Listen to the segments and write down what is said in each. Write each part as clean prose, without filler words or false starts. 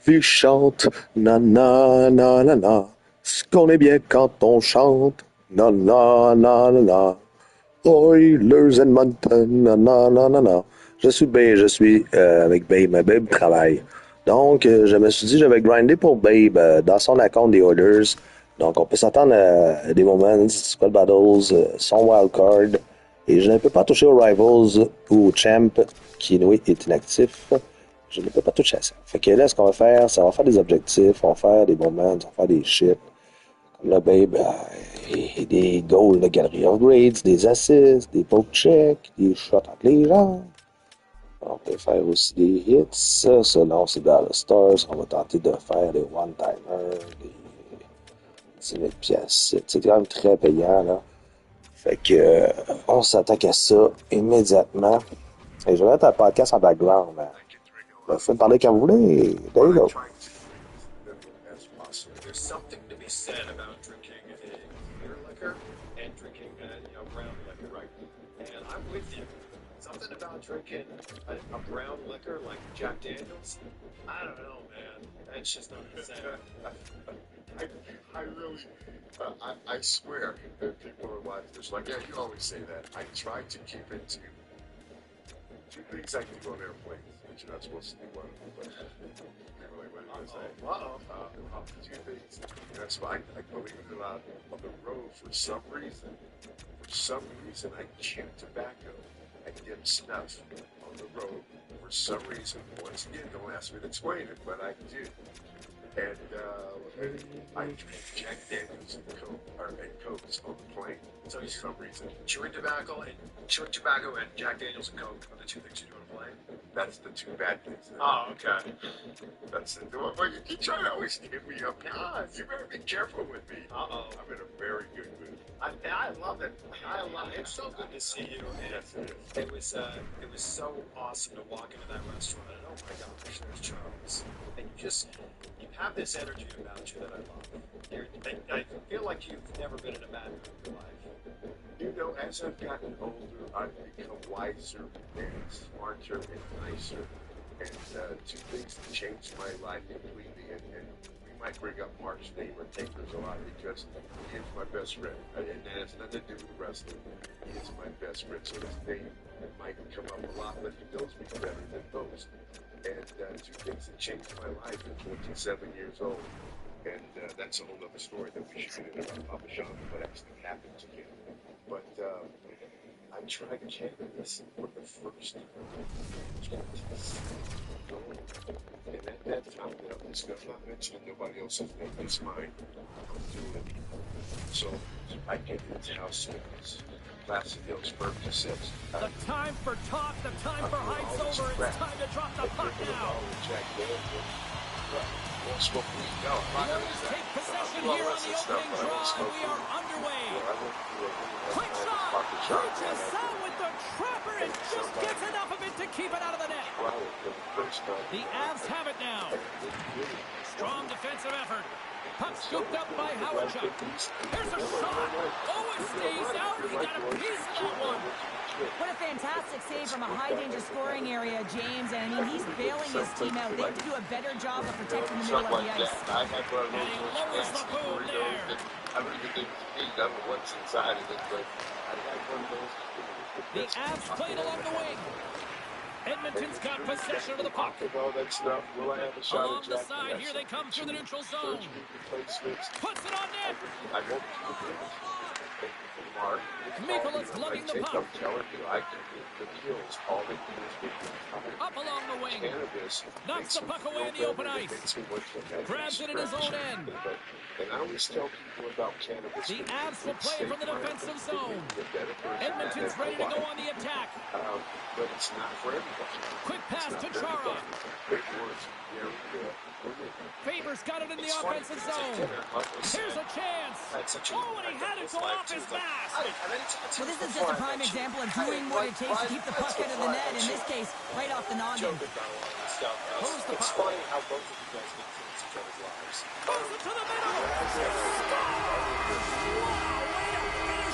vie chante, na na na na na. Ce qu'on est bien quand on chante, na na na na na. Oilers and Mountain, na na na na na. Je suis avec Babe, mais Babe travaille. Donc, je me suis dit, je vais grinder pour Babe dans son account des Oilers. Donc, on peut s'attendre à des moments, Squad Battles, son Wildcard. Et je ne peux pas toucher aux Rivals ou au Champ, qui, lui, est inactif. Je ne peux pas toucher à ça. Fait que là, ce qu'on va faire, c'est on va faire des objectifs, on va faire des moments, on va faire des shit. Comme là, Babe, des goals de galerie upgrades, des assists, des poke checks, des shots entre les jambes. On peut faire aussi des hits. Ça, non, c'est dans le Stars. On va tenter de faire des one-timers, des 10 000 piastres. C'est quand même très payant, là. Fait que, on s'attaque à ça immédiatement. Et je vais mettre un podcast en background, man. Vous pouvez me parler quand vous voulez. There you go. There's something to be said about drinking beer liquor and drinking, brown liquor, right? And I'm with you. Something about drinking a brown liquor like Jack Daniels. I don't know, man. That's just not the same. I really, I swear that people are watching this like, yeah, you always say that. I try to keep it to two things I can go on airplanes, which you're not supposed to do one, but really what I say. Two things. That's why I believe it or not, on the road for some reason I chew tobacco and get snuff on the road for some reason. Once again, don't ask me to explain it, but I do. And I drink Jack Daniels and Cokes on the plane So for some reason. chewing tobacco and Jack Daniels and Coke are the two things you do on a plane. That's the two bad things. Oh, okay. That's it. Well, you try to always give me up. God, you better be careful with me. Uh-oh. I'm in a very good mood. I love it. I love it. It's so good to see you. And Yes, it is. it was so awesome to walk into that restaurant and oh my gosh, there's Charles. And you have this energy about you that I love. I feel like you've never been in a bad mood in your life. You know, as I've gotten older, I've become wiser and smarter and nicer. And two things that changed my life completely. And we might bring up Mark's name or Taker's a lot because he is my best friend. And that has nothing to do with wrestling. He is my best friend. So his name might come up a lot, but he knows me better than most. And two things that changed my life at 27 years old. And that's a whole other story that we should get into Papa Sean, what actually happened to him. But I tried cannabis for the first time. And at that time, I'm just not mentioning nobody else's name, it's mine. I'm doing it. So I get into house smells. Classic Hills Percocets. The time for talk, the time for hype's over. It's time to drop the puck now. Jack Daniels. Won't smoke weed. No, I'm not The Oilers take possession here on the opening drive. We are underway. Quick shot. Reaches out with the trapper and just gets enough of it to keep it out of the net. The Avs have it now. Strong defensive effort. Puck scooped up by Howard-Chuck. There's a shot. Oh, it stays out. He got a piece of that one. What a fantastic save from a high-danger scoring area, James. And I mean, he's bailing his team out. They have to do a better job of protecting the middle of the ice. I had one of And he lowers the boom there. I don't even think it's big. I don't know what's inside of it, but I had one of those. The Avs played along the wing. Edmonton's got possession of the puck. All that stuff. Will I have a shot Along at the Jack? side, here they come through the neutral zone. Surgery replacements. Puts it on net. I won't keep it. Mark. Mikolas lugging the puck. I'm telling you, I can get the kills. All they do is get the time. Up along the wing. Cannabis Knocks the puck away in the open ice. Grabs it in his own end. And I always tell people about cannabis. The Avs will play from the defensive zone. Edmonton's ready to go on the attack. But it's not for everybody. Quick pass to Chara. Faber's got it in the offensive zone. Here's a chance. Oh, and he had it go off his mask. Well, this is just a prime example of doing what it takes to keep the puck out of the net. In this case, right off the noggin. Who's the It's puck? funny how both of you guys get into each other's lives. Goes it to the middle. Wow,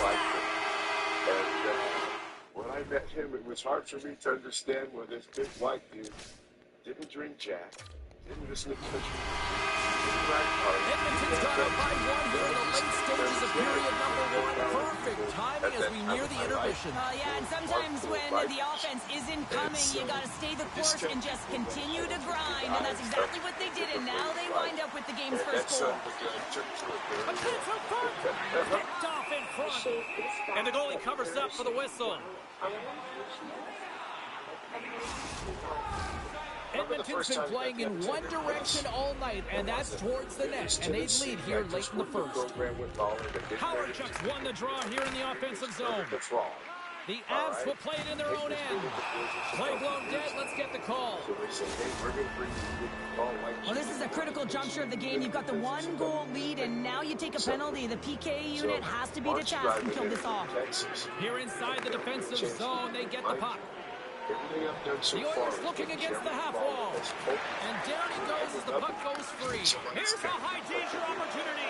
way to finish that. And when I met him, it was hard for me to understand where this big white dude didn't drink Jack, Edmonton's got up by one here in the late stages of period number one. Perfect timing as we near the intermission. Yeah, and sometimes when the offense isn't coming, you got to stay the course and just continue to grind, and that's exactly what they did, and now they wind up with the game's first goal. A chance up front, picked off in front, and the goalie covers up for the whistle. Edmonton's been playing in one direction all night, and that's towards the net, and they lead here late in the first. Howard Chucks won the draw here in the offensive zone. The Avs will play it in their own end. Play blown dead, let's get the call. Well, this is a critical juncture of the game. You've got the one-goal lead, and now you take a penalty. The PK unit has to be the task and kill this off. Here inside the defensive zone, they get the puck. The Oilers looking against the half wall. And down he goes as the puck goes free. Here's a high danger opportunity.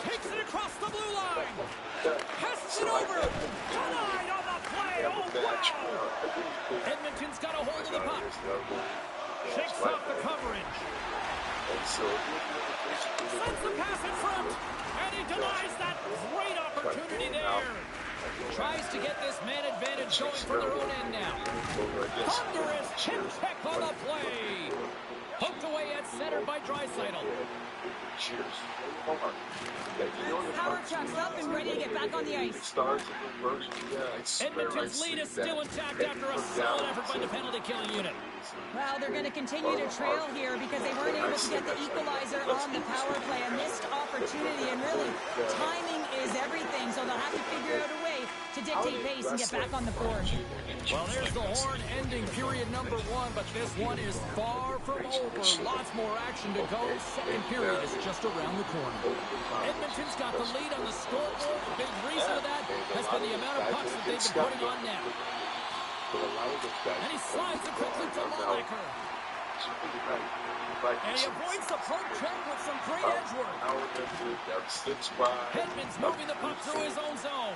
Takes it across the blue line. Passes it over. Denied on the play. Oh, wow. Edmonton's got a hold of the puck. Shakes off the coverage. Sends the pass in front. And he denies that great opportunity there. Tries to get this man advantage going from their own end now. Thunderous chin check on the play. Poked away at center by Draisaitl. Howard Chuck's up and ready to get back on the ice. Edmonton's lead is still intact after a solid effort by the penalty-killing unit. Well, they're going to continue to trail here because they weren't able to get the equalizer on the power play. A missed opportunity, and really, timing is everything, so they'll have to figure out a way to dictate pace and get back on the board. Well, there's the horn ending period number one, but this one is far from over. Lots more action to go. Second period is just around the corner. Edmonton's got the lead on the scoreboard. The big reason of that has been the amount of pucks that they've been putting on net. And he slides it quickly to Moliker. And he avoids the poke check with some great edge work. Hedman's moving the puck through his own zone.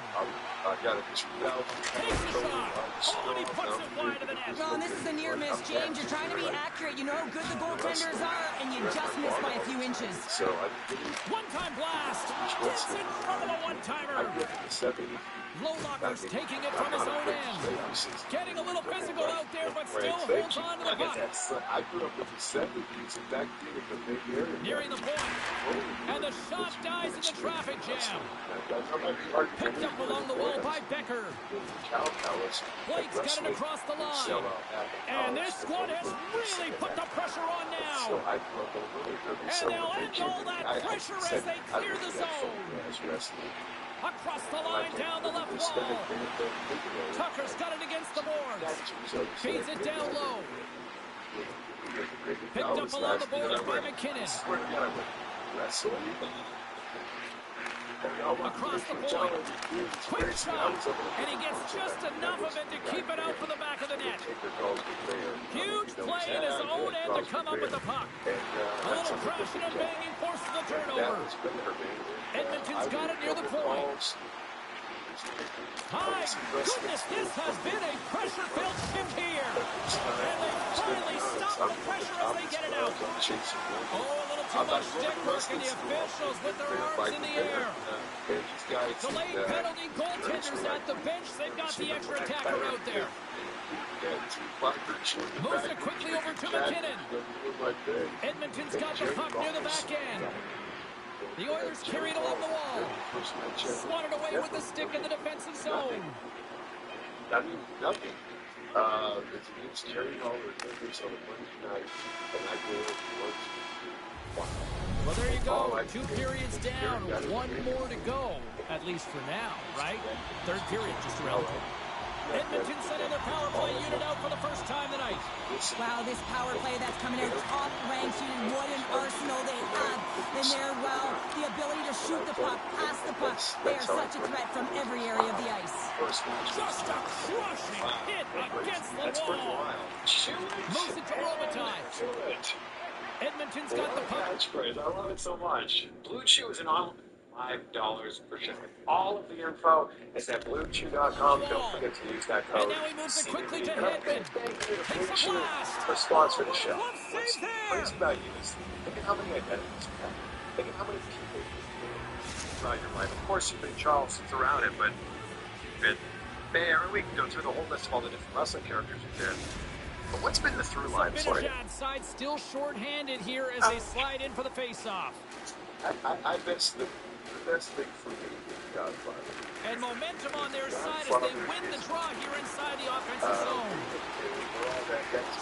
Takes the shot. Oh, and he puts it wide of the net. Well, and this is a near miss, James. You're trying to be accurate. You know how good the goaltenders are, and you just missed by a few inches. One-time blast. Gets in front of a one-timer. Lowlocker's taking it from his own end. Getting a little physical out there, but still holds on to the puck. Nearing the point. And the shot dies in the traffic jam. Picked up along the wall by Becker. Blake's got it across the line. And this squad has really put the pressure on now. And they'll end all that pressure as they clear the zone. Across the line, down the left wall. Tucker's got it against the boards. Feeds it down low. Picked up along the boards by McKinnon. Across the point. Quick shot. And he gets just enough of it to keep it out for the back of the net. Huge play in his own end to come up with the puck. A little crashing and banging forces the turnover. Edmonton's got it near the point. My goodness, this has been a pressure-filled shift here. And they finally stop the pressure as they get it out. Oh, a little too much stick work, and the officials with their arms in the air. Delayed penalty, goaltenders at the bench. They've got the extra attacker out there. Moves it quickly over to McKinnon. Edmonton's got the puck near the back end. The Oilers carried along the wall. Swatted away with the stick in the defensive zone. Nothing. It's carrying all the defenders on a Monday night, and I go Well, there you go. 2 periods down, 1 more to go, at least for now, right? Third period just around the corner. Edmonton sending their power play unit out for the first time tonight. Wow, this power play that's coming out top ranked. What an arsenal they have in there. Well, the ability to shoot the puck, pass the puck. They are such a threat from every area of the ice. Just a crushing hit against the wall. Moves it to Robitaille. Edmonton's got the puck. That's great. I love it so much. Blue Chew is an $5 per ship. All of the info is at BlueChew.com. Don't forget to use that code. And now he moves it quickly to Hedman. Takes a blast. For sponsor the show. Glove save there. What's about you is think of how many identities you have. Think of how many people throughout your life. Of course, you've been Charles throughout it, but you've been Bear. We can go through the whole list of all the different wrestling characters you've been. But what's been the through line for you? Side still short-handed here as they slide in for the face-off. I guess the best thing for me is Godfather. And momentum on their side as they win the draw here inside the offensive zone.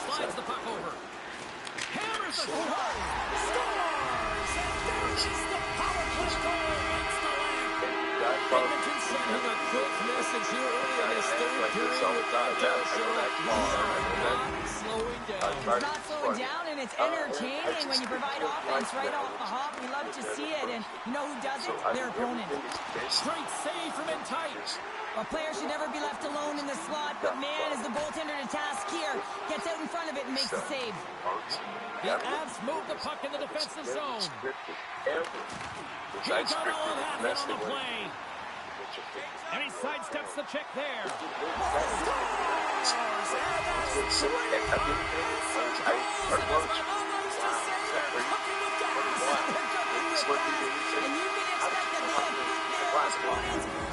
Slides the puck over. Hammers the shot. Scores! And there is the power play goal against the lamp. Edmonton sending a quick message here early in this third period. Slowing down. It's not slowing down, and it's entertaining when you provide offense right off the hop. We love to see it, and you know who does it? Their opponent. Great save from in tight. A player should never be left alone in the slot, but man, is the goaltender to task here. Gets out in front of it and makes the save. The Avs move the puck in the defensive zone. He got all of that hit on the play. And he sidesteps the check there. And you can expect that they have put their opponents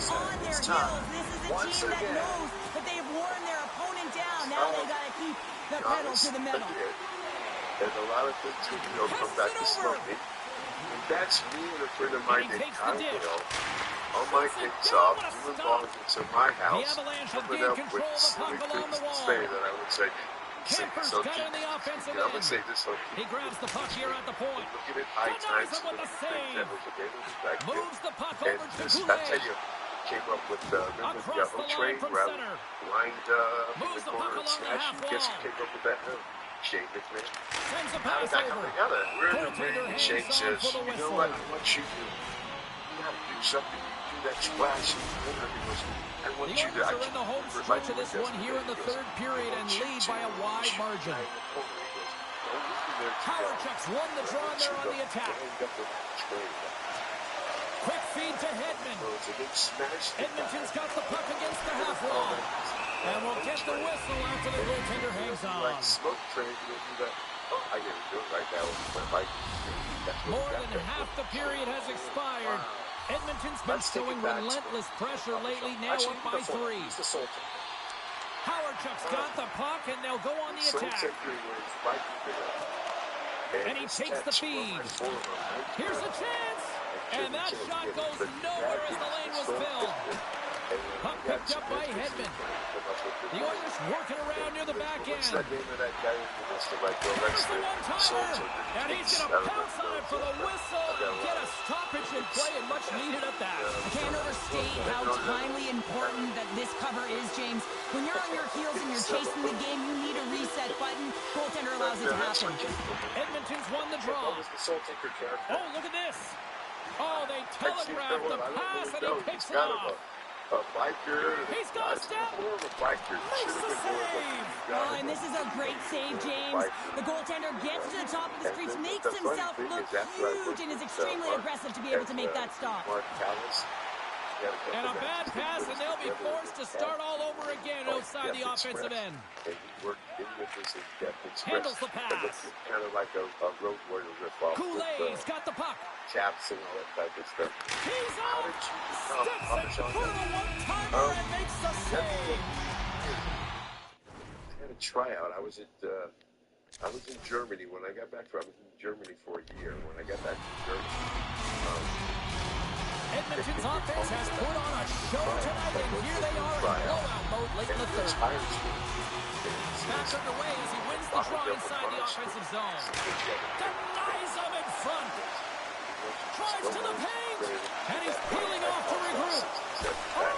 on their heels. This is a team that knows that they've worn their opponent down. Now they got to keep the pedal to the metal. There's a lot of things that come back to slow me. And that's me and a friend of mine named Kyle. On my days off, doing volunteers in my house, coming up with silly things to say that I would say. Kemper's got in the offensive end. I'm going to say this on He grabs the puck here at the point. Look at it high times. With the save. Moves the puck and over to this, Goulet. that's how you came up with remember the yellow train route, lined Moves the the puck corner and along the smash. half Guess who wall. came up with that move? Shane McMahon. Sends a How pass did that come over. together? We're in the Goaltender ring, and hangs Shane on says, for the you know whistle. what, I want you to, you have to do something. Do that splash. And he goes, I want The you to, Oilers are in the home stretch of this one here in the third period and lead by a wide margin. Howardchuk's won the draw and they're on the attack. Quick feed to Hedman. Edmonton's got the puck against the half wall. And we'll get the whistle after the goaltender hangs on. Like smoke train, you'll do that. Oh, I gotta do it right now with my bike. More than half the period has expired. Edmonton's been showing relentless pressure lately, now up by 3. Howardchuk's got the puck, and they'll go on the attack. And he takes the feed. Here's a chance. And that shot goes nowhere as the lane was filled. Puck picked up by Hedman. The Oilers working around near the back end. What's the name of that guy who wants to like go There's the one-timer. And he's going to pounce on it for the whistle and get a stoppage in play, and much needed at that. I can't overstate how timely important that this cover is, James. When you're on your heels and you're chasing the game, you need a reset button. Goaltender allows it to happen. Edmonton's won the draw. Oh, look at this. Oh, they telegraphed the pass, and he picks it off. A biker. He's got a step. Makes the save. Oh, and this is a great save, James. The goaltender gets to the top of the crease, makes himself look huge, and is extremely aggressive to be able to make that stop. And a bad pass, and they'll be forced to start all over again outside the offensive end. Handles the pass. Kind of like a road warrior riff-off. Goulet's got the puck. Caps and all that type of stuff. He's out. Steps in for the one-timer and makes the save. I had a tryout. I was in Germany when I got back from Germany for a year. When I got back from Germany, Edmonton's offense has put on a show tonight, and here they are in blowout mode late in the third. Back underway as he wins the draw inside the offensive zone. Denies him in front. Tries to the paint, and he's peeling off to regroup. Oh,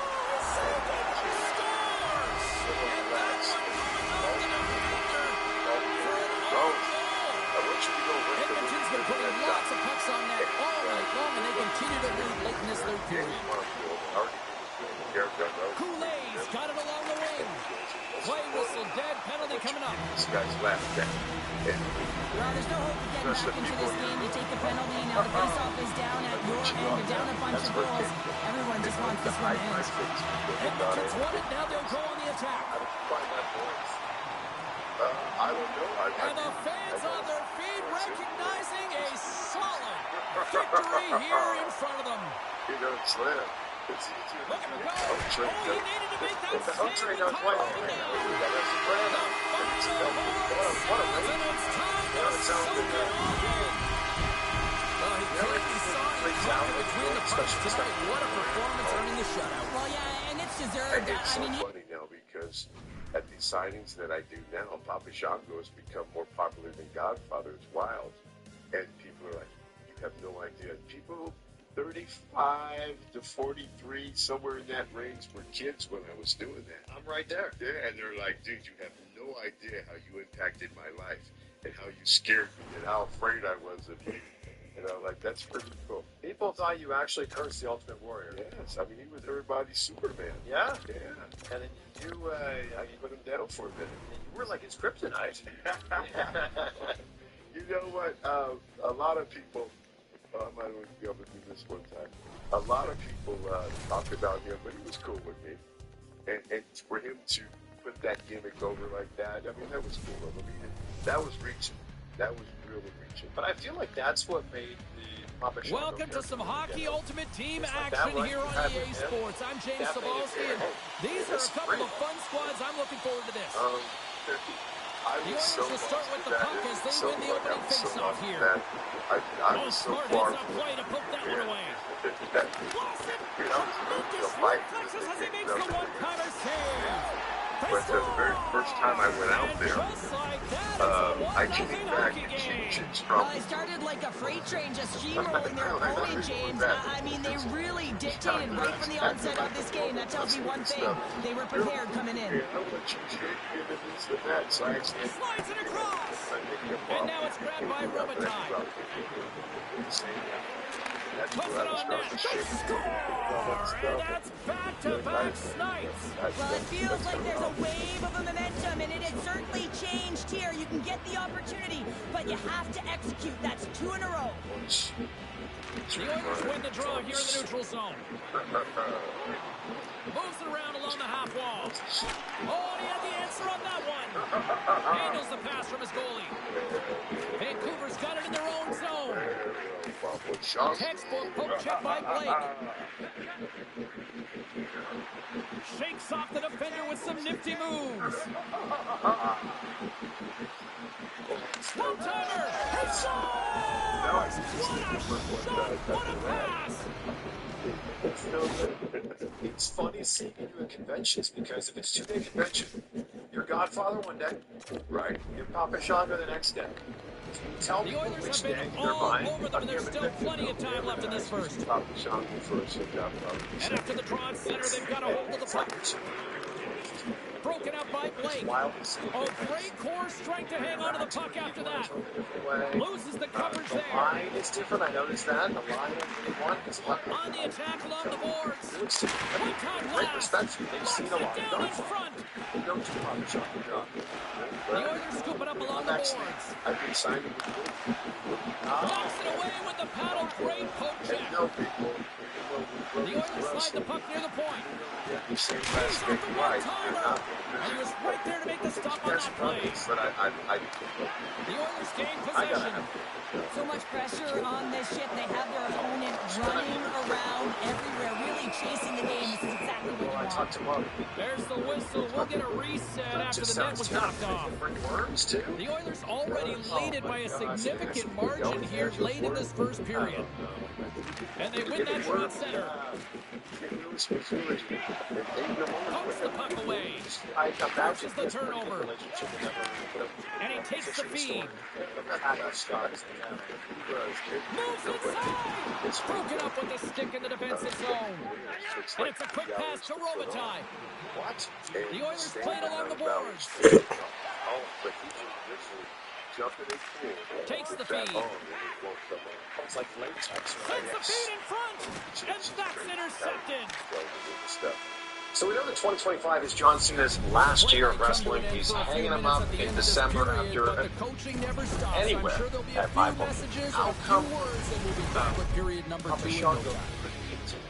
scores! And that's one going off the defender for an own goal. Edmonton's been putting lots of pucks on net all night long, and they continue to lead late in this third period. Goulet's got it along the wing. Play whistle dead, penalty coming up. These guys laughed at. And Well, there's no hope of getting back into this game. You take the penalty. Now the face-off is down at your end. You're down a bunch of goals. Everyone just wants this one to end. Edmonton's won it. Now they'll go on the attack. I don't find that voice. I don't know. And the fans on their feet recognizing a solid victory here in front of them. You know, Slam. It's easier Look at him go. to Oh, he needed to make that the home save. train The does play. car broken down. The final horn sounds, and it's time to soak it all in. Well, he clearly saw it coming between the punch tonight. What a performance earning the shutout. Well, yeah, and it's deserved. It's I so mean, funny now because at these signings that I do now, Papa Shango has become more popular than Godfather. It's wild. And people are like, you have no idea. People 35 to 43, somewhere in that range, were kids when I was doing that. I'm right there. Yeah, and they're like, dude, you have no idea how you impacted my life and how you scared me and how afraid I was of you. You know, like, that's pretty cool. People thought you actually cursed the Ultimate Warrior. Yes, I mean, he was everybody's Superman. Yeah? Yeah. And then you Put him down for a minute. you were like his kryptonite. You know what? A lot of people, I might only be able to do this one time. A lot of people talk about him, but he was cool with me. And for him to put that gimmick over like that, I mean, that was cool of him. That was reaching. That was really reaching. But I feel like that's what made the Papa Shango Welcome to some Hockey Ultimate Team Just like action that, right? here on You have EA it, Sports. I'm James That made it Cebulski, and fair. these are a couple of fun squads. I'm looking forward to this. I The was Oilers so will start with the lost puck in as that. they So win the lost. opening I was so faceoff lost in here. that. I was so Smart far hits up play to poke that one away. Lawson, tremendous reflexes as he makes the one-timer save. But the very first time I went out there, Just like that, it's a I 1-0 came back hockey and game. changed well, from it started like a freight train just steamrolling their opponent, James. I mean, they really dictated right from the onset of this game. That tells me one thing. They were prepared coming in. I want you to give it this and that, so I actually Slides it across. And now it's grabbed by Robitaille. Puts it on net. The score! And that's back-to-back snipes. Well, it feels like there's a wave of momentum, and it has certainly changed here. You can get the opportunity, but you have to execute. That's 2 in a row. The Oilers win the draw here in the neutral zone. Moves it around along the half wall. Oh, he had the answer on that one. Handles the pass from his goalie. Vancouver's got it in their own zone. Textbook poke check by Blake. Shakes off the defender with some nifty moves. One-timer! He scores! What a shot! What a pass! It's funny seeing you at conventions because if it's 2-day convention, you're Godfather one day, Right. you're Papa Shango the next day. Tell me The Oilers which have day been you're all mine. over them, and there's still plenty of time left in this first. Papa Shango first and Godfather. And after the draw in center, they've got a hold of the puck. Broken up by Blake. Wild to see. Oh, great core strength to hang onto the puck after that. Way. Loses the coverage The there. line is different. I noticed that. The line of one is one. On the attack along the boards. One-time Great blast. respect for you. They've Locks seen it a lot. down in front. They go to Papa Shango job. The Oilers scoop it up along the boards. I've been signing with you. Knocks it away with the paddle. Great poke And check. you know, people, The Oilers slide the puck near the point. you say He's last off thing the right. one-timer. And he was right there to make the stop on that play. But The Oilers gain I gotta possession. So much pressure on this ship. They have their opponent running around everywhere, really chasing the game. This is exactly what you I want. talked to Mark. There's the whistle. We'll get a reset after the net was knocked off. Bring worms too. The Oilers already lead it by a significant margin here late in this first period. And they win that draw at center. Pumps the puck away. I Forces the turnover. And he takes the feed. Moves inside. It's broken up with the stick in the defensive zone. And it's a quick pass to Robitaille. What? The Oilers played along the boards. Oh, but he just jumping in cool. Takes the feed. It's like latex, Sends the feed in front. And that's intercepted. So we know that 2025 is John Cena's last year of wrestling. He's hanging him up in December after anywhere at 5 How come Papa Sean go?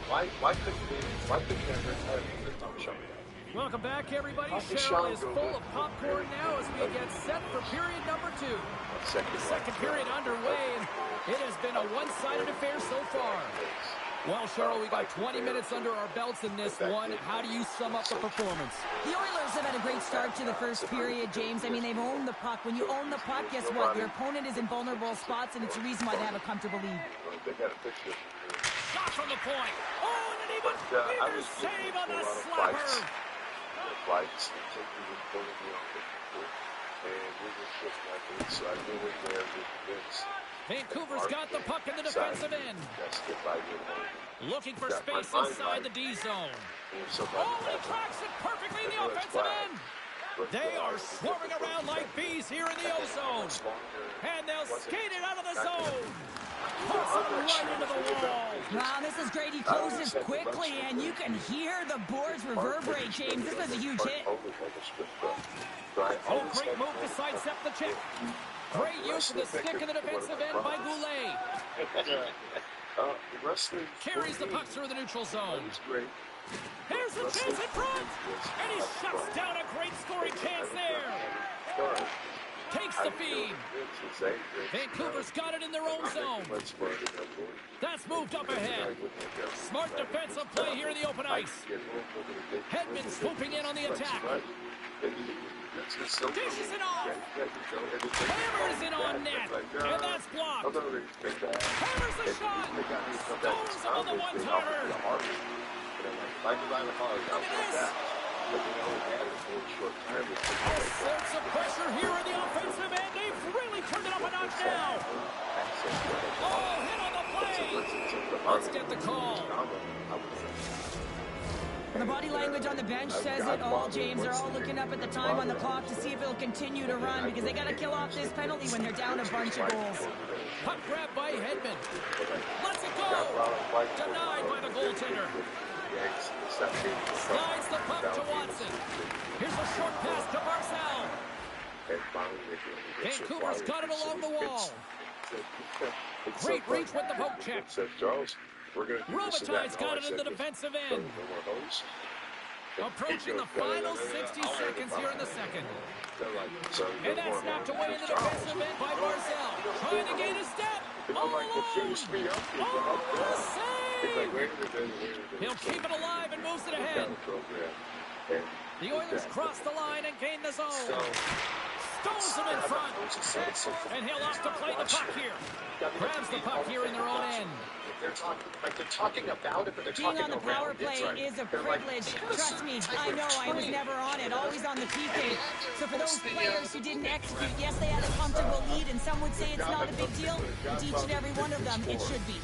Why couldn't he have Papa Sean? Welcome back, everybody. Cheryl is full of popcorn now as we get set for period number 2. The second period underway, and it has been a one-sided affair so far. Well, Cheryl, we got 20 minutes under our belts in this one. How do you sum up the performance? The Oilers have had a great start to the first period, James. I mean, they've owned the puck. When you own the puck, guess what? Your opponent is in vulnerable spots, and it's a reason why they have a comfortable lead. Shot from the point. Oh, and an even bigger save on the slapper. Vancouver's got the puck in the defensive end. Looking for space inside the D zone. Oh, and he tracks it perfectly in the offensive end. They are swarming around like bees here in the O zone. And they'll skate it out of the zone. Puts it right into the wall. Wow, this is great. He closes quickly, and you can hear the boards reverberate, James. This was a huge hit. Oh, great move to sidestep the check. Great use of the stick in the defensive end by Goulet. Carries the puck through the neutral zone. Here's the chance in front. And he shuts down a great scoring chance there. Takes the feed. Vancouver's got it in their own zone. That's moved up ahead. Smart defensive play here in the open ice. Hedman swooping in on the attack. Dishes it off. Hammers it on net. And that's blocked. Hammers the shot. Stones him on the one-timer. All sorts of pressure here in the offensive end. They've really turned it up a notch now. Oh, hit on the play. Let's get the call. The body language on the bench says it all, James. They're all looking up at the time on the clock to see if it'll continue to run because they got to kill off this penalty when they're down a bunch of goals. Puck grab by Hedman. Lets it go. Denied by the goaltender. Slides the puck to Watson. Here's a short pass to Barzal. Vancouver's got it along the wall. Great reach with the poke check. Robitaille's got it in the defensive end. Approaching the final 60 seconds here in the second. And that's knocked away in the defensive end by Barzal. Trying to gain a step. All alone. Oh, what a save. He'll keep it alive and moves it ahead. The Oilers cross the line and gain the zone. Stones him in front. And he'll have to play the puck here. Grabs the puck here in their own end. They're talking about it, but they're Being talking on the power play is a privilege. Trust me, I know I was never on it, always on the PK. So for those players who didn't execute, yes, they had a comfortable lead, and some would say it's not a big deal. But each and every one of them, it should be.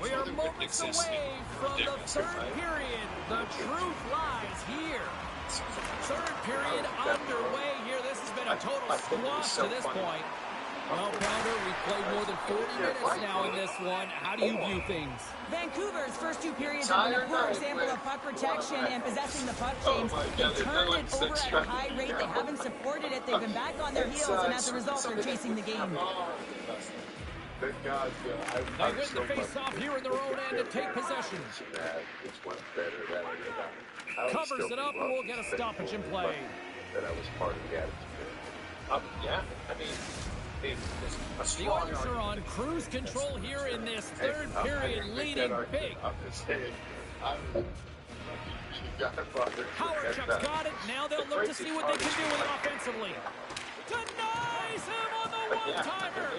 We are moments away from the third period. The truth lies here. Third period underway here. This has been a total squash to this point. Well, Pounder, we've played more than 40 minutes now in this one. How do you view things? Vancouver's first two periods have been a poor example of puck protection and possessing the puck, James. They've turned it over at a high rate. They haven't supported it. They've been back on their heels, and as a result, they're chasing the game. They win the face-off here in their own end and take possession. Covers it up, and we'll get a stoppage in play. That I was part of the attitude. Yeah, I mean, the Oilers are on cruise control here in this third period, leading big. Howardchuk's got it. Now they'll look to see what they can do with it offensively. Denies him on the one-timer.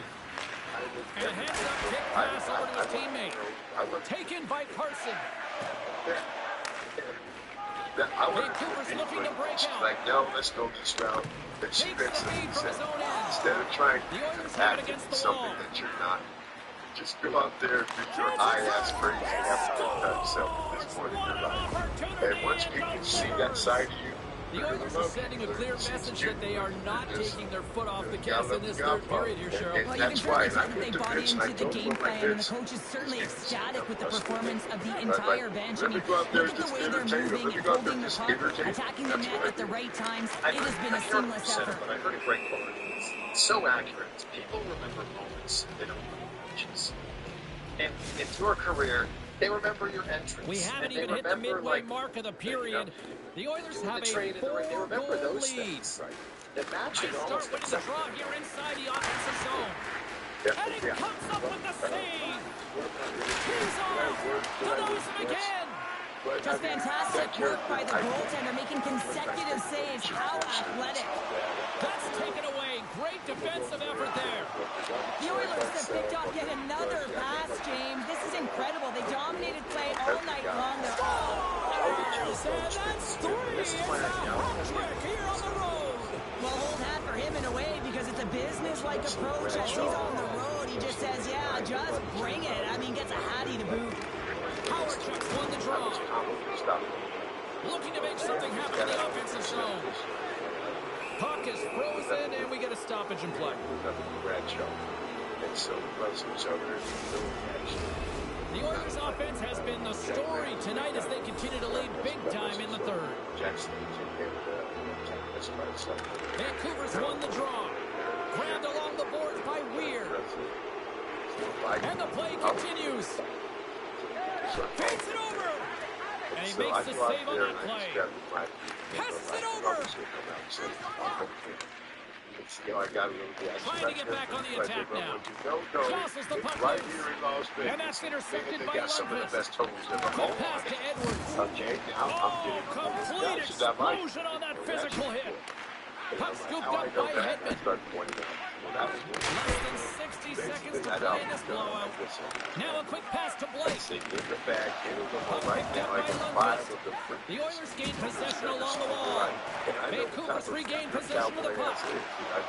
And a heads-up kick pass over to his teammate. Taken by Carson. Vancouver's looking to break out. Like, no, let's go this route. But she makes it instead of trying to act something that you're not. Just go out there, do your high-ass crazy, have to cut yourself at this point in your life. And once people see that side of you, The Oilers are sending a clear message that they are not taking their foot off the gas in this third period here, Cheryl. Well, you can certainly tell that they bought into the game plan, and the coach is certainly ecstatic with the performance of the entire bench. I mean, look at the way they're moving and holding the puck, attacking the net at the right times. It has been a seamless effort. But I heard a great quote. It's so accurate. People remember moments. They don't remember matches. And in your career, they remember your entrance. We haven't even hit the midway mark of the period. The Oilers have a 4-goal lead. The matching Start with the draw here inside the offensive zone. And he comes up with the save. He's off. Denies him again. Just fantastic work by the goaltender, making consecutive saves. How athletic. That's taken away. Great defensive effort there. The Oilers have picked up yet another pass, James. This is incredible. They dominated play all night long. They're And that's three. It's a hat trick here on the road. Well, hold hat for him in a way because it's a business-like approach as he's on the road. He just says, yeah, just bring it. I mean, gets a hattie to boot. Howard Chuck's won the draw. Looking to make something happen in the offensive zone. Puck is frozen, and we get a stoppage in play. The Oilers offense has been the story tonight as they continue to lead big time in the third. Vancouver's won the draw. Grabbed along the boards by Weir. And the play continues. Feeds it over. And he makes the save on that play. Passes it over. Trying to get back on the attack now. Jostles the puck loose. And that's intercepted by Lundqvist. Quick pass to Edwards. Oh, complete explosion on that physical hit. Puck scooped up by Hedman. Less than 60 seconds to play in this blowout. Now a quick pass to Blake. Puck picked up by Lundqvist. The Oilers gain possession along the wall. Vancouver's regained possession of the puck.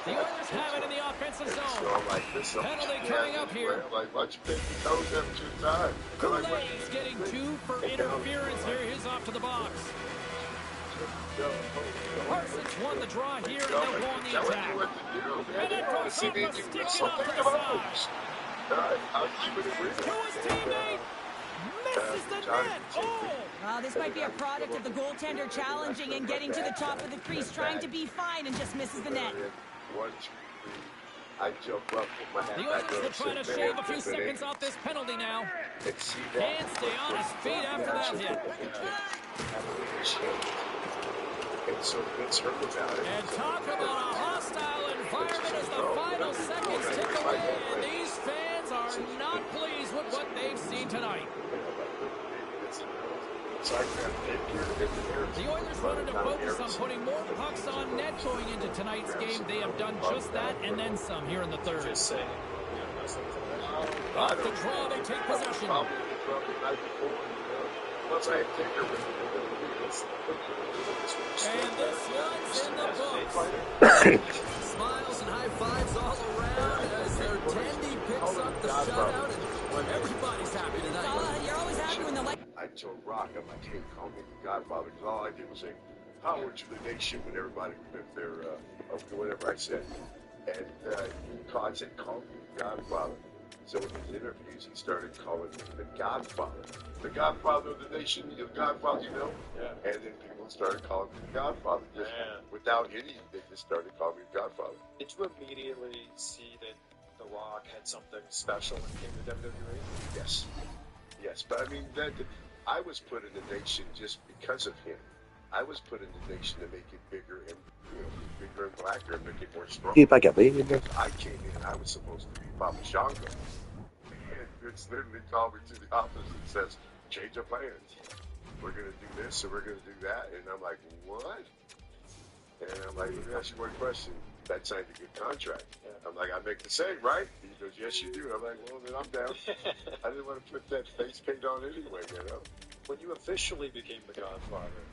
The Oilers have it in the offensive zone. Penalty coming up here. Goulet's getting 2 for interference here. He's off to the box. Parsons won the draw here, and they'll go on the attack. And then Vancouver sticking off to the side. To his teammate. Misses the net. Oh! Well, this might be a product of the goaltender challenging and getting to the top of the crease, trying to be fine, and just misses the net. The Oilers will try to shave a few seconds off this penalty now. Can't stay on his feet after that hit. And talk about a hostile environment as the final seconds tick away, and these fans are not pleased with what they've seen tonight. The Oilers wanted to focus on putting more pucks on net going into tonight's game. They have done just that and then some here in the third. Off the draw, they take possession. And this one's in the books. Smiles and high fives all around as their Tandy picks up the shutout, and everybody's happy tonight. You're always happy when the light. I told Rock, I'm like, hey, call me the Godfather, because all I did was say, power to the nation when everybody lived there, or whatever I said. And I said, call me the Godfather. So in his interviews, he started calling me the Godfather. The Godfather of the nation, the Godfather, you know? Yeah. And then people started calling me the Godfather. Just without any, they just started calling me the Godfather. Did you immediately see that The Rock had something special when he came to WWE? Yes. Yes, but I mean, I was put in the nation just because of him. I was put in the nation to make it bigger and bigger and blacker and make it more strong. Get back up, baby. I came in, I was supposed to be Papa Shango. And Vince literally called me to the office and says, change of plans. We're going to do this and we're going to do that. And I'm like, what? And I'm like, let me ask you one question. That signed a good contract. I'm like, I make the same, right? He goes, yes, you do. I'm like, well, then I'm down. I didn't want to put that face paint on anyway, you know? When you officially became the Godfather,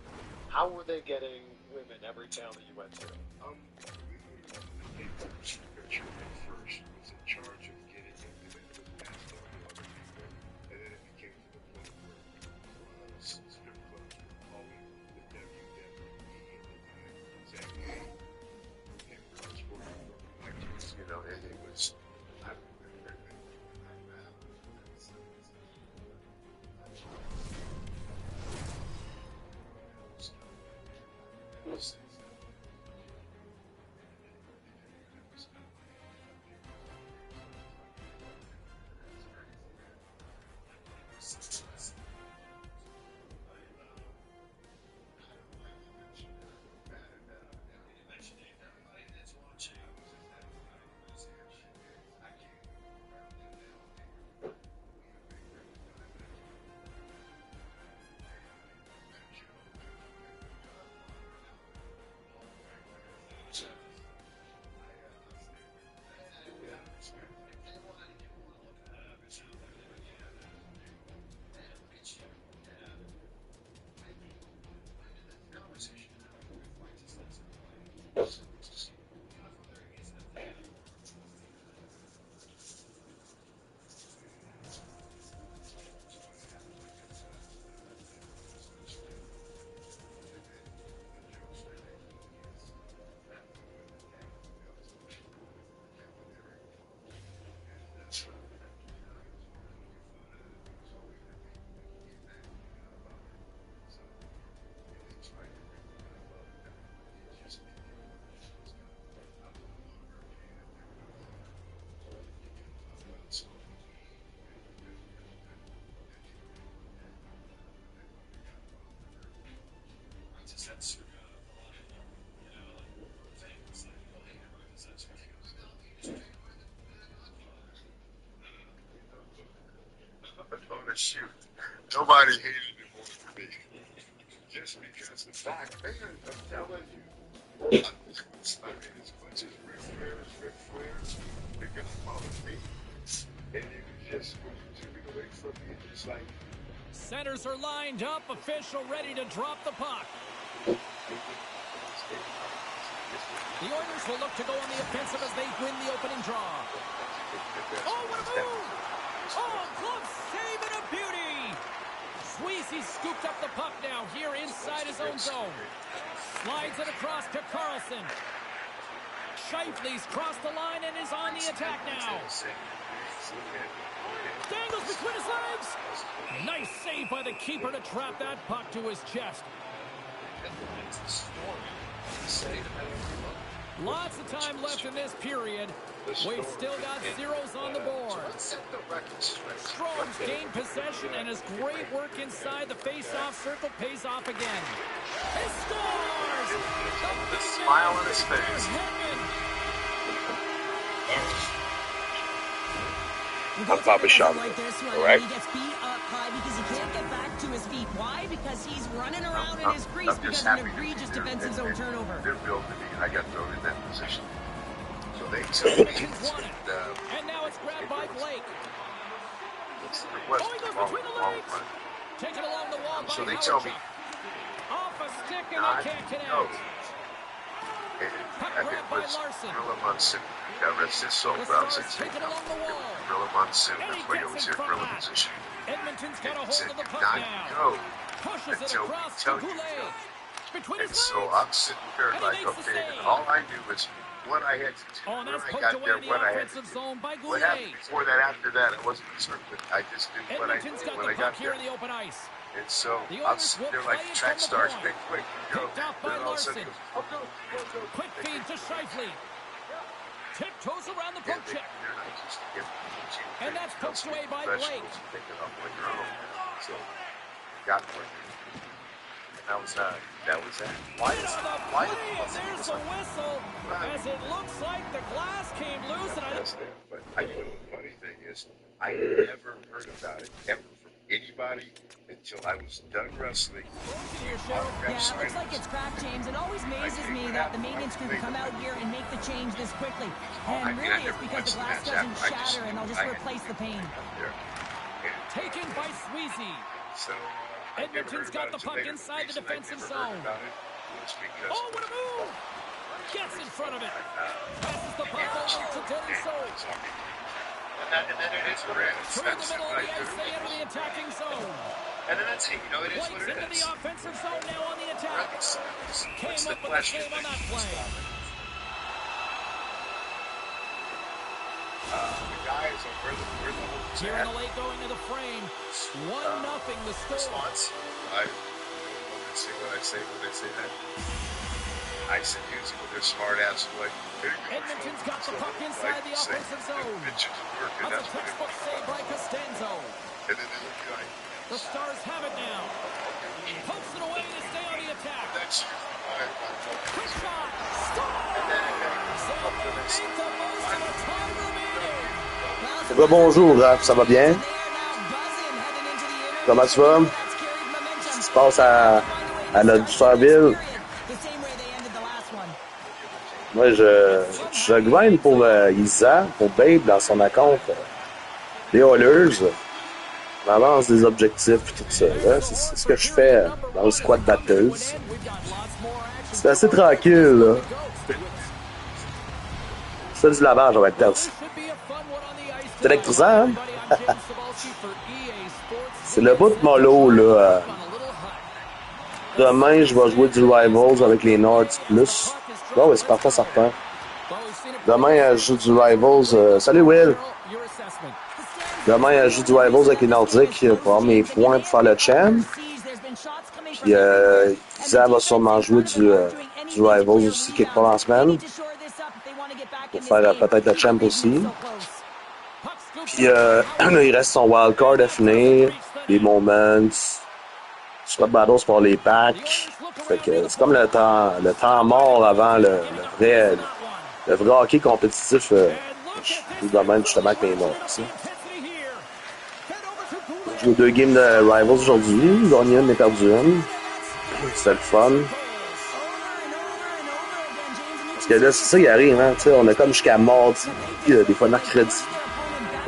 how were they getting women every town that you went to? Richard first was in charge of getting it, and then it was passed on to other people. And then it became to the point where strip clubs were calling the WWE and the shoot. Nobody hated him more than me. Just because the fact, man, I'm telling you. I mean, as much as Ric Flair's picking up on me, and he was just moving away from me, just like. Centers are lined up, official ready to drop the puck. The Oilers will look to go on the offensive as they win the opening draw. Oh, what a move! Oh, glove save and a beauty! Sweezy scooped up the puck now here inside his own zone. Slides it across to Carlson. Scheifele's crossed the line and is on the attack now. Dangles between his legs. Nice save by the keeper to trap that puck to his chest. Lots of time left in this period. We've still got zeros on the board. Strom's gained possession, and his great work inside the face-off circle pays off again. He scores! The smile on his face. I'm Papa Sean. Like this one, All right. he gets beat up high because he can't get back to his feet. Why? Because he's running around in his crease because of an egregious defensive zone turnover. They're built to me. I got thrown in that position. So they tell me and now it's grabbed by Blake. it's the Oh, he goes between the legs. run. Taken along the wall by So they Howard tell me, off a stick and not they can't connect. no. Puck And grabbed it by was Larson. Gorilla Monsoon. That rest his soul. The But I was Stars taken along the wall. Gorilla Monsoon. And he That's why he gets always in hit front Gorilla back. position. Edmonton's got a And he hold said, of the "Do puck not now. go Pushes it until we across to tell you to Goulet. go." Between And his so legs. I'm sitting there And he like, makes the okay, save. and all I knew was what I had to do. Oh, and When that's I poked got away there, in the what I had to offensive do. zone by What happened Goulet. before that, after that, I wasn't concerned with. I just knew what I Edmonton's did got when the I got puck here there. in the open ice. And so The I'm Oilers sitting will there play like it the track from the stars, point. big quick, go. Picked off by Then all of a sudden Larson. he goes, oh, go. Quick feed to Scheifele. Tiptoes around the poke check. And that's poked away by Blake. Pick it up on your own. So got one. And that was that. Why Get is on the why play, and there's the whistle as it looks like the glass came loose. And But I know the funny thing is, I never heard about it ever from anybody until I was done wrestling. Yeah, it looks like it's cracked, James. It always amazes me that the maintenance crew can come out here and make the change this quickly. And really, it's because the glass doesn't shatter and they'll just replace the pane. taken by Sweezy. So, Edmonton's got the puck inside the defensive zone. Oh, what a move! Gets in front of it. Passes the puck over to Denny Soul. And then it is what it is. Through the middle of the ice, they enter the attacking zone. And then that's it. You know, it is what Blake's it into is. the offensive zone now on the attack. Came What's the up with a question? save on that play. The guys are where the holes Here in at. the late going to the frame. 1-0 the score. Response. Let's see what I say when they say that. I said use it with their smart ass way. Edmonton's got the puck inside the offensive zone. That's a textbook save by Costanzo. And then they look like The Stars have it now. Pokes it away to stay on the attack. that's Quick shot. Stop! So they make the most of the time remaining. C'est quoi, bonjour, Raph, ça va bien? Comment tu vas? Qu'est-ce qui se passe à notre Doucerville? Moi, je grind pour Isa, pour Babe, dans son account. Les Oilers. On avance des objectifs et tout ça. Là. C'est ce que je fais dans le squad batteuse. C'est assez tranquille, là. C'est du lavage, on va être aussi. C'est électrisant, hein? C'est le bout de mollo, là. Demain, je vais jouer du Rivals avec les Nords plus. Oh, oui, c'est parfait, ça repart. Demain, je joue du Rivals. Salut, Will! Demain, je joue du Rivals avec les Nordiques pour avoir mes points pour faire le champ. Puis, Isa va sûrement jouer du Rivals aussi quelque part en semaine. Pour faire peut-être le champ aussi. Puis, il reste son wildcard à finir. Les moments. Squad Battles pour les packs. Fait que c'est comme le temps mort avant le vrai hockey compétitif. Je joue de même justement avec mes noms. J'ai joué 2 games de Rivals aujourd'hui. Gagné une et perdu une. C'était le fun. Parce que là, c'est ça qui arrive, hein. T'sais, on a comme jusqu'à mardi, des fois mercredi.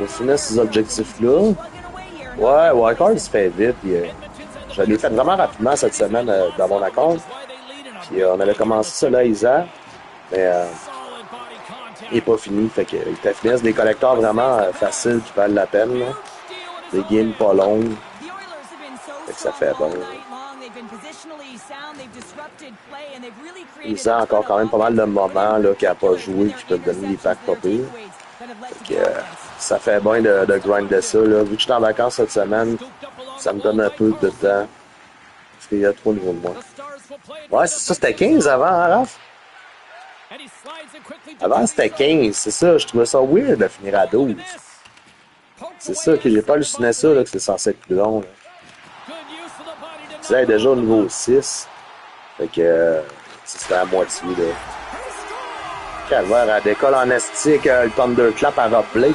On finit ces objectifs-là. Ouais, Wildcard, il se fait vite. Puis, je l'ai fait vraiment rapidement cette semaine dans mon accord. Puis on avait commencé ça là à Isaac. Mais il n'est pas fini. Fait que il te finisse des collecteurs vraiment faciles qui valent la peine. Là. Des games pas longues. Fait que ça fait bon. Isaac a encore quand même pas mal de moments là, qu'il n'a pas joué, qui peuvent donner des packs pas pires. Fait que, ça fait bien de grinder ça. Là. Vu que je suis en vacances cette semaine, ça me donne un peu de temps. Parce qu'il y a trop niveau de moi. Ouais, c'est ça, c'était 15 avant, hein, Raph? Avant, c'était 15, c'est ça. Je trouvais ça weird de finir à 12. C'est ça, que j'ai pas halluciné ça, là, que c'est censé être plus long. Là. Tu sais, déjà au niveau 6. Fait que c'était à moitié, là. Calvaire, elle décolle en estique, le Thunderclap à Rob Blake.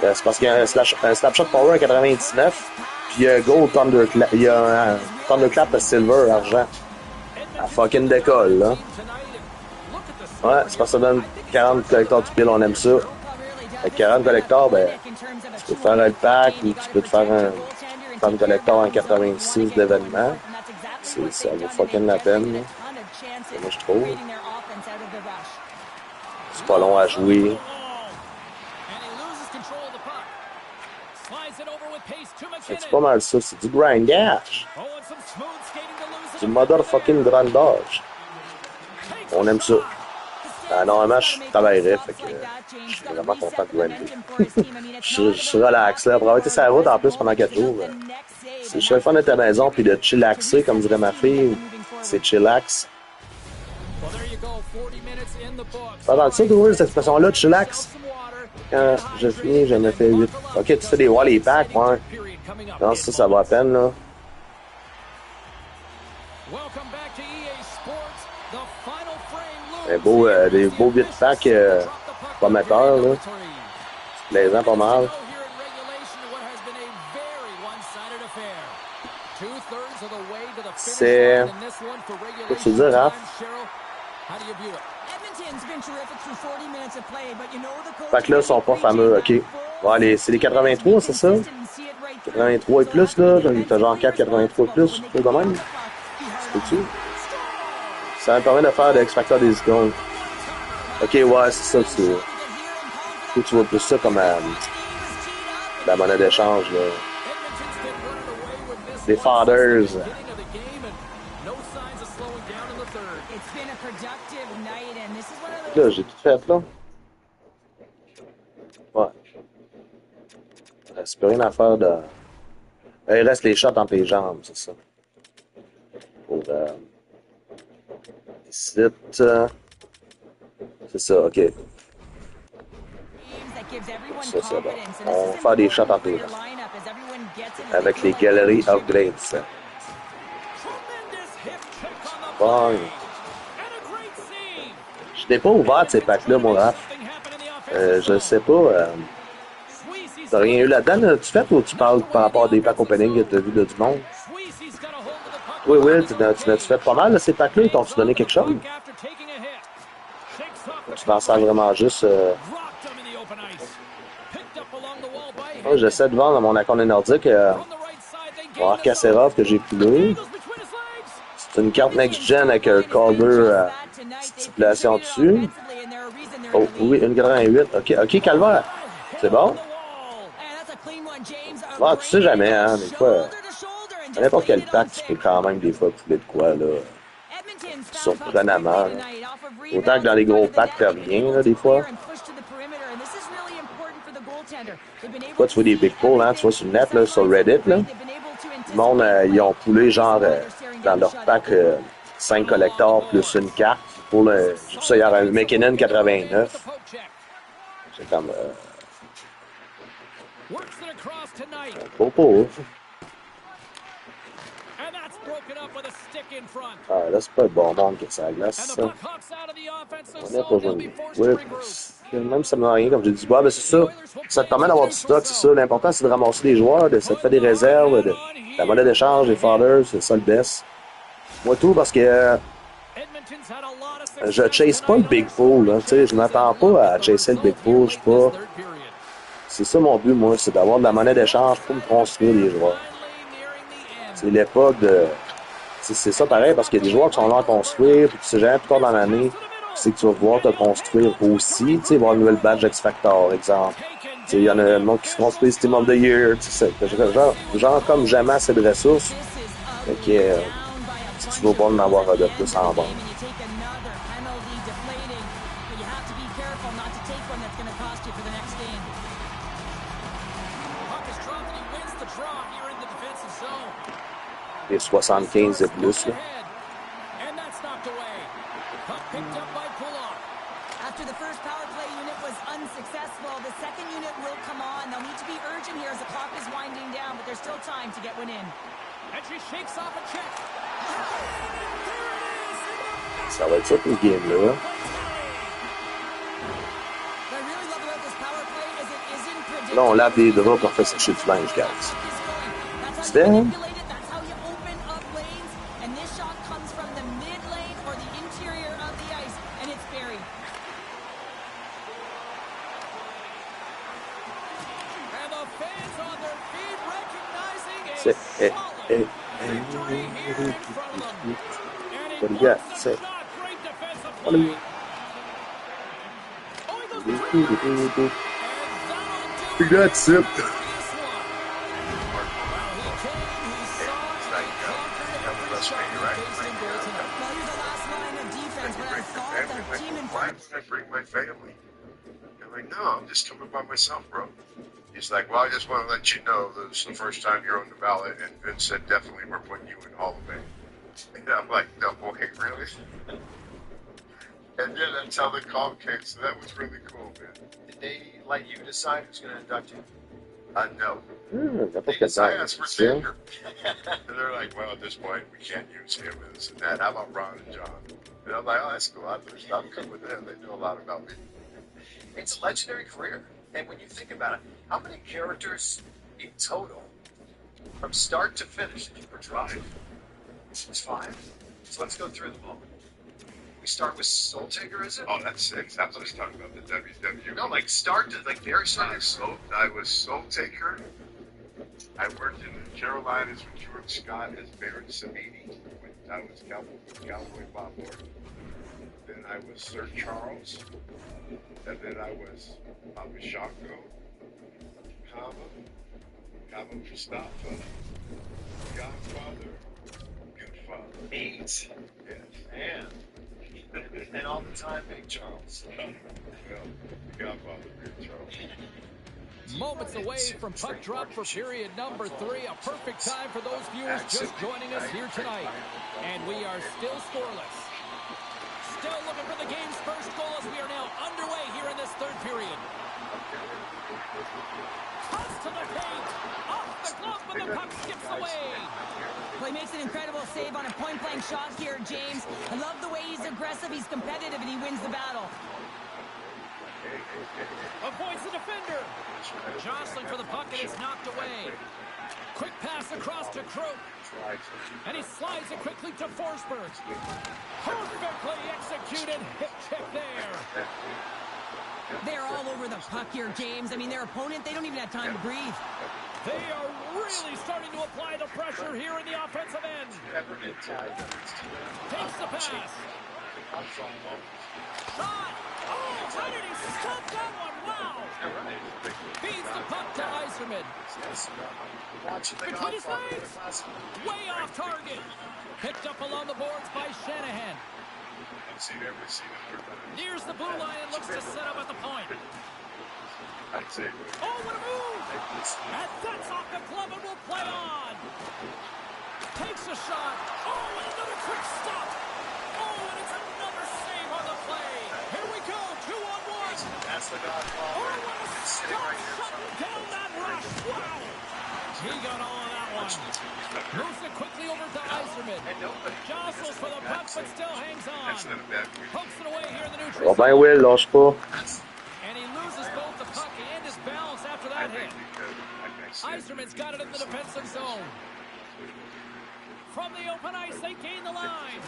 C'est parce qu'il y a un Slapshot Power à 99, puis il y a un Gold Thunderclap, il y a un Thunderclap à Silver, argent. Elle fucking décolle, là. Ouais, c'est parce que ça donne 40 collecteurs du pile, on aime ça. Avec 40 collecteurs, ben, tu peux te faire un pack ou tu peux te faire un 30 collecteurs en 86 d'événements. Ça vaut fucking la peine, là. Moi, je trouve. C'est pas long à jouer. C'est pas mal ça, c'est du grindage. Du motherfucking grindage. On aime ça. Normalement, je travaillerais, fait que je suis vraiment content de grinder. je suis relax, là. Pour avoir été sur la route en plus pendant 4 jours, je suis le fun d'être à la maison puis de chillaxer, comme dirait ma fille. C'est chillax. Pas dans le ça, toujours, cette expression-là, chillax. Quand je finis, je me fais 8. Ok, tu fais des wall packs, ouais. Non, ça va à peine, là. Des beaux 8 packs prometteurs, là. C'est plaisant, pas mal. C'est... Qu'est-ce que tu veux dire, Raph? Fait que là, ils sont pas fameux, ok. Ouais, c'est les 83, c'est ça? 83 et plus, là. T'as genre 4,83 et plus, tout de même. C'est tu? Ça me permet de faire de X-Factor des icônes. Ok, ouais, c'est ça, tu vois plus ça comme la monnaie d'échange, là. Des Fathers. Là, j'ai tout fait, là. Ouais. C'est plus rien à faire de... Il reste les shots entre les jambes, c'est ça. Pour... Ici, c'est ça, ok. Ça, c'est bon. On va faire des shots entre les jambes. Avec les galeries upgrades, ça. Bon. Je n'ai pas ouvert ces packs-là, mon Raph. Je sais pas. T'as rien eu là-dedans, là-tu fait, ou tu parles par rapport à des packs opening que t'as vu de du monde? Oui, Will, tu n'as-tu fait pas mal de ces packs-là? Ils t'ont-tu donné quelque chose? Tu t'en sers vraiment juste... Oh, j'essaie de vendre dans mon account nordique Arcaserov que j'ai poulé. C'est une carte next-gen avec un Calder stipulation dessus. Oh, oui, une 88. Ok, calvaire. C'est bon? Ah, tu sais jamais, hein, des fois... À n'importe quel pack, tu peux quand même des fois pouler de quoi, là. Surprenamment, là. Autant que dans les gros packs, t'as rien, là, des fois. Des fois, tu vois des big pulls, hein, tu vois sur le net, là, sur Reddit, là. Le monde, ils ont poulé, genre, dans leur pack, 5 collecteurs plus une carte. Pour le... J'ai vu ça hier, un McKinnon 89. C'est comme... Beau pauvre. Ah, là, c'est pas le bon monde que ça glace. On est pas joué. Oui, même si ça ne m'a rien, comme j'ai dit, bah, ben, c'est ça. Ça te permet d'avoir du stock, c'est ça. L'important, c'est de ramasser les joueurs, ça te fait des réserves, la monnaie d'échange, les fathers, c'est ça le best. Moi, tout, parce que je chase pas le big pool, hein, tu sais, je m'attends pas à chasser le big pool, je suis pas. C'est ça mon but, moi, c'est d'avoir de la monnaie d'échange pour me construire des joueurs. C'est l'époque de. C'est ça pareil, parce qu'il y a des joueurs qui sont là à construire, puis tu sais jamais plus tard dans l'année, c'est que tu vas pouvoir te construire aussi, tu sais, avoir une nouvelle badge X Factor, exemple. Tu sais, il y en a un monde qui se construit Team of the Year, tu sais, genre comme jamais assez de ressources. Fait que tu vas pas en avoir de plus en banque. Les 75 et plus, là. After the first power play unit was unsuccessful, the second unit will come on. They'll need to be urgent here as the clock is winding down, but there's still time to get one in. And she shakes off a check. Ça va être ça pour le game, là. Là, on lave des draps pour faire sécher du linge, guys. C'était... C'est... What do you got? Say... What do you... That's it. Why would I bring my family? I'm like, no, I'm just coming by myself, bro. He's like, well, I just want to let you know this is the first time you're on the ballot, and Vince said definitely we're putting you in Hall of Fame. And I'm like, no, boy, really? And yeah, that's how the call came, so that was really cool, man. Did they let you decide who's going to induct you? No. I asked for Xander. And they're like, well, at this point, we can't use him and this and that. How about Ron and John? And I'm like, oh, that's cool. I'm good with them. They know a lot about me. It's a legendary career. And when you think about it, how many characters in total, from start to finish, did you portray? It's 5. So let's go through them all. We start with Soul Taker, is it? Oh, that's 6. That's what I was talking about, the WWE. No, like start to, like very start. I was Soul Taker. I worked in the Carolinas with George Scott as Baron Samedi. When I was Cowboy Bob Orton. Then I was Sir Charles. And then I was Papa Shango, Kama Mustafa, Godfather, Goodfather. 8. Yes. Man. And all the time, Big Charles. Well, Godfather, Big Charles. Moments away from puck drop for period number 3. A perfect time for those viewers just joining us here tonight. And we are still scoreless. Still looking for the game's first goal as we are now underway here in this third period. Toss to the paint. Off the glove, but the puck skips away. Well, he makes an incredible save on a point-blank shot here, James. I love the way he's aggressive, he's competitive, and he wins the battle. Avoids the defender. Jostling for the puck, and it's knocked away. Quick pass across to Croak. And he slides it quickly to Forsberg. Perfectly executed hip check there. They're all over the puck here, James. I mean, their opponent, they don't even have time to breathe. They are really starting to apply the pressure here in the offensive end. Takes the pass. Shot. Oh, how did he stop that one? Wow. Feeds the puck to Yzerman. Between his legs. Way off target. Picked up along the boards by Shanahan. Nears the blue line and looks to set up at the point. Oh, what a move! And that's off the glove and will play on. Takes a shot. Oh, and another quick stop. Oh, and it's another save on the play. Here we go, 2-on-1. That's the Godfather. Oh, what a stop shutting down that rush. Wow. He got all of that one. Moves it quickly over to Iserman. Jostles for the puck, but still hangs on. Pokes it away here in the neutral Ben zone. Will, lâche pas. And he loses both the puck and his balance after that hit. Iserman's got it in the defensive zone. From the open ice, they gain the line.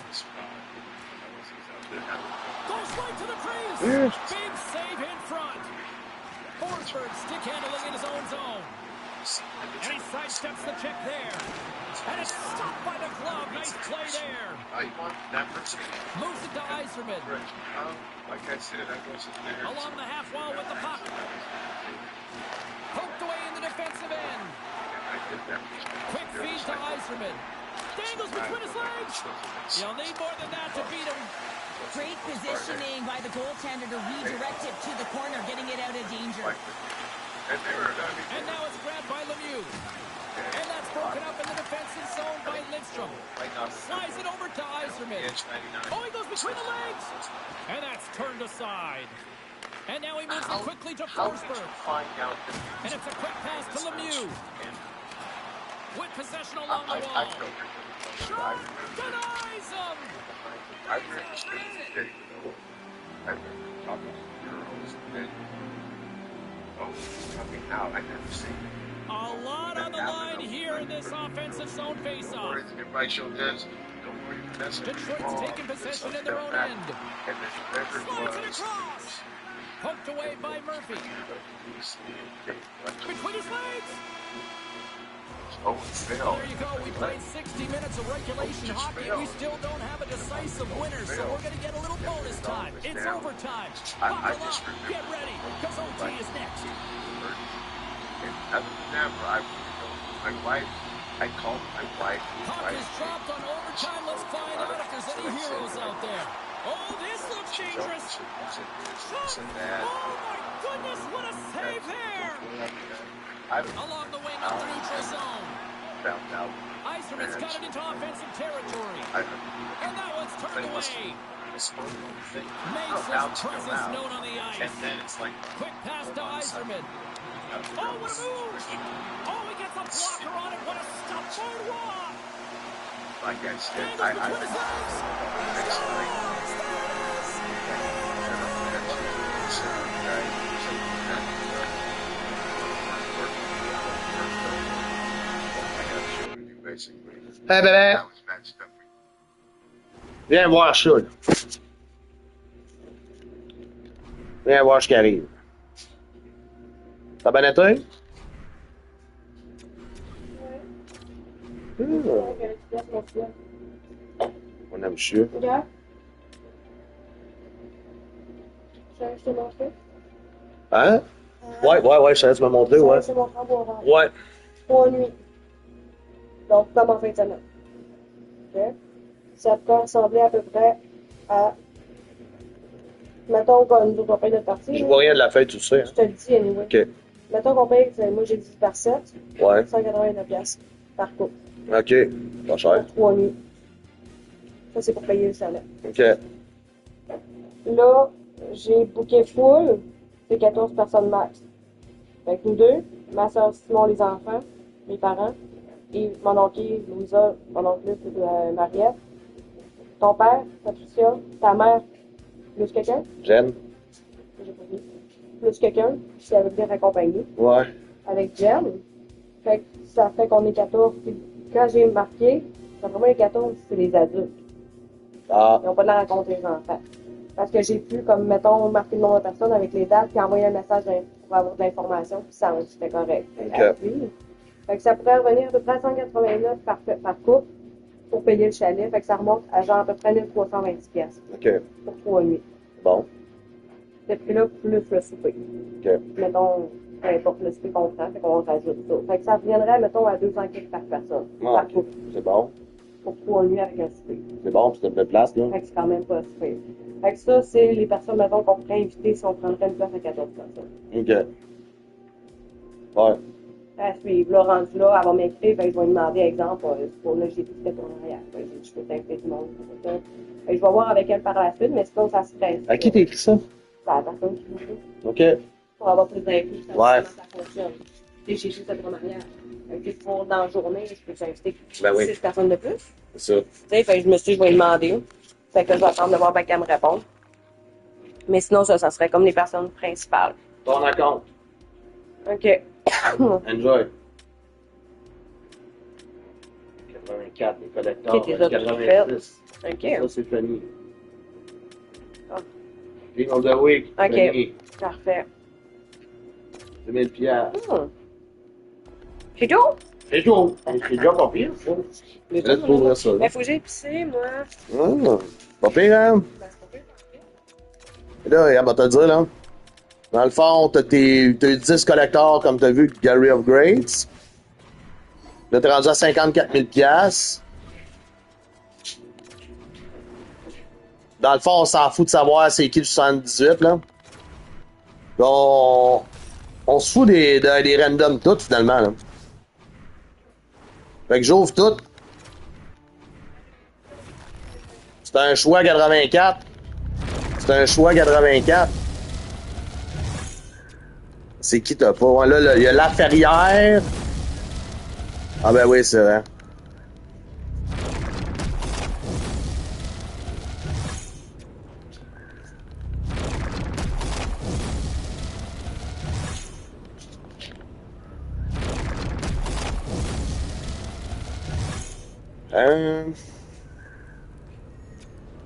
Goes right to the crease. Big save in front. Forsberg stick handling in his own zone. And he sidesteps the check there. And it's stopped by the glove. Nice play there. Moves it to Iserman. Like I said, I wasn't there. Along the half wall with the puck. Poked away in the defensive end. Quick feed to Iserman. Dangles between his legs. You'll need more than that to beat him. Great positioning by the goaltender to redirect it to the corner, getting it out of danger. And now it's grabbed by Lemieux. And that's broken up in the defensive zone by Lidstrom. Slides it over to Iserman. Oh, he goes between the legs. And that's turned aside. And now he moves it quickly to Forsberg. And it's a quick pass to Lemieux. With possession along the wall. Shot denies him. I've never seen I've never talked to girls and coming out. I've never seen it. A lot on the line here in this offensive zone faceoff. Everybody showed this. Don't worry, that's Detroit's taking possession in their own end. And then whoever Slides it across. Poked away by Murphy. Between his legs. Oh, it's failed. There you go. We played 60 minutes of regulation hockey, and we still don't have a decisive winner, so we're going to get a little bonus time. It's overtime. Buckle up. Get ready, because OT is next. And other than that, my wife, I called my wife. Puck is dropped on overtime. Let's find out if there's any heroes out there. Oh, this looks dangerous. Oh, my goodness, what a save there. Along the wing of the neutral zone. Iserman's got it into offensive territory. And that one's turned away. Makes his presence known on the ice. And then it's like, Quick pass to Iserman. Oh, what a move! Oh, he gets a blocker on it. What a stop for walk! Like I said, Dangles between his legs. Hey, bébé! Viens voir ça, là. Viens voir ce qui arrive. T'as bien été? Ouais. On aime ça. Regarde. Je te montrer. Hein? Ouais, ça tu m'as montré, ouais. Je te montrer en bois. Ouais. 3 nuits. Donc, comme en fin de semaine. OK? Ça peut ressembler à peu près à. Mettons qu'on nous paye notre partie. Je vois rien de la fête, tu sais. Hein? Je te le dis, anyway. OK. Mettons qu'on paye, moi j'ai dit par 7, Ouais. 189$ par couple. OK. Pas cher. 3 nuits. Ça, c'est pour payer le salaire. OK. Là, j'ai booké full, c'est 14 personnes max. Fait que nous deux, ma soeur Simon, les enfants, mes parents, et mon oncle Louisa, mon oncle Mariette, ton père, Patricia, ta mère, plus quelqu'un, Jen? j'ai pas dit, plus quelqu'un, si elle veut bien accompagner, Ouais. avec Jen. Fait que ça fait qu'on est 14. Puis quand j'ai marqué, vraiment les 14, c'est les adultes. Ah. Ils n'ont pas de la raconter les enfants. Parce que j'ai pu, comme, mettons, marquer le nombre de personnes avec les dates, puis envoyer un message pour avoir de l'information, puis ça, c'était correct. OK. Fait que ça pourrait revenir à peu près à 189 par couple pour payer le chalet. Fait que ça remonte à genre à peu près 1320$ OK. pour 3 nuits. Bon. Ce prix-là, plus le souper. OK. Mettons, peu importe le souper qu'on prend, fait qu'on rajoute ça. Fait que ça reviendrait, mettons, à 200 quelques par personne, Ah, par OK. couple, C'est bon. pour 3 nuits avec un souper. C'est bon, puis t'as de place, là. Fait que c'est quand même pas super. Fait que ça, c'est les personnes, mettons, qu'on pourrait inviter si on prendrait une place à 14 personnes. OK. Ouais. À suivre. Là, rendu là, elle va m'écrire, ben, je vais lui demander, exemple, pour là, j'ai dit que c'était ton arrière. Ben, j'ai dit, je peux t'inviter tout le monde. Fait que je vais voir avec elle par la suite, mais c'est comme ça se presse. À qui t'as écrit ça? C'est la personne qui me dit. OK. Pour avoir plus d'infos, ça Ouais. comment ça fonctionne. Tu sais, chez cette manière. Pour dans la journée, je peux t'inviter Ben oui. 6 personnes de plus. C'est ça. Tu sais, fait que je me suis dit, je vais lui demander. Fait que je vais attendre de voir qu'elle me réponde. Mais sinon, ça serait comme les personnes principales. Ton compte. OK. Enjoy. 84, les collecteurs. Ok, t'es là, 86. OK. Ça, c'est Fanny. Ah. Team of the Week. OK. Fanny. Parfait. 2000 piastres. C'est tout? C'est tout. C'est déjà pas pire, ça. Mais Là, tu trouverais ça. faut que j'aille pisser, moi. Pas pire, hein? Ben, c'est pas pire. Et là, regarde, on va te le dire, là. Dans le fond, t'as eu 10 collecteurs, comme t'as vu, Gallery of Greats. Là, t'es rendu à 54 000 piastres. Dans le fond, on s'en fout de savoir c'est qui le 78, là. Là, on se fout des randoms toutes, finalement, là. Fait que j'ouvre tout. C'est un choix 84. C'est un choix 84. C'est qui t'as pas? Ouais, là, il y a La Ferrière. Ah ben oui, c'est vrai.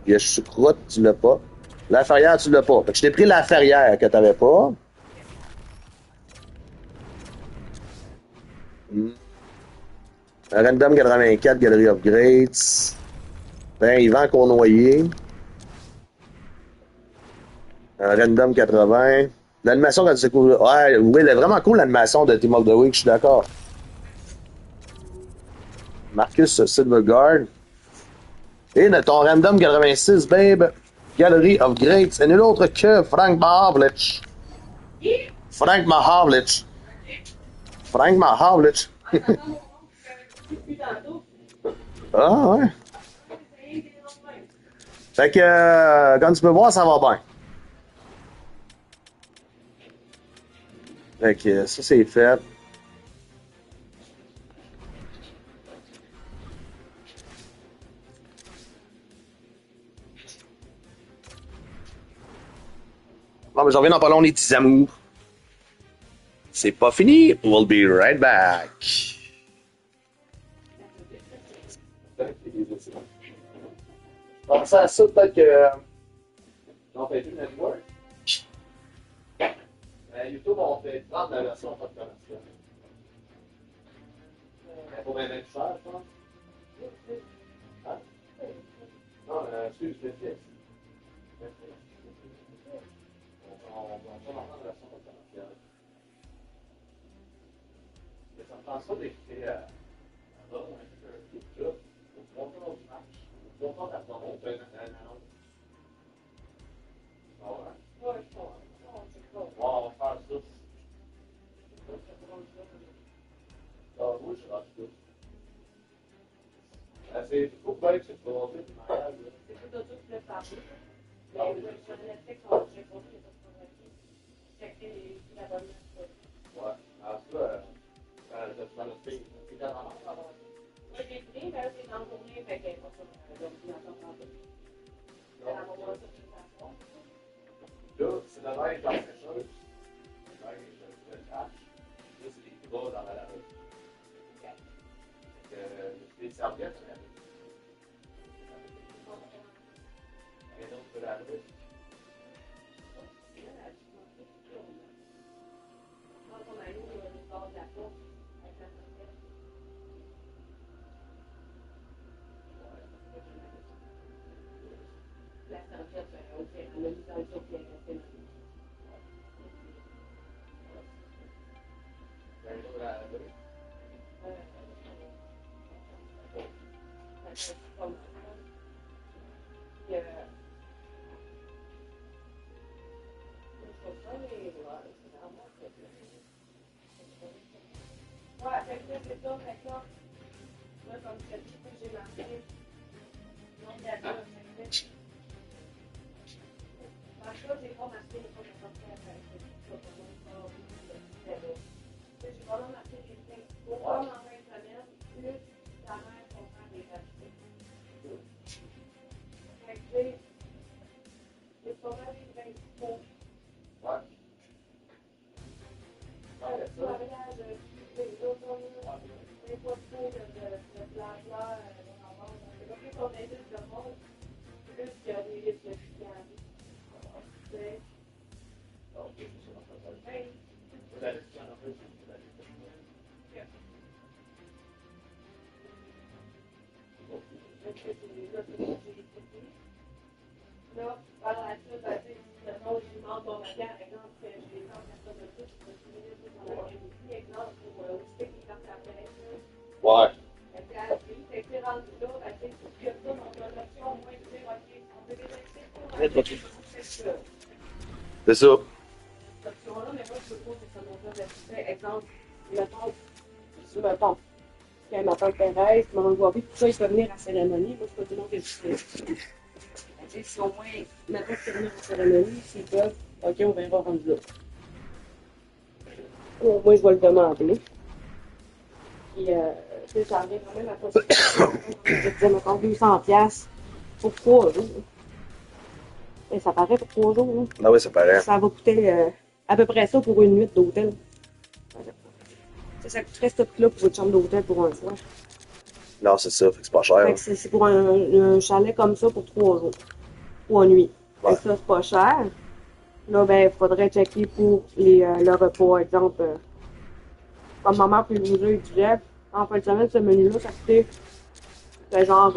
Il y a Choucroute, tu l'as pas. La Ferrière, tu l'as pas. Fait que je t'ai pris La Ferrière que t'avais pas. Un Random 84, Gallery of Greats. Ben, Yvan Cournoyer. Un Random 80. L'animation, quand c'est cool. Ouais, oui, elle est vraiment cool, l'animation de Team of the Week, je suis d'accord. Marcus Silverguard. Et ton Random 86, Babe, Gallery of Greats. Et nul autre que Frank Mahavlich. Frank Mahavlich. Frank Mahavlich. Ah, ouais. Fait que, comme tu peux voir, ça va bien. Fait que, ça, c'est fait. Bon, mais j'en reviens dans pas long, les petits amours. C'est pas fini. We'll be right back. Pensez à ça, peut-être que. On fait une network. YouTube, on fait 30 la version pas de commercial. Pour un cher, je pense. Hein? Non, excuse, Netflix. On va prendre la version pas de commercial. Mais ça me prend ça d'écouter un truc là. Pour montrer notre match. Pour montrer la promo, on fait un annonce. Ah ouais? Ouais, je crois. On va faire ça. Ah oui, je rate tout. C'est trop bête, c'est pas monter du mariage. C'est tout ça que je voulais parler. Mais sur Netflix, on va checker pour les autres. Checker l'abonnement. Ouais. En tout cas, dans notre pays, c'est quand même. Oui, j'ai pris, mais c'est dans le journée, fait qu'il n'y a pas ça. Là, c'est la neige dans quelque chose. La neige, je le cache. Là, c'est des gros dans la rue. Des serviettes, et donc de la rue. La serviette, OK, on a mis dans le jour qui est resté. Ouais. C'est ça. Exemple, mettons, quand ma tante Thérèse, maman Boisville, tout ça, il peut venir à la cérémonie. Moi, c'est pas tout le monde qui est si au moins, maintenant qu'ils venir à la cérémonie, s'ils peuvent, ok, on verra rendu là. Au moins, je vais le demander. Puis, tu sais, ça revient quand même à toi. Je disais, mettons, 200$ pour 3 jours. Et ça paraît pour 3 jours. Hein. Ah oui, ça paraît. Ça va coûter à peu près ça pour une nuit d'hôtel. Ça coûterait ce truc-là pour une chambre d'hôtel pour un soir. Non, c'est ça, fait que c'est pas cher. Fait que c'est pour un chalet comme ça pour 3 jours. 3 nuits. Ouais. Et ça, c'est pas cher. Là, ben, il faudrait checker pour le repas. Exemple, comme ma mère puis le musée, il disait, en fin de semaine, ce menu-là, ça coûtait genre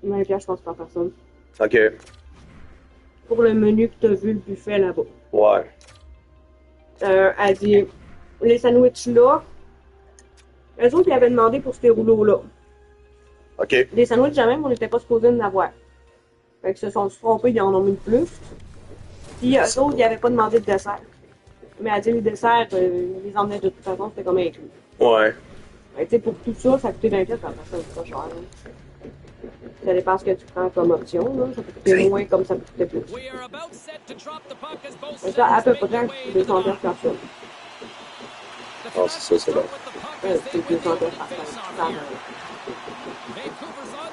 20$, je pense, par personne. OK. Pour le menu que tu as vu, le buffet là-bas. Ouais. Elle dit, les sandwichs là, eux autres, ils avaient demandé pour ces rouleaux-là. OK. Les sandwichs, jamais, on n'était pas supposé en avoir. Fait que se sont trompés, ils en ont mis plus. Puis eux autres, ils n'avaient pas demandé de dessert. Mais elle dit, les desserts, ils les emmenaient de toute façon, c'était comme inclus. Ouais. Fait que, tu sais, pour tout ça, ça coûtait 20$ par personne, c'est pas cher. Hein. Ça dépend ce que tu prends comme option, là. Ça peut coûter moins comme ça peut coûter plus. Mais ça, à peu près, c'est 200$ par personne. Ah, c'est ça, c'est bon. C'est 200$ par personne.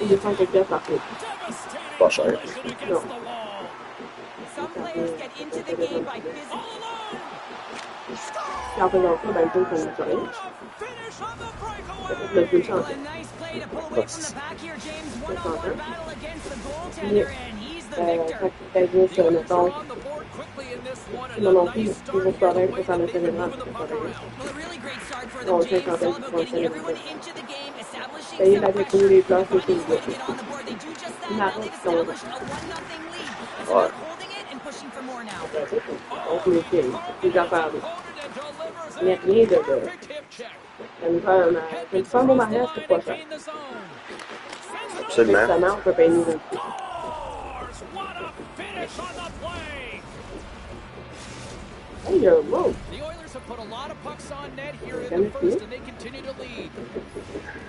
C'est 200 quelques par personne. Pas cher. Non. Some players get into the game by physical. Puis en faisant ça, ben, le jeu, ça ne fait rien. Le jeu change. A nice play to pull away from the pack here, James. One-on-one battle against the goaltender, and he's the victor. Quand tu fais juste, mettons, mon oncle, il va pareil pour faire le célébrant. Well, a really great start for Bon, them, c'est James. quand It's all même about pour un getting everyone célébrant. into the game, establishing Payer some avec tous pressure, les places, c'est finding a tout. way to get on the board. They do just that. Il Now m'arrête they've son nom. established a 1-0 lead. It's Ouais. about holding it and pushing for more now. On peut essayer. C'est des affaires. Mais rien de. Ça nous fait un beau mariage, c'est pas cher. Absolument. Justement, on peut payer nous un peu. Hey, wow! The Oilers have put a lot of pucks on net here in the first, and they continue to lead.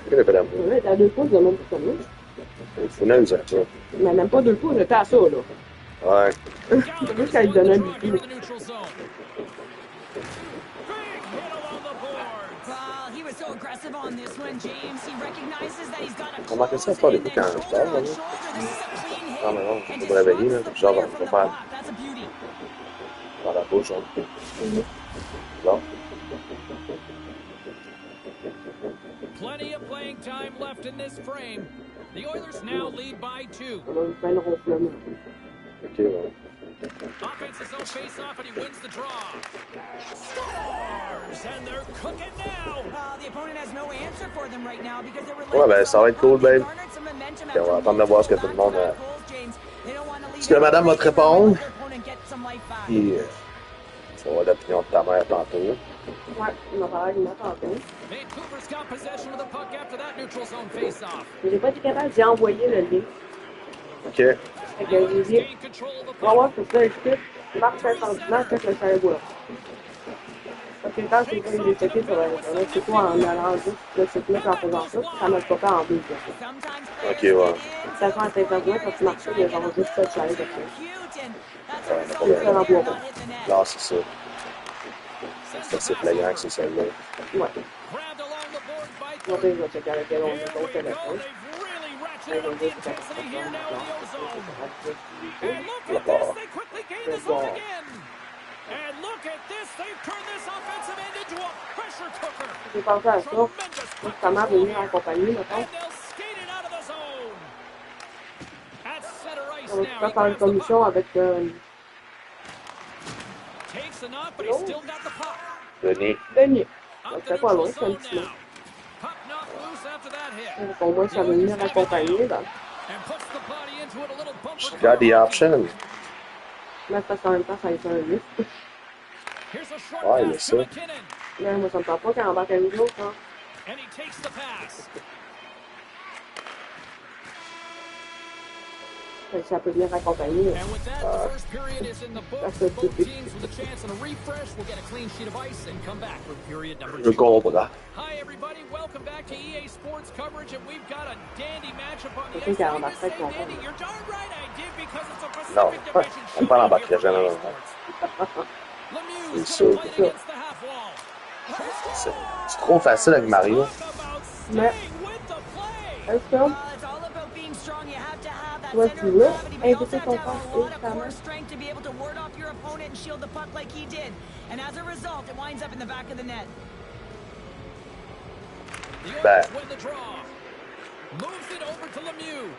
Il y avait d'amour. Ouais, t'as 2 pouces de monde pour ça. Il faut nous dire ça. Mais même pas 2 pouces, j'étais à ça, là. Ouais. C'est juste qu'elle lui donnait un Here in but. the neutral zone. Big hit along the boards. Well, he was so aggressive on this one, James. He recognizes that he's got a On marquait ça close pas and les then coups quand shoulder on on sort, shoulder. This is a clean hit. Non, mais non, And faut just me réveiller, drops là. the Genre, player on from va the faire puck. That's a beauty. dans la bouche. Là. Plenty of playing time left in this frame. The Oilers now lead by 2. On a une peine ronflement. OK, ouais. Offense is no face-off, and he wins the draw. Scores! And they're cooking now. The opponent has no answer for them right now because they're Ouais, ben, ça va être cool, babe. garnered some momentum Et on va after attendre de voir ce que tout le monde goals, James. They don't want to leave Ce que madame va te répondre. their opponent get some life back. Puis, tu vas avoir l'opinion de ta mère tantôt. Ouais, il m'a parlé de m'attendre. Vancouver's got possession of the puck after that neutral zone face-off. J'ai pas été capable d'y envoyer le lien. OK. Fait que j'ai dit, Gain control of the on va voir puck. si ça explique. Marc fait sentiment, fait le cerveau. Parce que quand c'est comme j'ai checké sur Internet, c'est quoi en allant juste le site-là en faisant ça, ça m'a pas fait en double. Sometimes OK, players ouais. get in, Ça fait un certain quand tu marches, il y a genre juste ça de chalet de cute, and that's Ouais, a result c'est right ça, there, on not hit the net. Là, c'est ça. C'est flagrant que c'est celle-là. Ouais. Grabbed along the boards by Moi, three. je vais checker avec elle, on Here est au we go. téléphone. They've really ratcheted up the intensity here now in the ozone. And look at Là-bas. this. They quickly gain the zone again. And look at this. They've turned this offensive end into a pressure cooker. J'ai pensé à ça. Tremendous Moi, comment venir en compagnie, mettons. And they'll skate it out of the zone. At center ice On va now. faire He faire une grabs the commission puck. avec Takes a knock, but he's still got the puck. Denis. Denis. Up Donc, the c'est pas loin, neutral c'est un zone petit now. peu. Puck knocked loose after that hit. Donc, au moins, ça va venir accompagner. Là. And puts the body into it, a little bumper She got the car option. Mais parce qu'en même temps, ça a été un risque. Here's a short Ouais, mais pass ça. to McKinnon. Là, moi, ça me tente pas quand on embarque à nous autres. Hein. And he takes the pass. Ça peut venir accompagner. And with that, the first period is in the books. That's Both a- teams with a chance and a refresh will get a clean sheet of ice and come back with period number Je 2. comprends. Hi, everybody. Welcome back to EA Sports coverage, and we've got a dandy matchup on the I think ice. I'll Did you embarquer say content. dandy? You're darn right I did, because it's a Non, Pacific Division on parle en shootout here bas, for jamais, EA non, non. Sports. Lemieux's C'est gonna sûr, fight c'est against the half wall. C'est trop facile avec Mario. Talk about Mais- staying with the play. Est-ce que It's all about being strong. You have to have that Ouais, center tu of veux gravity, but you also inviter have ton to have a frère lot of quand core même? strength to be able to ward off your opponent and shield the puck like he did. And as a result, it winds up in the back of the net. The Oilers Ben. win the draw. Moves it over to Lemieux.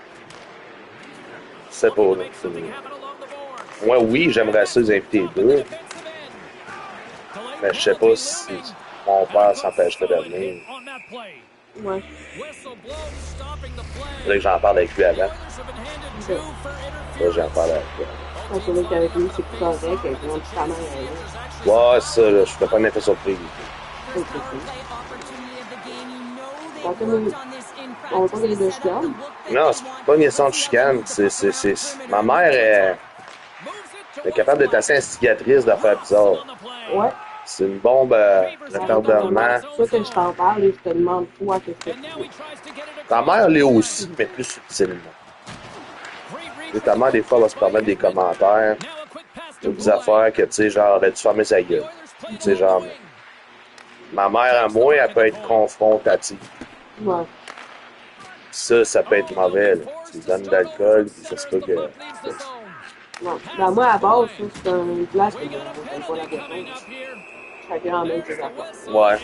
C'est Looking pour. to make something happen along the boards. Moi, oui, j'aimerais ça les inviter Top of the deux. defensive end. Delayed Mais je sais pas penalty si looming. mon And père a s'empêcherait de solid venir. hit on that play. Ouais. Whistle blows, stopping the play. Faudrait que j'en parle avec lui The avant. Oilers have been handed two for Faudrait que j'en interference. parle avec lui. On se dit qu'avec lui, c'est plus correct, avec mon petit ta mère. Ouais, ça, là, je fais pas un effet surprise. First power play opportunity of the game. You know they Quand worked on this in on va practice. pas They les deux set up the chicanes. look that Non, they c'est want. pas une question de Let's see chicane. how they move the puck around the C'est. perimeter. Ma mère est capable d'être assez instigatrice d'affaires bizarres. Ouais. C'est une bombe retardement. C'est ça que je t'en parle et je te demande, toi, qu'est-ce que And tu now veux. he tries to get it Ta across mère the l'est line. aussi, mais plus subtilement. Great read Et from ta the mère, des fois, va se goaltender permettre des by Edmond. commentaires, Now a quick pass to des Poulet. affaires que, tu sais, genre, aurait dû fermer sa The gueule. Oilers play Tu sais, it along genre, the wing. ma mère, à moi, elle peut être confrontative. Ouais. Ça peut être mauvais, là. Tu lui donnes de l'alcool, puis ça se peut que. Non. Ben, moi, à base, ça, c'est une place que j'aime pas la boisson. Chacun emmène ses affaires. Ouais. Ça,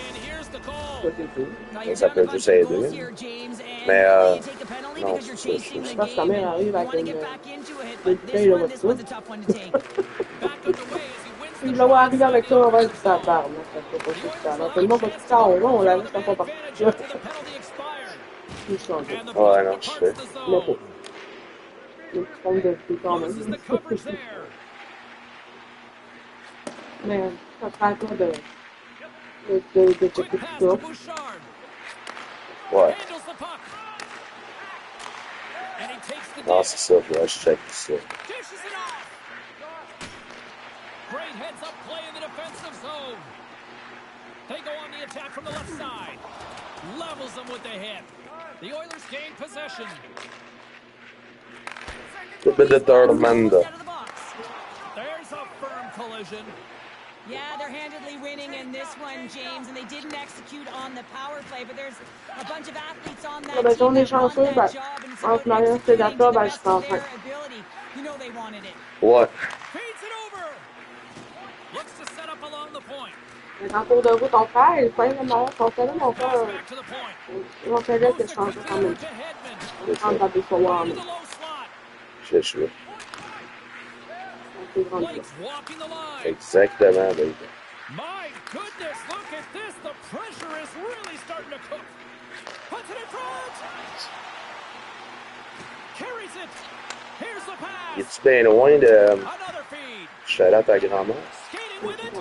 c'est tout. Now, you're Ça down peut a bunch juste of aider. goals here, James, and Mais, you take a penalty non, because you're c'est- chasing the Je pense que ta game, mère and arrive you avec want to une get back into it, une but bouteille this de one vodka. was a tough one to take. Si je le vois arriver avec ça, on va être sur sa barre. Ça fait pas tout ça. Alors, tout le monde va tout ça, on la laisse pas partir. Tout ça, Ouais, non, je sais. mais faut. Une petite forme de vie quand même. Mais ça prend pas de tout ça. Ouais. Non, c'est ça, faut que je check ça. Great heads-up play in the defensive zone. They go on the attack from the left side. Levels them with the hit. The Oilers gain possession. A bit of third man, though. Out of the box. There's a firm collision. Yeah, they're handedly winning in this one, James, and they didn't execute on the power play, but there's a bunch of athletes on that Ah, ben, si on team est that want chanceux, that ben, job, and it's en about ce moment, c'est executing d'accord, to the ben, je best suis en of their train. ability. You know they wanted it. Ouais. Feeds it over. Looks to set up along the point. Mais en cours de route, ton frère, il fait le meilleur. Ton frère, mon Pass frère, back to the point. mon frère, que Moves je the change quick quand over même. to Hedman. On prend pas des fois, Right mais in the low slot. Je suis. c'est grand. Blake's walking the line. Exactement, baby. My goodness, look at this. The pressure is really starting to cook. Puts it in front. Carries it. Here's the pass. Es-tu bien loin de Another feed. shout out à grand-mère? Skating with it. To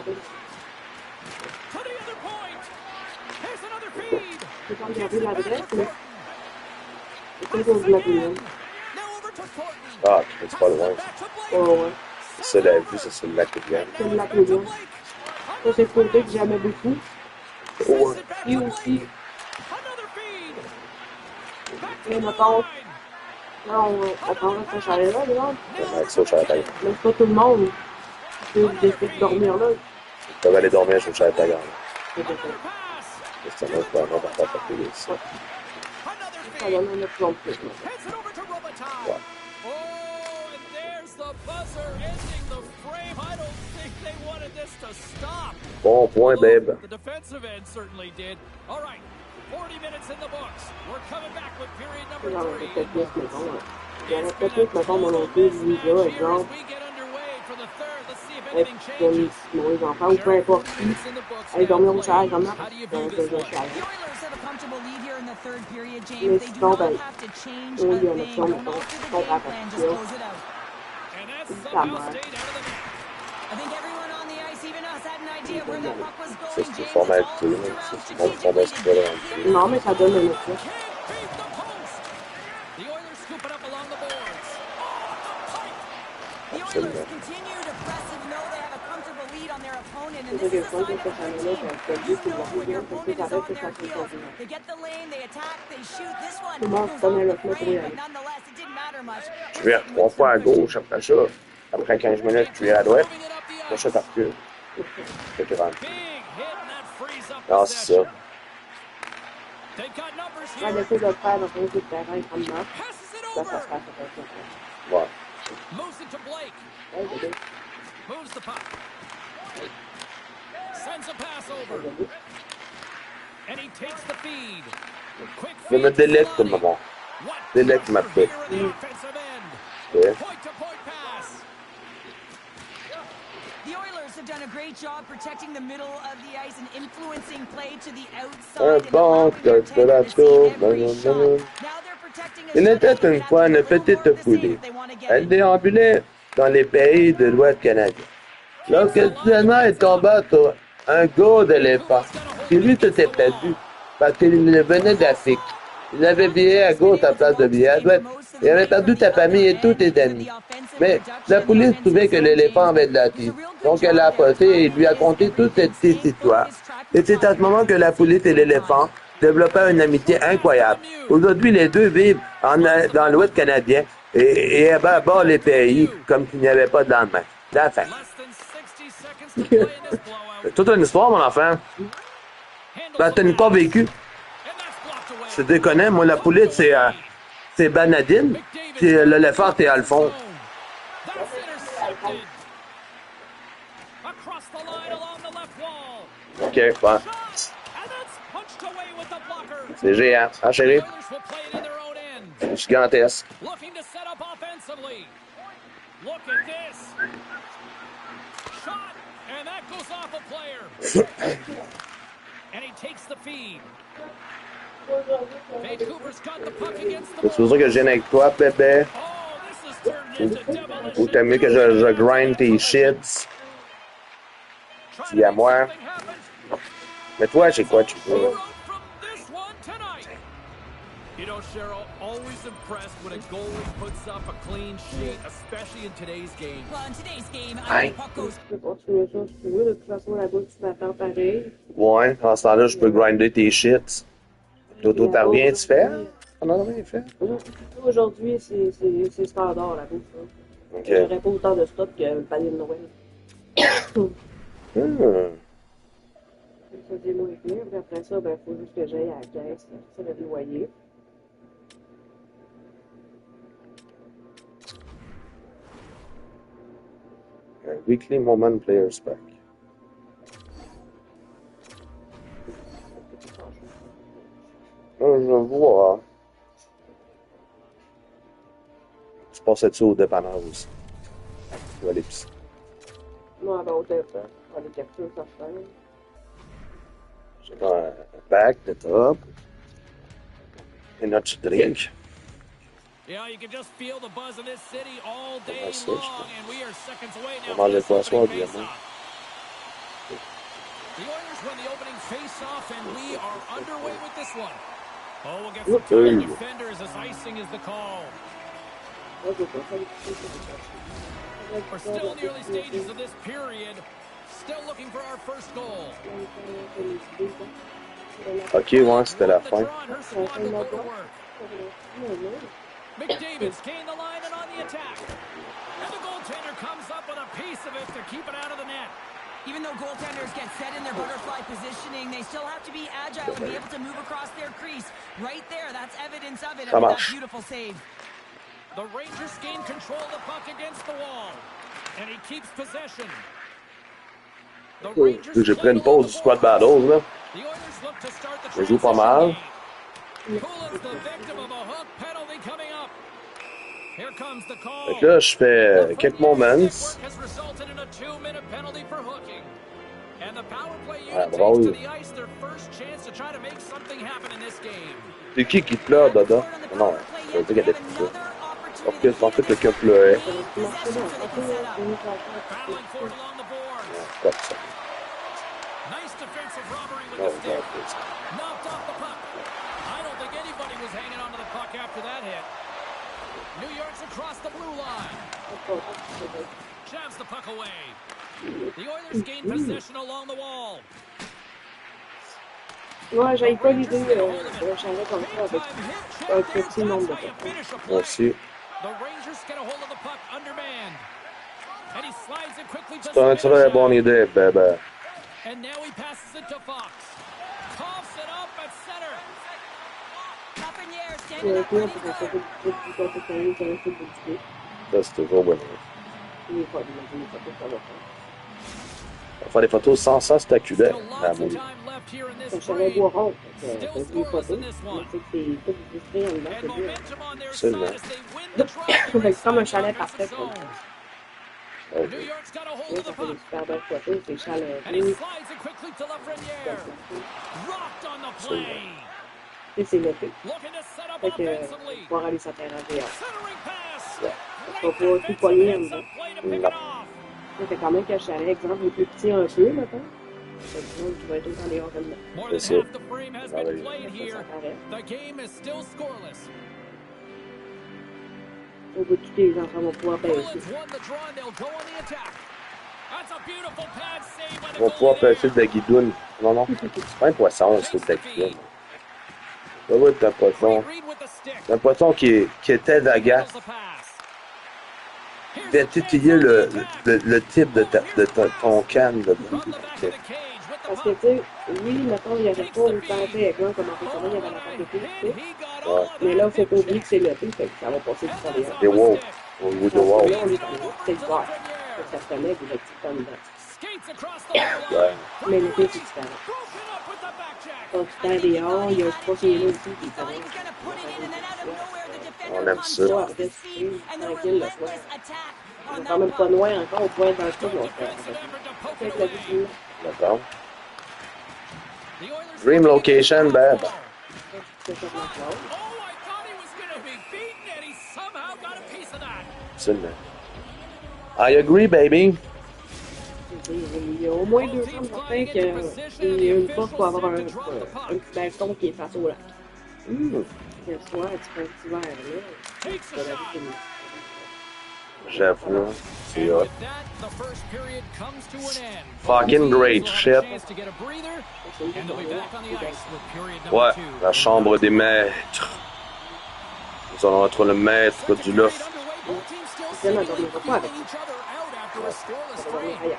the other point. Here's another feed. Je vais Gets regarder it back l'adresse, to mais Thornton. c'est toujours de la vie. Now over to Thornton. Ah, c'est pas loin. Back to Blake. Oh, ouais. C'est ça, la vue, ça, c'est le lac de Vienne. C'est la plus bien. Ça, c'est le côté que j'aimais beaucoup. Ouais. Et aussi, Another feed. Back to et the mettons, line. là, on prend ce chalet-là, là. Avec ça, je suis à la tête. Mais c'est pas tout le monde qui peut décider de dormir là. Ça va aller dormir, je me cherche ta gamme. Another pass. C'est un autre pas, on va pas faire plus ici. Another Ça donne feed. un autre plan de plus. Heads it over to Robitaille. Ouais. Oh, and there's the buzzer ending the frame. I don't think they wanted this to stop. Bon point, babe. The defensive end certainly did. All right, 40 minutes in the books. We're coming back with period number J'en 3. ai peut-être plus, mettons. J'en ai peut-être plus, mettons, mon oncle, lui, là, exemple, avec mes enfants, ou peu importe qui, aller dormir au chalet, comme ça, dans le chalet. The Oilers have a comfortable lead here in the third period, Mais James. They do sinon, not ben, have to change oui, a il y a une thing. option, Don't mettons, alter the contre game la plan, just partition. close it out. I think everyone on the ice, even us, had an idea where that puck was Ça, going, c'est James. format It's all actif. moved around C'est mon format strategically to spécial. get him Non, mais ça donne une option. The Oilers scoop it up along the boards. The Oilers continue to press even though they have a comfortable lead on their opponent, and C'est this is a quelque chose sign que of a ça good met là, team. que You lui, c'est know la when your figure, parce opponent que is ça on reste their ça heels. continue. They get the lane, they attack, they shoot. This one Tout le monde goes connaît off le the flot frame, réel. but nonetheless, it didn't matter much. Je vais à 3 fois à gauche après ça. Après 15 minutes, je vais à droite. Moi, je fais par cul. C'est grave. Big hit, and that frees up Ah, c'est ça. possession. They've got numbers Elle here. essaie de le faire dans un jeu de terrain comme ça. Passes it Ça se over. passe à Ouais. Moves it to Blake. faire. Moves the puck. Sends a pass over. And he takes the feed. Quick Je me feed to délecte, Solani. maman. What Délecte ma pressure petite. here in the offensive end. Ouais. Point-to-point pass. The Oilers have done a great job protecting the middle of the ice and influencing play to the Un outside and bon allowing their de la tandem to see every tour. shot. Now they're protecting a Il shot était that they une have to fois do une a little more petite of the same poulie. if they want to get Elle it. déambulait dans les pays de l'Ouest canadien. L'occasionnement est tombé sur un gros d'éléphant qui lui s'était perdu parce qu'il venait d'Afrique. Il avait viré à gauche à place de virer à droite. Il avait perdu sa famille et tous ses amis. Mais la police trouvait que l'éléphant avait de la tire. Donc elle l'a approché et lui a conté toute cette petite histoire. Et c'est à ce moment que la police et l'éléphant développèrent une amitié incroyable. Aujourd'hui, les deux vivent dans l'Ouest canadien et abattent les pays comme s'il n'y avait pas de lendemain. La fin. Less than 60 seconds to play in this blowout. C'est toute une histoire, mon enfant. Ben, t'as pas vécu. And that's blocked away. Tu déconnes, moi, la poulette, c'est Banadine. Puis l'éléphant, c'est Alphonse. That's intercepted. Across the line along the left wall. OK, ouais. Shot. And that's punched away with the blocker. C'est géant. Ah, chérie, The Oilers will play it in their own end. gigantesque. Looking to set up offensively. Look at this. Shot. And that goes off a player. And he takes the feed. Vancouver's got the puck against the C'est pour ça que je viens avec toi, bébé. Oh, this has turned into demolition. Ou t'aimes mieux que je grind tes shits. Trying Dis à to make moi. something happen. Mais toi, c'est quoi tu He veux? wrote from this one tonight. You know, Cheryl, always impressed when a goalie puts up a clean sheet, especially in today's game. Well, in today's game, Aye. the puck goes Tu peux continuer ça si tu veux. De toute façon, là-bas, tu t'attends pareil. Ouais, en ce temps-là, je peux grinder tes shits. Toto, t'as rien tu fais? On en a rien fait. Aujourd'hui, c'est standard, la bouffe. Hein. OK. J'aurais pas autant de stock que le panier de Noël. Ça dit moins pire. Puis après ça, ben, faut juste que j'aille à la caisse. Ça, le loyer. Weekly Moment Players Pack. Je vois. Tu passais dessus au dépanneur aussi. Ou à l'épicerie. Moi, ben, au téléphone. On les captures, ça se fait. J'ai un pack de top. Et notre drink. Yeah, you can just feel the buzz of this city all day That's it. long, and we are seconds away now On mange from this quoi ce soir, opening Guillermo? face-off. The Oilers win the opening face-off, and we are underway with this one. Oh, we'll get some tired defenders as icing is the call. Moi, je veux pas ça. We're still in the early stages of this period. Still looking for our first goal. Ok, ouais, c'était la The fin. draw and her squad will go to work. McDavid's gained the line and on the attack. And the goaltender comes up with a piece of it to keep it out of the net. Even though goaltenders get set in their butterfly positioning, they still have to be agile and be able to move across their crease. Right there, that's evidence of it. Ça That marche. beautiful save. The Rangers gain control of the puck against the wall. And he keeps possession. The Rangers J'ai pris une pause du squad battles, là. The Oilers look to start the Je joue pas transition mal. game. Kula's the victim of a hook penalty coming up. Here comes the call. Fait que là, je fais quelques moments. Has resulted in a 2-minute penalty for hooking. And the power play Ah, unit takes drôle. to the ice their first chance to try to make something happen in this game. C'est qui pleure, Dada? Non, je veux dire qu'elle est plus. Parce que je pensais que quelqu'un pleurait. Battling for it along the boards. Comme ça. Nice defensive robbery with Oh, the stick. God. Knocked off the puck. I don't think anybody was hanging onto the puck after that hit. New York's across the blue line. Jabs the puck away. The Oilers gain possession along the wall. Ouais, j'avais pas l'idée d'un chalet comme ça avec un petit nombre de personnes. Moi aussi. The Rangers get a hold of the puck undermanned. And he slides it quickly to C'est une très bonne idée, bébé. And now he passes it to Fox. Coughs it up at center. Up in the air, C'est standing un up, peu ready pour to ça go. que c'est un peu compliqué. Ça, c'est toujours bon. Il est pas d'imaginer ça peut ça va faire. On va faire des photos sans ça, c'est accudé. Still Ah, lots mon of Dieu. time left here in C'est un this chalet frame. bois rond. Still C'est des scoreless photos. in this Mais one. c'est que c'est tout discret en dedans, And c'est dur. momentum on their Absolument. side as they win the draw here C'est comme un inside chalet the parfait offensive pour zone. Ok. New York's got a hold Oui, of the ça fait des puck. super belles photos. C'est chaleur. And he slides it quickly to Lafreniere. Rocked on the play. Et c'est l'été. Looking to set up Fait que offensively. pouvoir aller s'interagir. Centering pass. Faut Great pas tout defensive pogner en heads dedans. up play to pick it off. C'est quand même que le chalet, exemple, est plus petit un peu, maintenant. Fait que sinon, tu vas être autant dehors que dedans. More than That's it. half the frame has All been right. played Ça, here. ça paraît. The game is still scoreless. Au bout de tous les enfants vont pouvoir baisser. Bruins won the draw and they'll go on the attack. That's a beautiful pad save by the On va pouvoir goalie passer there. de la guidoune. Non, non. C'est pas un poisson, c'est de la guidoune. Oui, c'est un poisson. Great read with the stick. C'est un poisson qui était d'agace. Handles the pass. Here's Fait the chance titiller on the le attack. type de ton canne. From the back of the cage with the Parce que, puck. tu sais, oui, mettons, il n'y avait pas autant fait avec un comme en fait, il y avait la porte de tout, And tout. he got all of Mais là, that il faut pas oublier picture. que c'est l'été, fait que ça va passer du soleil. Des wow. Au niveau de wow. Là, on est en c'est l'hiver. Ça se connaît, vous êtes tout en dedans. Skates across the blue Ouais. line. Mais l'été, c'est différent. Broken up with the back check. Quand tu t'en dehors, il y a pas qui est là aussi qui Thought he est was going to put it in, and then out of nowhere, the On defender aime comes ça. to his feet, and the Tranquille, le soir. relentless attack On on est quand même that pas puck. loin encore, on pourrait être dans le trou, Good donc defensive effort to poke avec it la away. vision, D'accord. The Oilers Dream looking location, at the babe. ball. c'est ça que Oh, I thought he was going to be beaten, and he somehow got a piece of that. Absolument. I agree, baby. il y a au moins 2 chances certains qu'il y a une porte pour avoir un petit balcon qui est face au lac. Hmm. Le soir, tu fais un petit verre là. Takes Tu a vas la shot. vie J'avoue, c'est And hot. with that, the first period comes to an end. Fucking Both great teams will have a shit. chance to get a breather, and they'll be back on the ice with period Ouais, number 2. la chambre des maîtres. Nous allons être le maître du loft. C'est là, on ne va pas avec each other out after a scoreless ça. On va frame. ailleurs.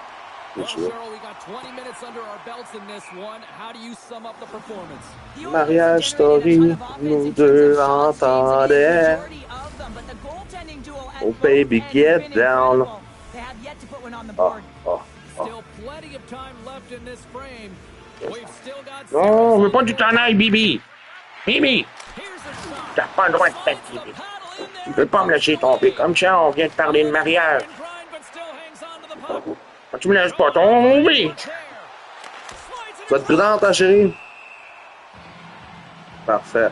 Well, C'est sûr. Cheryl, we got 20 minutes under our belts in this one. How do you sum up the performance? The Oilers Mariage generated a ton story, of offense nous in deux terms of shot saves, and entendaient. the majority of them, but the goaltending duo at Oh, both baby, ends get has been down. incredible. They have yet to put one on the Ah, board. ah, ah. Still plenty of time left in this frame. We've still got Non, on veut pas series du t'en ailles, Bibi. Bibi, Here's a shot. t'as pas le droit de Slides t'activer. the paddle in Tu there. peux pas me laisser tomber comme ça, on vient de parler de mariage. And grind, but still hangs on to the puck. Tu me laisses pas tomber. Tu vas être prudente, hein, chérie? Parfait.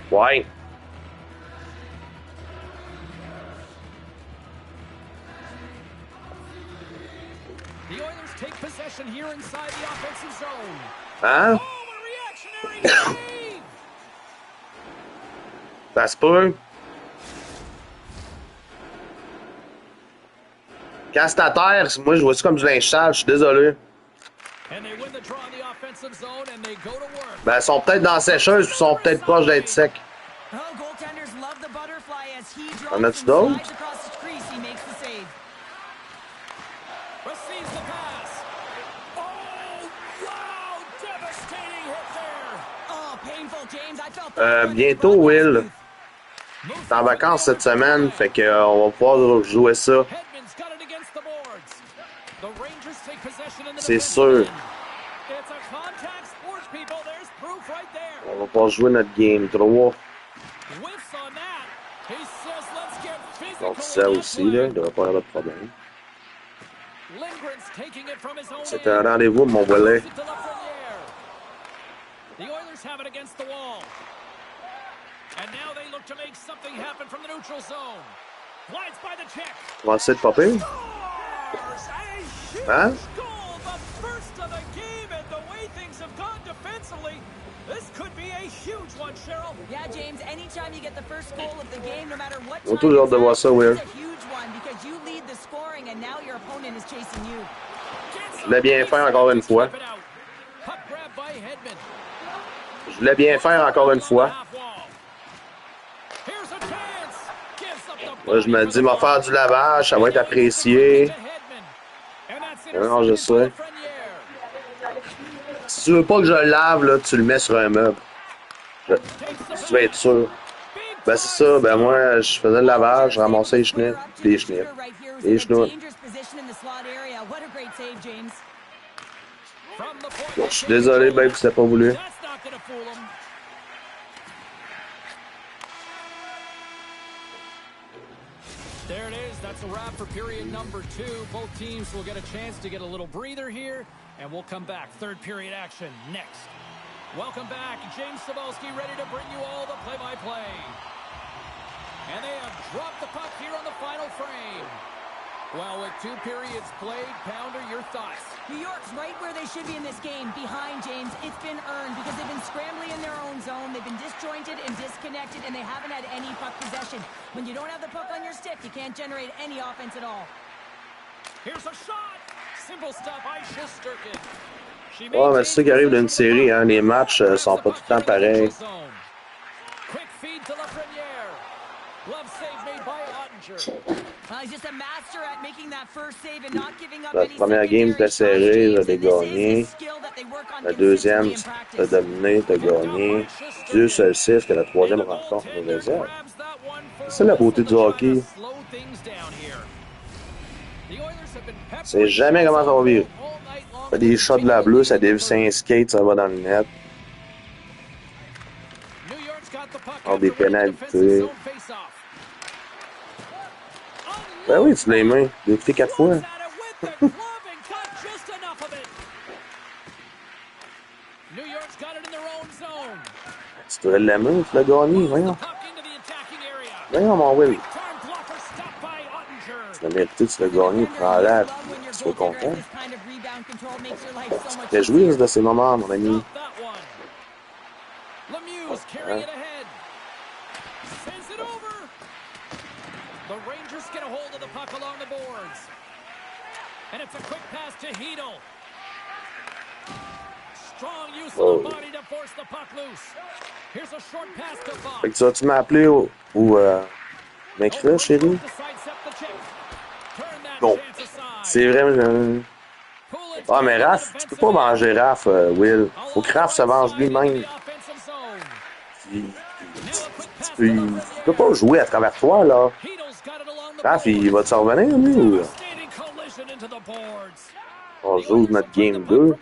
Ouais. The Oilers take possession here inside the offensive zone. Hein? Oh, a reactionary save! Ça se peut. Quand c'est à terre, moi je vois ça comme du linge sale, je suis désolé. And they win the draw in the offensive zone and they go to work. Ben, ils sont peut-être dans la sécheuse, puis ils sont peut-être proches d'être secs. Oh, goaltenders love the butterfly as he En drops as-tu and d'autres? slides across the crease. He makes Receives the pass. Oh, wow! Devastating hit there. Oh, painful, James. I felt that one. Bientôt, Will. T'es en vacances cette semaine, fait qu'on va pouvoir jouer ça. Hedman's got it against the boards. The Rangers take possession in the C'est defensive sûr. end. It's a contact sport, people. There's proof right there. On va pouvoir jouer notre game 3. Whiffs on that. He says, let's get physical. Donc ça aussi, là, il devrait pas y avoir de problème. Lindgren's taking it from his own C'est end. un rendez-vous, mon volet. Throws it to Lafreniere. The Oilers have it against the wall. And now they look to make something happen from the neutral zone. Glides by the check. On va essayer de popper. Scores! A huge Hein? goal, the first of the game, and the way things have gone defensively, this could be a huge one, Cheryl. Yeah, James, anytime you get the first goal of the game, no matter what On a time toujours hâte it's de voir at, ça, Will. it's a huge one because you lead the scoring and now your opponent is chasing you. Je voulais bien faire encore une fois. Puck grab by Hedman. Je voulais bien faire encore une fois. Here's a chance. Gives up the Moi, je me dis, m'a faire du lavage, ça va être apprécié. Non, je sais. Si tu veux pas que je le lave, là, tu le mets sur un meuble. Si tu veux être sûr. Ben, c'est ça. Ben, moi, je faisais le lavage, je ramassais les chenilles. Les chenilles. Les chenilles. Bon, je suis désolé, babe, si t'as pas voulu. There it is. That's a wrap for period number 2. Both teams will get a chance to get a little breather here, and we'll come back. Third period action next. Welcome back. James Cebulski ready to bring you all the play-by-play. And they have dropped the puck here on the final frame. Well, with 2 periods played, Pounder, your thoughts? New York's right where they should be in this game, behind James. It's been earned because they've been scrambling in their own zone. They've been disjointed and disconnected, and they haven't had any puck possession. When you don't have the puck on your stick, you can't generate any offense at all. Here's a shot. Simple stop by Shesterkin. Ouais, mais c'est ça qui arrive d'une série, hein. Les matchs sont pas tout le temps pareils. Quick feed to Lafreniere. Glove save made by Ottinger. He's just a master at making that first save and not giving up La any première game, t'as serré, t'as gagné. La deuxième, t'as dominé, t'as gagné. Dieu seul sait que la troisième rencontre nous réserve. C'est ça la beauté du hockey. C'est jamais comment ça va vivre. Ça fait des shots de la bleue, ça dévisse un skate, ça va dans le net. Alors des pénalités. Ben oui, tu l'as aimé. Il a écouté 4 fois. Tu devrais l'aimer, tu l'as gagné, voyons. Voyons, mon Will. Tu l'as mérité, tu l'as gagné, prends-la, puis tu sois content. Tu t'es joué de ces moments, mon ami. Hein? The Rangers get a hold of the puck along the boards. And it's a quick pass to Hedel. Strong use of the body to force the puck loose. Here's a short pass to Fox. Fait que tu vas-tu m'appeler ou m'écrire, chérie? Bon. C'est vrai, Ah, mais Raph, tu peux pas manger Raph, Will. Faut que Raph se venge lui-même. Tu peux pas jouer à travers toi, là. Raph, il va te revenir, lui, ou... On joue notre game 2.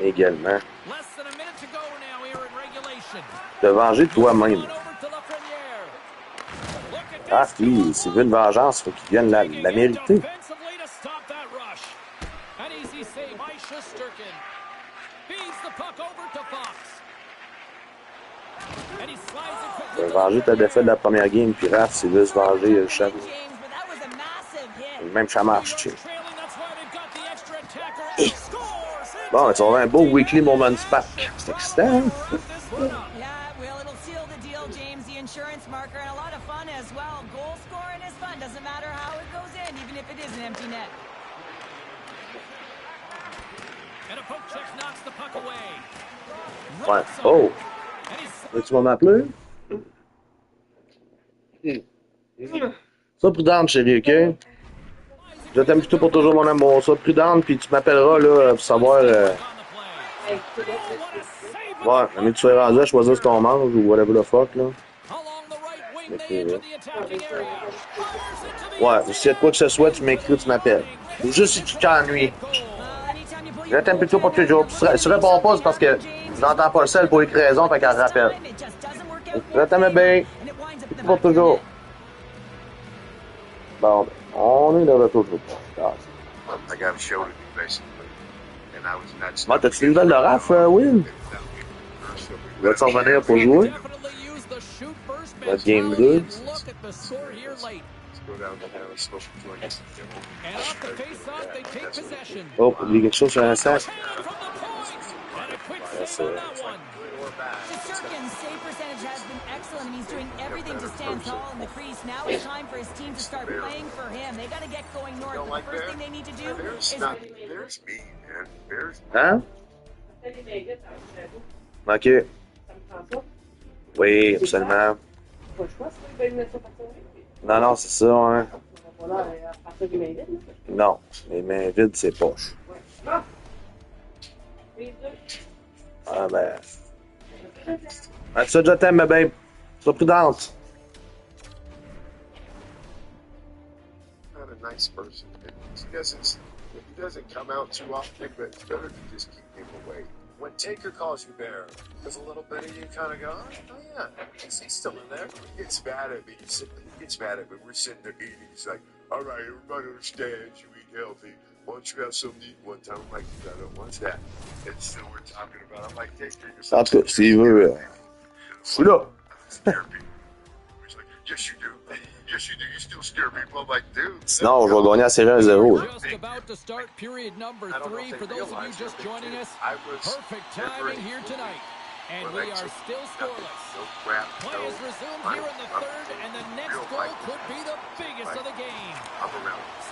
Également. Te venger toi-même. Raph, lui, s'il veut une vengeance, il faut qu'il vienne la mériter. Tu vas venger ta défaite de la première game, puis Raph, s'il veut se venger, le chat. Même ça marche, tu sais. Bon, tu vas avoir un beau weekly Moments Pack. C'est excitant, hein? Ouais. Oh! Tu vas m'appeler? Sois prudente, chérie, OK? Je t'aime plutôt pour toujours, mon amour. Sois prudente, puis tu m'appelleras là pour savoir. Hey, c'est là, Ouais, mais tu serais rendu à choisir ce qu'on mange ou whatever the fuck, là. Ouais, s'il y a de quoi que ce soit, tu m'écris ou tu m'appelles. Ou juste si tu t'ennuies. Je t'aime plutôt pour toujours. Si tu réponds pas, c'est parce que j'entends pas le sel pour écrire raison, fait qu'elle rappelle. Je t'aime bien. Plutôt pour toujours. Bon, on est de retour de I got a show to do, basically. And I was not Moi, t'as-tu les nouvelles de Raph, Will? Il va-tu revenir pour jouer? Notre game 2? Oh, il y a quelque chose sur un sac. Shesterkin's save percentage has been excellent, and he's doing everything to stand tall in the crease. Now it's time for his team to start playing for him. They got to get going north. But the first thing they need to do is... There's me, man. There's Hein? OK. Oui, absolument. Non, non, c'est ça, hein. Non, les mains vides, c'est poche. Ah, ben... Ah, ça, je t'aime, ma babe. Sois prudente. not a nice person. He doesn't come out too often, but it's better to just keep him away. When Taker calls you bear, there's a little bit of you kind of go, oh yeah, he's still in there. He gets mad at me. He gets mad at me. We're sitting there eating. He's like, all right, everybody understands you eat healthy. Why don't you have something to eat one time? I'm like, I don't want that. And still we're talking about, I'm like, Taker, you're En tout cas, s'il veut, je suis là. Scare people. He's like, yes, you do. Yes, you do. You still scare people. I'm like, dude. Sinon, je vais gagner la série 1-0. Just about to start period number 3. For those of you just joining us, perfect timing here tonight. And we are still scoreless. Play is resumed here in the third, and the next goal could be the biggest of the game.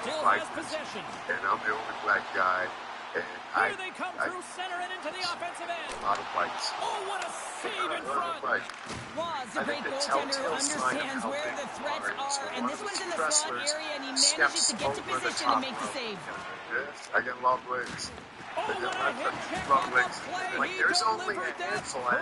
Still has possession. And I'm the only black guy. And Here they come through center and into the offensive end. A lot of fights. Oh, what a save in front. Waz, the great goaltender, understands where the threats are, and this one's in the slot area, and he manages to get to position and make the save. Yes, I got long legs. Oh, what a hit check Long on legs. the play. Like, He there's only a delivered that handful of,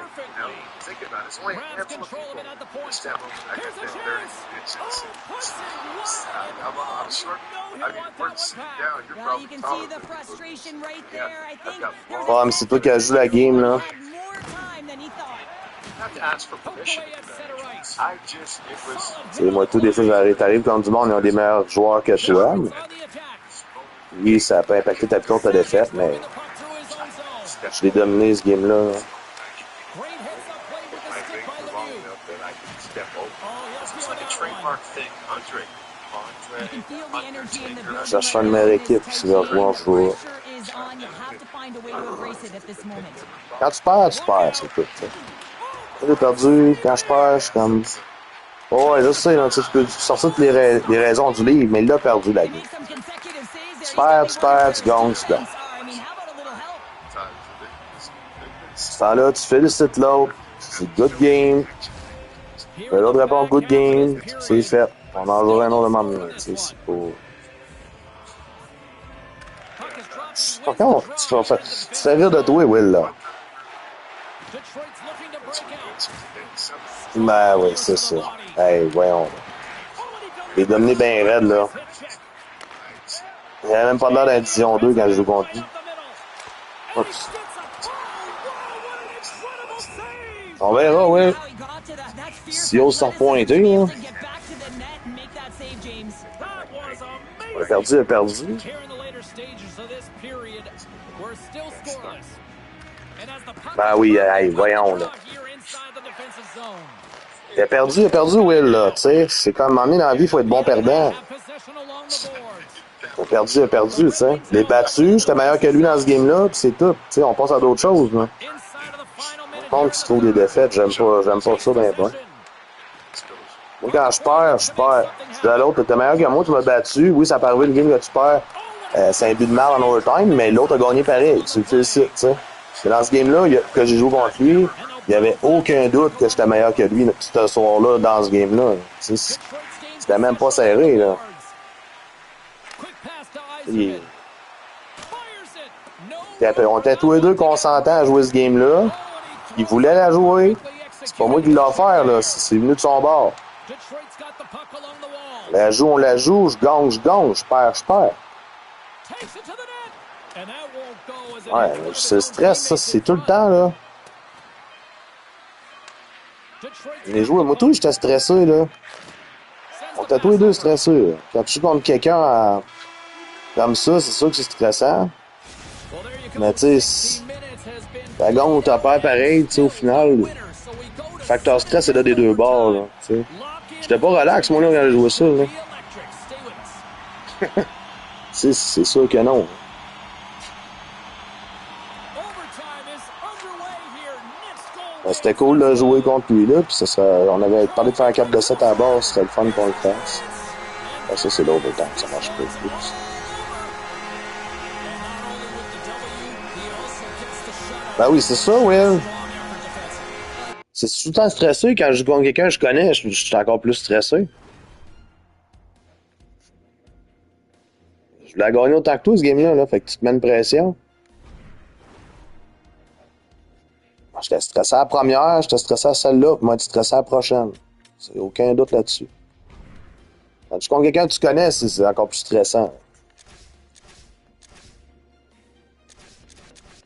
think about it. There's only a Grabs handful of control of people it at the point. who step over. I Here's got a that chance. 30 inches. Oh, puts it wide. I'm short. I mean, if we're sitting down, you're Well, probably you can taller see the than me. frustration right there. I think Ouais, mais c'est toi qui as joué la game, là. had more time than he thought. You have to ask for Poked permission. away at center ice. I just, it was, C'est moi, tout des fois, t'arrives comme du monde, ils ont des meilleurs joueurs que toi. Mais... On the attack. Oui, ça peut impacter ta victoire, ta défaite, mais The puck through his own zone. je l'ai dominé, ce game-là. Great hits up play with the my stick legs by were long Lemieux. enough that I could step over. Oh, he'll It's feel like a that one. trademark thing, Andre. You can feel the energy in the building Je cherche right une now meilleure in this équipe tight qui va game. jouer en The joueur. pressure is on. You have to find a way to embrace it at this moment. Quand tu perds, c'est tout. Quand j'ai perdu, quand je perds, je suis comme... Oh, ouais, je sais, là, tu peux sortir toutes les raisons du livre, mais il a perdu la He game. makes some consecutive saves Tu there. perds, tu perds, tu gagnes, tu gagnes. I mean, how about a little help? Ce temps-là, tu félicites l'autre, c'est good game. L'autre répond good game, c'est fait. On en jouera un autre moment donné, tu sais, c'est pour... Par contre, tu fais rire de toi, Will, là. Detroit's looking to break out. Ben oui, c'est ça. Hey, voyons. Il est dominé bien raide, là. Il avait même pas l'air d'un Division 2 quand je joue contre lui. Oups. On verra, oui. Si on s'en pointé, hein. On a perdu, il a perdu. Ben oui, hey, voyons, là. Il a perdu, Will, là. Tu sais, c'est comme m'emmener dans la vie, il faut être bon perdant. Il a perdu, tu sais. Il est battu, j'étais meilleur que lui dans ce game-là, pis c'est tout. Tu sais, on passe à d'autres choses, là. Contre qui se trouve des défaites, j'aime pas ça ben bon. Moi, quand je perds, je perds. Je dis à l'autre, t'es meilleur que moi, tu m'as battu. Oui, ça peut arriver une game que tu perds. C'est un but de mal en overtime, mais l'autre a gagné pareil. Tu le félicites, tu sais. Mais dans ce game-là, que j'ai joué contre lui, il n'y avait aucun doute que j'étais meilleur que lui ce soir-là dans ce game-là. C'était même pas serré, là. Il... On était tous les deux consentants à jouer ce game-là. Il voulait la jouer. C'est pas moi qui l'ai offert, là. C'est venu de son bord. On la joue, je gagne, je perds. Ouais, c'est le stress, ça, c'est tout le temps, là. Les joueurs, moi, tout, j'étais stressé, là. On était tous les deux stressés, là. Quand tu joues contre quelqu'un comme ça, c'est sûr que c'est stressant. Mais, tu sais, ta gagne ou ta perds pareil, tu sais, au final. Le facteur stress, c'est là des deux bords, là, tu sais. J'étais pas relax, moi, là, quand j'ai joué ça, là. C'est sûr que non. C'était cool de jouer contre lui, là, puis on avait parlé de faire un 4 de 7 à la base, c'était le fun qu'on le fasse. Ben, ça, c'est l'overtime, ça marche pas plus. Ben oui, c'est ça, Will. C'est tout le temps stressé. Quand je joue contre quelqu'un que je connais, je suis encore plus stressé. Je voulais gagner autant que toi, ce game-là, là, fait que tu te mets une pression. J'étais stressé à la première, j'étais stressé à celle-là, puis moi, tu stressé à la prochaine. C'est aucun doute là-dessus. Quand tu joues contre quelqu'un que tu connais, c'est encore plus stressant.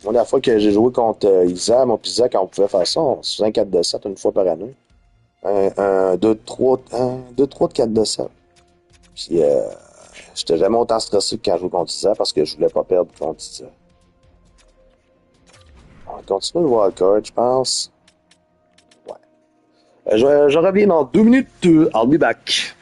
Moi, la fois que j'ai joué contre Isa, mon pis Isa, quand on pouvait faire ça, on se faisait un 4 de 7 une fois par année. Un 2-3 de 4 de 7. Puis, j'étais jamais autant stressé que quand je jouais contre Isa parce que je voulais pas perdre contre Isa. On va continuer le wildcard, je pense. Ouais. Je reviens dans 2 minutes. I'll be back.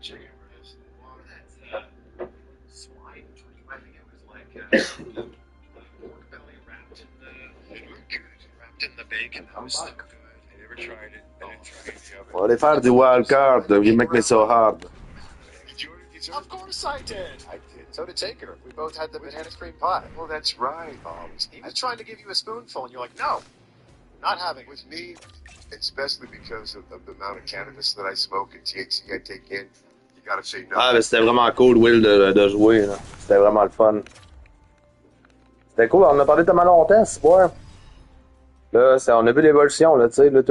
chicken breast, water, swine. I think it was like pork belly wrapped in the bacon. That was so good. I never tried it. I didn't try it in the oven. On va aller faire du wildcard. You make me so hard. Did you order dessert? Of course I did. I did. So did Taker. We both had the banana cream pie. Well, that's right. He was trying to give you a spoonful, and you're like, no, not having it. With me, especially because of the amount of cannabis that I smoke and THC I take in, you gotta say no. Ah, mais c'était vraiment cool, Will, de jouer. Là. C'était vraiment le fun. C'était cool. On en a parlé tellement longtemps, c'est bon. Là, on a vu l'évolution, là, tu sais. Là,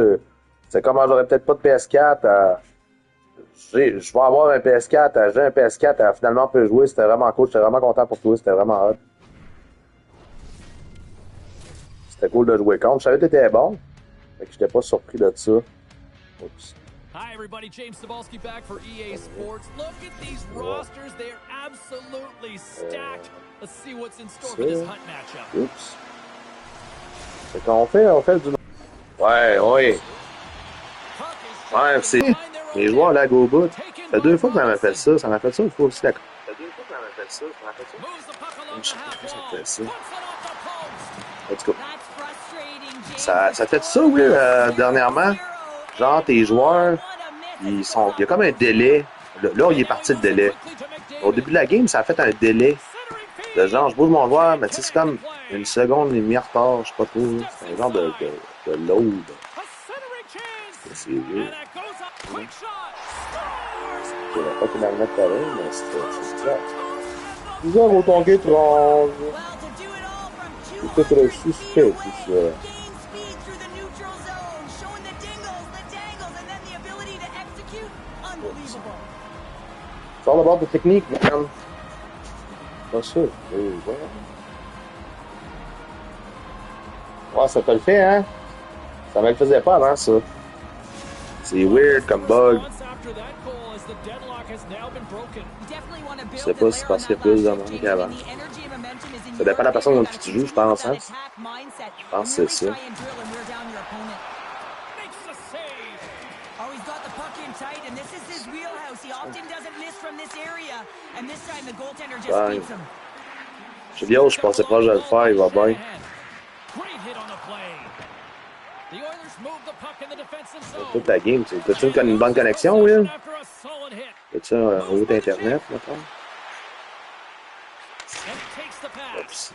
c'est comme j'aurais peut-être pas de PS4. Je vais avoir un PS4. J'ai un PS4. Finalement, on peut jouer. C'était vraiment cool. J'étais vraiment content pour toi. C'était vraiment hot. C'était cool de jouer contre. Je savais que t'étais bon. Fait que j'étais pas surpris de ça. Oups. Hi, everybody. James Cebulski back for EA Sports. Look at these rosters. They are absolutely stacked. Let's see what's in store for this hunt matchup. Oups. Fait qu'on fait du... Ouais. Ouais, c'est... Les joueurs lag au bout. Ça fait 2 fois que ça m'a fait ça. Ça m'a fait ça une fois aussi, d'accord. Ça fait 2 fois que ça m'a fait ça. Je sais pas pourquoi ça me fait ça. Let's go. Ça fait ça, oui, dernièrement. Genre, tes joueurs, il y a comme un délai. Là, il est parti le délai. Au début de la game, ça a fait un délai. De genre, je bouge mon joueur, mais tu sais, c'est comme une seconde et demie en retard, je sais pas trop. C'est un genre de load. C'est vieux. Je n'aurais pas qu'il en mette pareil, mais c'est ça. 10 heures au tongue étrange. C'est très suspect, tout ça. C'est all about the technique, man. Pas ça. Ouais, ça te le fait, hein? Ça me le faisait pas avant, ça. C'est weird comme bug. Je sais pas si c'est parce qu'il y a plus de monde qu'avant. Ça dépend de la personne dont tu joues, je pense, hein? Je pense que c'est ça. Ouais. Je suis bien, je pensais pas que je le faire, il va bien. Toute la game, t'as-tu une bonne connexion, Will? T'as-tu un haut internet, maintenant? Oups.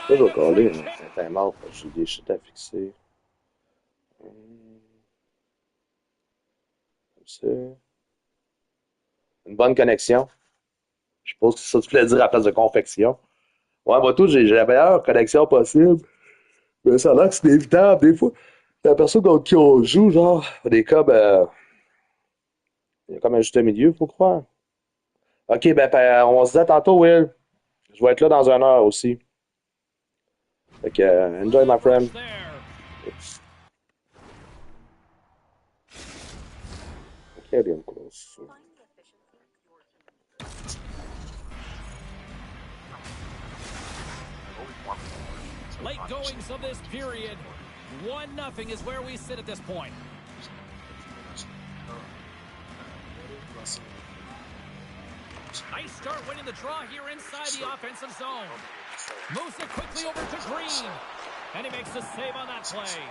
Ça, je vais coller, c'est un mort, j'ai des shit à fixer. Comme ça. Une bonne connexion. Je suppose que c'est ça que tu voulais dire à la place de confection. Ouais, moi, tout, j'ai la meilleure connexion possible. Mais ça a l'air que c'est inévitable. Des fois, la personne contre qui on joue, genre, des cas, il y a comme un juste milieu, faut croire. Ok, on se dit à tantôt, Will. Je vais être là dans 1 heure aussi. Fait que, enjoy, my friend. Oops. Okay, damn close. Late goings of this period. 1-0 is where we sit at this point. Nice start winning the draw here inside the offensive zone. Moves it quickly over to Green. And he makes the save on that play.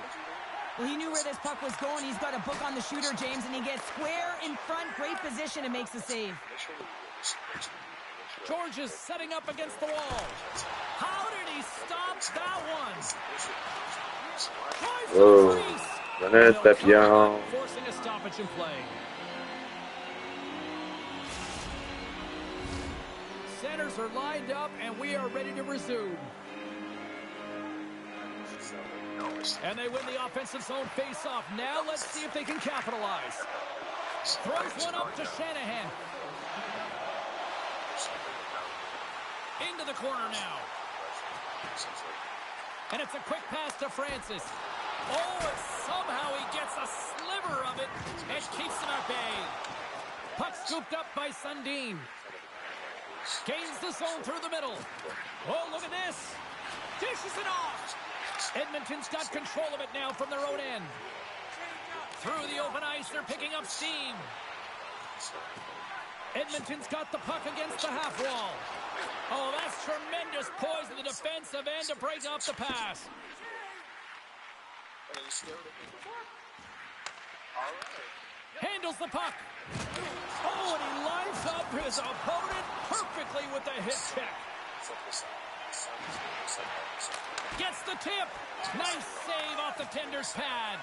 Well, he knew where this puck was going. He's got a book on the shooter, James, and he gets square in front. Great position and makes the save. George is setting up against the wall. How did he stop that one? Oh, Jeannette Papillon. Forcing a stoppage in play. Centers are lined up, and we are ready to resume. And they win the offensive zone face-off. Now let's see if they can capitalize. Throws one up to Shanahan. Into the corner now. And it's a quick pass to Francis. Oh, and somehow he gets a sliver of it and keeps him at bay. Puck scooped up by Sundin. Gains the zone through the middle. Oh, look at this. Dishes it off. Edmonton's got control of it now from their own end. Through the open ice, they're picking up steam. Edmonton's got the puck against the half wall. Oh, that's tremendous poise in the defensive end to break up the pass. Handles the puck. Oh, and he lines up his opponent perfectly with the hip check. Gets the tip. Nice save off the tender's pad.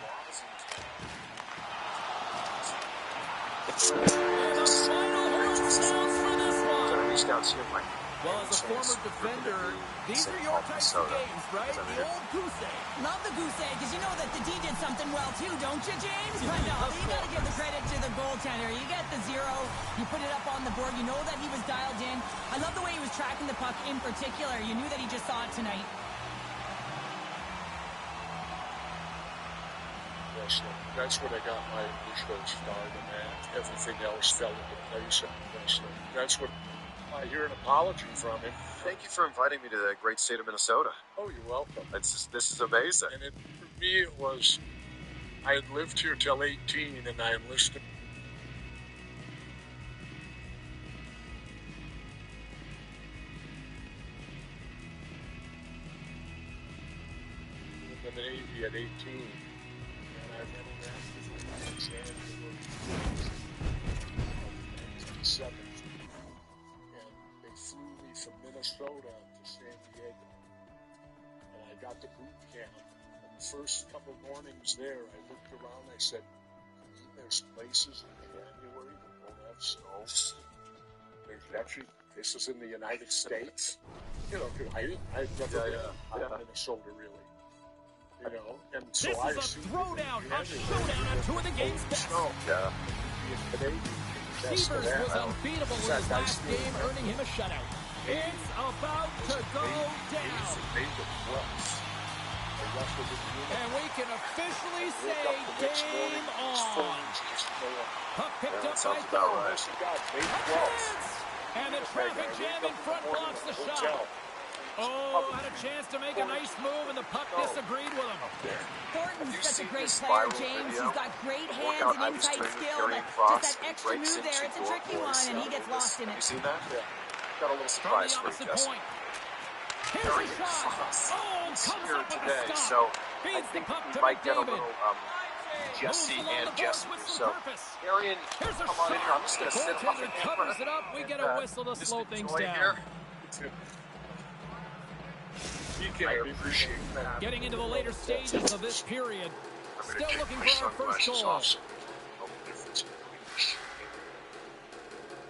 And the final horn sounds for this one. Well, as a former defender, these are your types of games, right? The old goose egg. Love the goose egg, because you know that the D did something well too, don't you, James? But no, you got to give the credit to the goaltender. You get the 0, you put it up on the board, you know that he was dialed in. I love the way he was tracking the puck in particular. You knew that he just saw it tonight. That's what I got my initial start in that. Everything else fell into place. That's what I hear an apology from him. Thank you for inviting me to the great state of Minnesota. Oh, you're welcome. This is amazing. And for me, it was, I had lived here till 18, and I enlisted. In the Navy at 18. I went in after January 1997, and they flew me from Minnesota to San Diego, and I got to boot camp. And the first couple mornings there, I looked around. I said, "There's places in January that don't have snow. There's actually, this is in the United States. You know, I'd never been out of Minnesota really." You know, and so this is a throwdown, a showdown on 2 of the game's best. Yeah. Severs was unbeatable in his last game, earning him a shutout. It's about to go down. And we can officially say game on. Puck picked up by Thor. And the traffic jam in front blocks the shot. Oh, had a chance to make a nice move, and the puck disagreed with him. Thornton's such a great player, James. He's got great hands and inside skill, but just that extra move there, it's a tricky one, and he gets lost in it. You seen that? Yeah. Got a little surprise for you, Jesse. Here's a shot. Oh, comes up with a stop. So I Feeds think the puck we to might get a McDavid. little Jesse and Jesse. So Arian, Here's a come on in here. I'm just going to sit up goaltender covers it up. We get a whistle to slow things down. I appreciate that. Getting into the later stages of this period. Still looking for our first goal.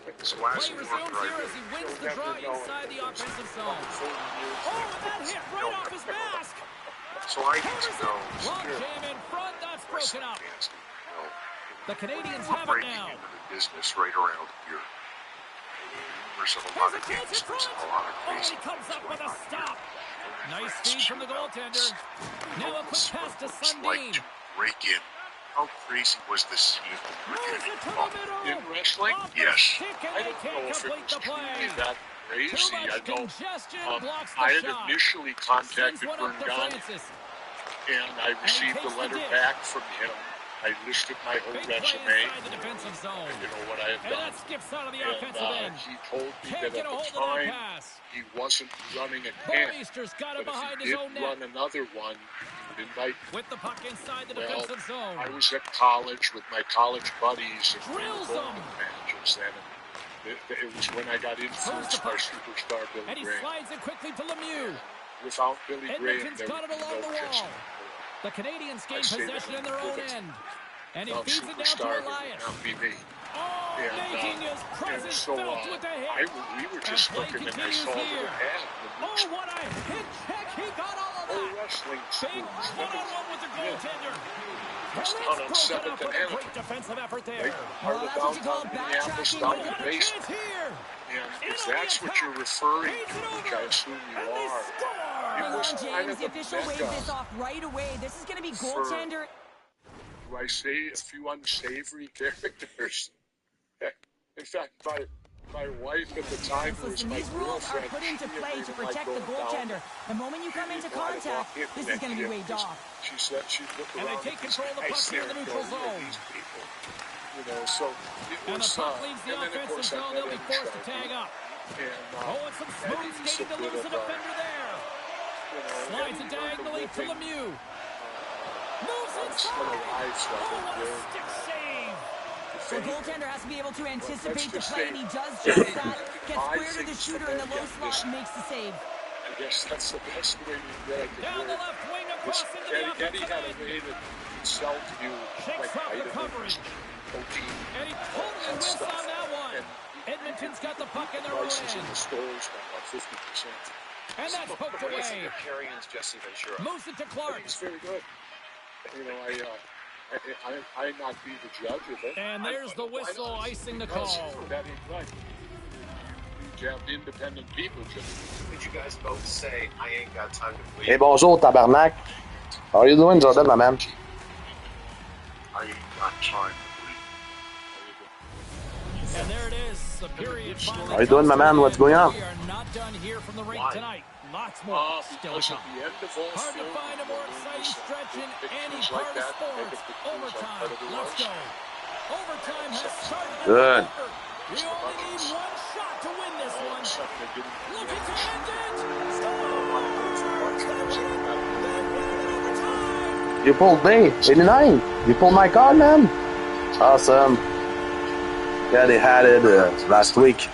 Play resumes here as he wins the draw inside the offensive zone. Oh, that hit right off his mask. So I need to know. Log jam in front, that's broken up. The Canadians have it now. Business right around here. There's a lot of games, there's a lot of Oh, crazy he comes up with a things going on. stop. Nice feed from the goaltender. Now a quick pass to Sundin. Break in. How crazy was the scene? Moves it to the middle. In wrestling, Off the yes. stick, and I they don't can't know if it complete was the play. truly that crazy. Too much I know. congestion blocks the I had shot. initially Sends contacted one up to Vernon, Francis. and I received takes a the letter dish. back from him. I listed my whole Big play resume. inside the defensive zone. You know what I have And done. that skips out of the And offensive end. he told me Can't that get at a hold the of that time pass. he wasn't running a camp. Bormeister's got it But behind if his he own did net. run another one, he would invite me. With the puck inside the Well, defensive zone. I was at college with my college buddies, and we were Drills going him. to matches then. It was when I got influenced by superstar Billy And he Graham. slides it quickly to Lemieux. Without Billy Graham, Edmonton's there got would it be along no the Jesse. wall. The Canadians gain I say possession that in their own with it. end. And he Without feeds it down to superstar, it would Elias. not be me. Oh, making his presence so, felt with the hit. we were just play looking, and I continues saw here. the ad. Oh, what a hit check. He got all of Oh, that. wrestling Big schools. one-on-one with the goaltender. Just Well, on it's broken 7th up and with a Hannah. great defensive effort there. Right? Well, Part of that's what you call downtown Minneapolis, backtracking. down Oh, the what a base. chance here. And In if on the that's what attack. you're referring Feeds to, it which over. I assume you And they are, score. it Hold was on, kind James. of The a official waved mecca. this off right away. This is going to be For- goaltender. Do I say a few unsavory characters? In fact, My wife at the time was Listen, my these rules are girlfriend. put into She play to didn't like protect the going goaltender. down. The moment you come into contact, this is going to be waved off. She said she'd look And around they take at these control of the guys puck here in there the and neutral go, "Who are zone. these people?" You know, so it And was, the puck leaves the and then, of offensive course, I zone. met They'll be Eddie forced to Sharkey. tag up. And, Oh, and some smooth Eddie's a skating to bit lose a of a, defender there. you know, Slides it Eddie learned diagonally a to living, Lemieux. Moves on a slow inside. ice Oh, level what a there. stick save. The goaltender has to be able to anticipate the just play, say, and he does just that. Gets my square to the things shooter for in the them low get slot this. and makes the save. I guess that's the best way I could Down word the it. left wing across into the Eddie offensive had a end. way to sell to you Shakes like off the vitamins, coverage. protein, And he totally and whiffs stuff. on that one. And Edmonton's got the puck in their own prices in end. the stores by about 50%. And that's poked away. Carrion's Jesse Ventura. Moves it to I Clark. think it's very good. You know, I not be the judge of it. And there's the whistle icing the Because call. that ain't right. You have independent people just. Did you guys both say, I ain't got time to bleed? Hey, bonjour, tabarnak. How are you doing, Jordan, my man? I ain't got time to And there it is. The period finally. How you doing, my man? What's going on? We are not done here from the rink Why? tonight. Lots more still to Because come. at the end of all Hard to film, find a more you'll exciting notice stretch in big any pictures part like of that, sports. make a picture like Overtime. part of the Let's rush. go. Overtime has started. Good. We only need one shot to win this All of one. a sudden, they didn't. Looking to end it. Scores! They win it. They win it overtime. You pulled me, 89. You pulled my card, man. Awesome. Yeah, they had it last week.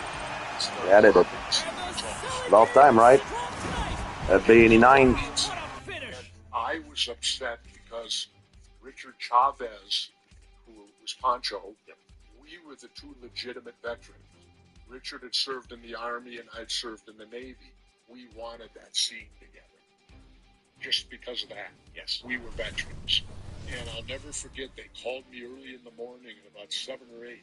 They had it. And the silly About time, right? strong tonight. At the 89. What a finish. I was upset because Richard Chavez, who was Pancho, we were the two legitimate veterans. Richard had served in the Army and I'd served in the Navy. We wanted that scene together. Just because of that. Yes, we were veterans. And I'll never forget, they called me early in the morning at about 7 or 8.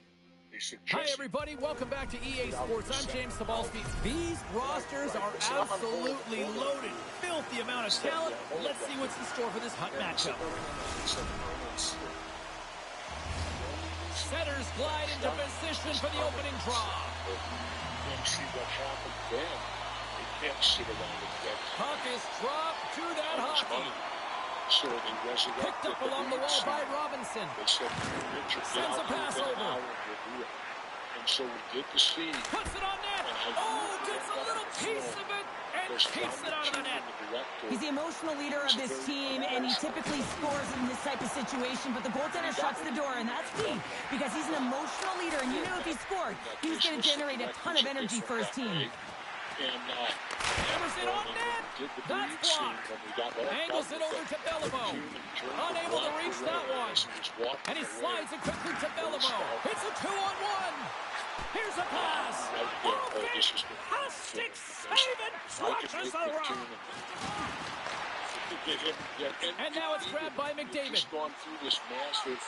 They said, Hi, Jesse, everybody. Welcome back to EA Sports. I'm James Sabalski. These rosters are absolutely loaded. Filthy amount of talent. Let's see what's in store for this hot matchup. Setters glide into position for the opening draw. Then see what happened then. They can't sit around and get Puck is dropped to that hockey. So they resurrected Picked up along the wall by Robinson. They said, Richard, get Sends a out pass there, get an over. hour, and we'll do it. And so we did the scene. Puts it on net. Oh, gets a little piece of it and keeps it out of the net. He's the emotional leader of this team, and he typically scores in this type of situation, but the goaltender shuts the door, and that's key, because he's an emotional leader, and you knew if he scored, he was going to generate a ton of energy for his team. Hammers it on net. That's blocked. Angles it over to Beliveau. Unable to reach that one. And he slides it quickly to Beliveau. It's a 2-on-1. Here's a pass. Okay. A stick save and flushes the rock. And now it's grabbed by McDavid. He's gone through this massive,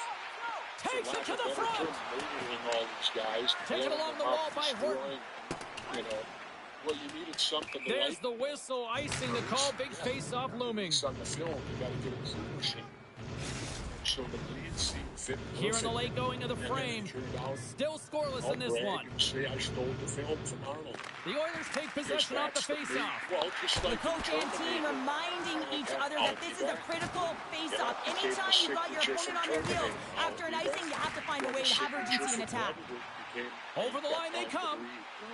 Takes it to the front. murdering all these guys. Taken along the wall by Horton. You know, well, you needed something to There's like the whistle, icing the call. Big face-off looming. this on the film. You got to get a clean machine. So the lead scene fit Here in the perfect. late going of the And then frame. it turned out, Still scoreless I'll in this brag one. and say I stole the film from Arnold. The Oilers take possession off the That's face-off. well, just The like coach and team reminding each other that this is a critical face-off. Anytime you've got your opponent on their heels, after an icing, you have to find a way to have urgency in attack. Over the line they come.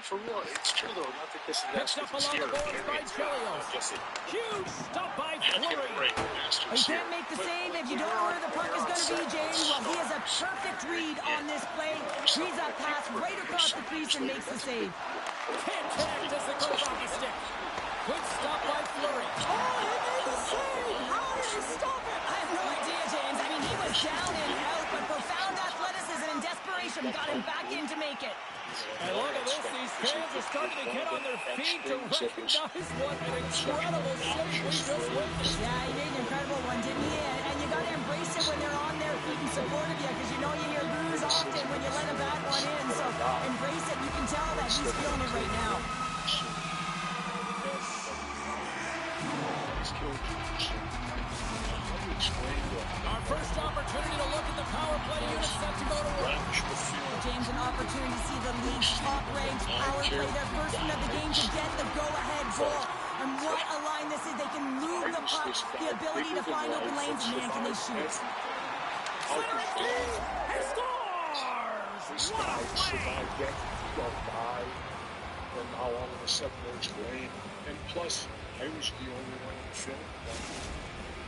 For real, it's true though. Not that this is Picked up along the boards by Chelios. Jesse. Huge stop by Fleury. You can't make the save if you don't know where the puck is going to be, James. Well, he has a perfect read on this play. Reads that pass right across the crease and makes the save. Can't connect as it goes off the stick. Good stop by Fleury. Oh, he made the save! How did he stop it? I have no idea, James. I mean, he was down and out, but profound athleticism and desperation got him back in to make it. And look at this. These fans are starting to get on their feet to recognize what an incredible save we just witnessed. Yeah, he made an incredible one, didn't he? And you got to embrace it when they're on their feet in support of you, because you know you hear boos often when you let a bad one in. So embrace it. You can tell that he's feeling it right now. Our first opportunity to look at the power play unit set to go to work. James, an opportunity to see the league's top-ranked power play their first one of the game to get the go-ahead goal. And what a line this is. They can move the puck, the ability to find open lanes, and man, can they shoot. Center it deep. He scores! What a play! And now all of a sudden there's rain. And plus, I was the only one in film.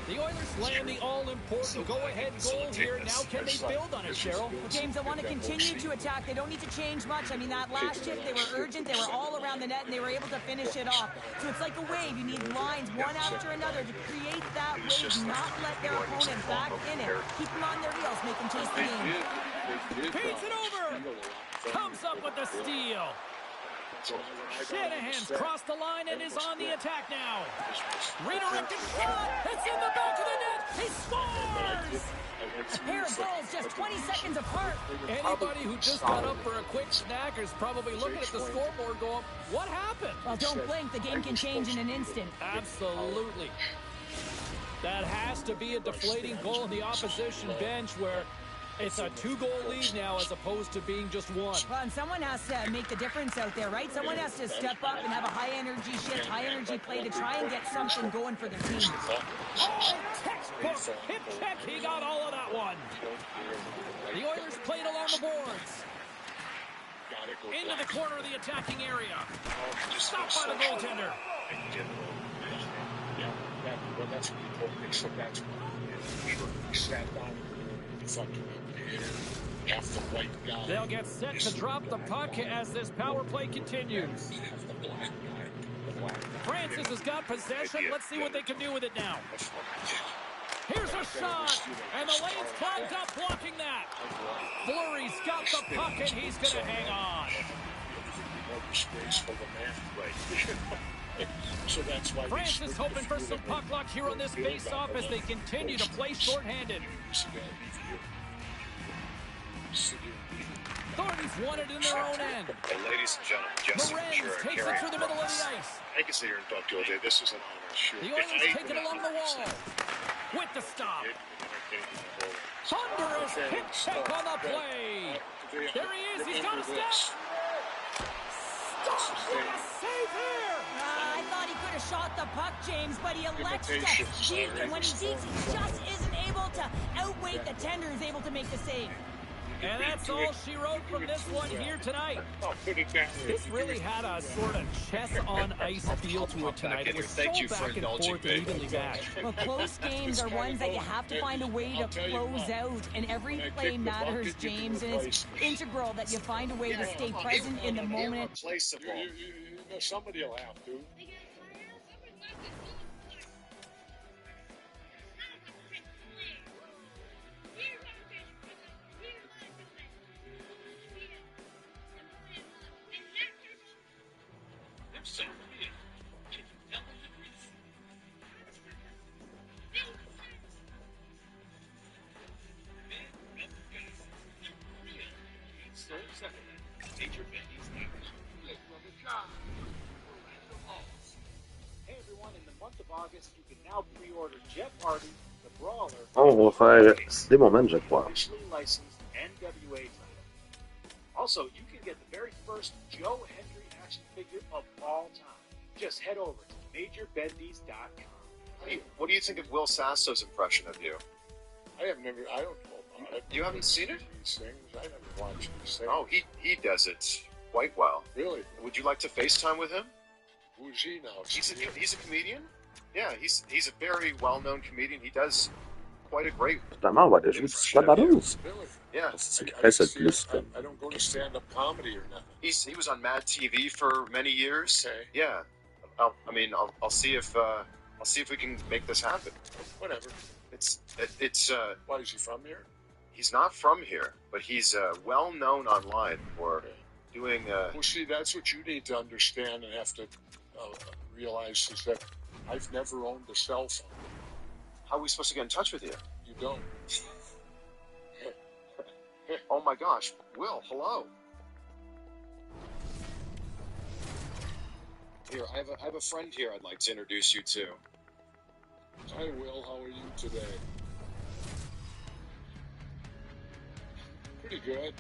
The Oilers land the all-important go-ahead goal here. Now can they build on it, Cheryl? Well, James, I want to continue to attack. They don't need to change much. I mean, that last shift, they were urgent. They were all around the net, and they were able to finish it off. So it's like a wave. You need lines one after another to create that wave, not let their opponent back in it. Keep them on their heels, make them chase the game. Feeds it over. Comes up with the steal. Shanahan's crossed the line and is on the attack now. Redirected shot. It's in the back of the net. He scores! A pair of goals just 20 seconds apart. Anybody who just got up for a quick snack is probably looking at the scoreboard going, what happened? Well, don't blink. The game can change in an instant. Absolutely. That has to be a deflating goal in the opposition bench where it's a 2-goal lead now as opposed to being just one. Well, and someone has to make the difference out there, right? Someone has to step up and have a high-energy shift, high-energy play to try and get something going for their team. Oh, textbook hip check. He got all of that one. The Oilers played along the boards. Into the corner of the attacking area. Stopped by the goaltender. Yeah, that's what he told me. So that's what he sat down and fucking half the white guy. They'll get set to drop the puck as this power play continues. Francis has got possession. Let's see what they can do with it now. Here's a shot, and the lane's clogged up blocking that. Fleury's got the puck, and he's going to hang on. So that's why Francis hoping for some puck luck here on this face-off as they continue to play short-handed. Thornton's won it in their own end. Ladies and gentlemen, Jesse Lorenz takes it through the middle of the ice. I can sit here and talk to you all day. This is an honor. Sure. The Oilers take it along the wall. With the stop. Thunderous hit check on the play. There he is. He's got a step. Stop. What a save here. I thought he could have shot the puck, James, but he elects to deke, and when he dekes, he just isn't able to outweight the tender, is able to make the save. And that's all she wrote from this one here tonight. This really had a sort of chess on ice feel to it tonight. It was so back and forth and evenly matched. Well, close games are ones that you have to find a way to close out, and every play matters, James, and it's integral that you find a way to stay present in the moment. Somebody will have to. On va faire des moments, je crois. Also, you can get the very first Joe Hendry action figure of all time. Just head over to MajorBendies.com. What do you think of Will Sasso's impression of you? I don't know about it. You haven't seen it? These things. I never watched these things. Oh, he does it quite well. Really? Would you like to FaceTime with him? Who's he now? He's a comedian. Yeah, he's a very well-known comedian. He does quite a great. Notamment, on va aller jouer du Swabarouse. Really? Yeah. C'est qui fait cette plus. I don't go to stand-up comedy or nothing. He was on Mad TV for many years. Okay. Yeah. I'll see if we can make this happen. Whatever. It's Why is he from here? He's not from here, but he's well known online for doing. Well, see, that's what you need to understand and have to realize is that I've never owned a cell phone. How are we supposed to get in touch with you? You don't. Oh my gosh, Will, hello. Here, I have a friend here I'd like to introduce you to. Hi, Will. How are you today? Pretty good.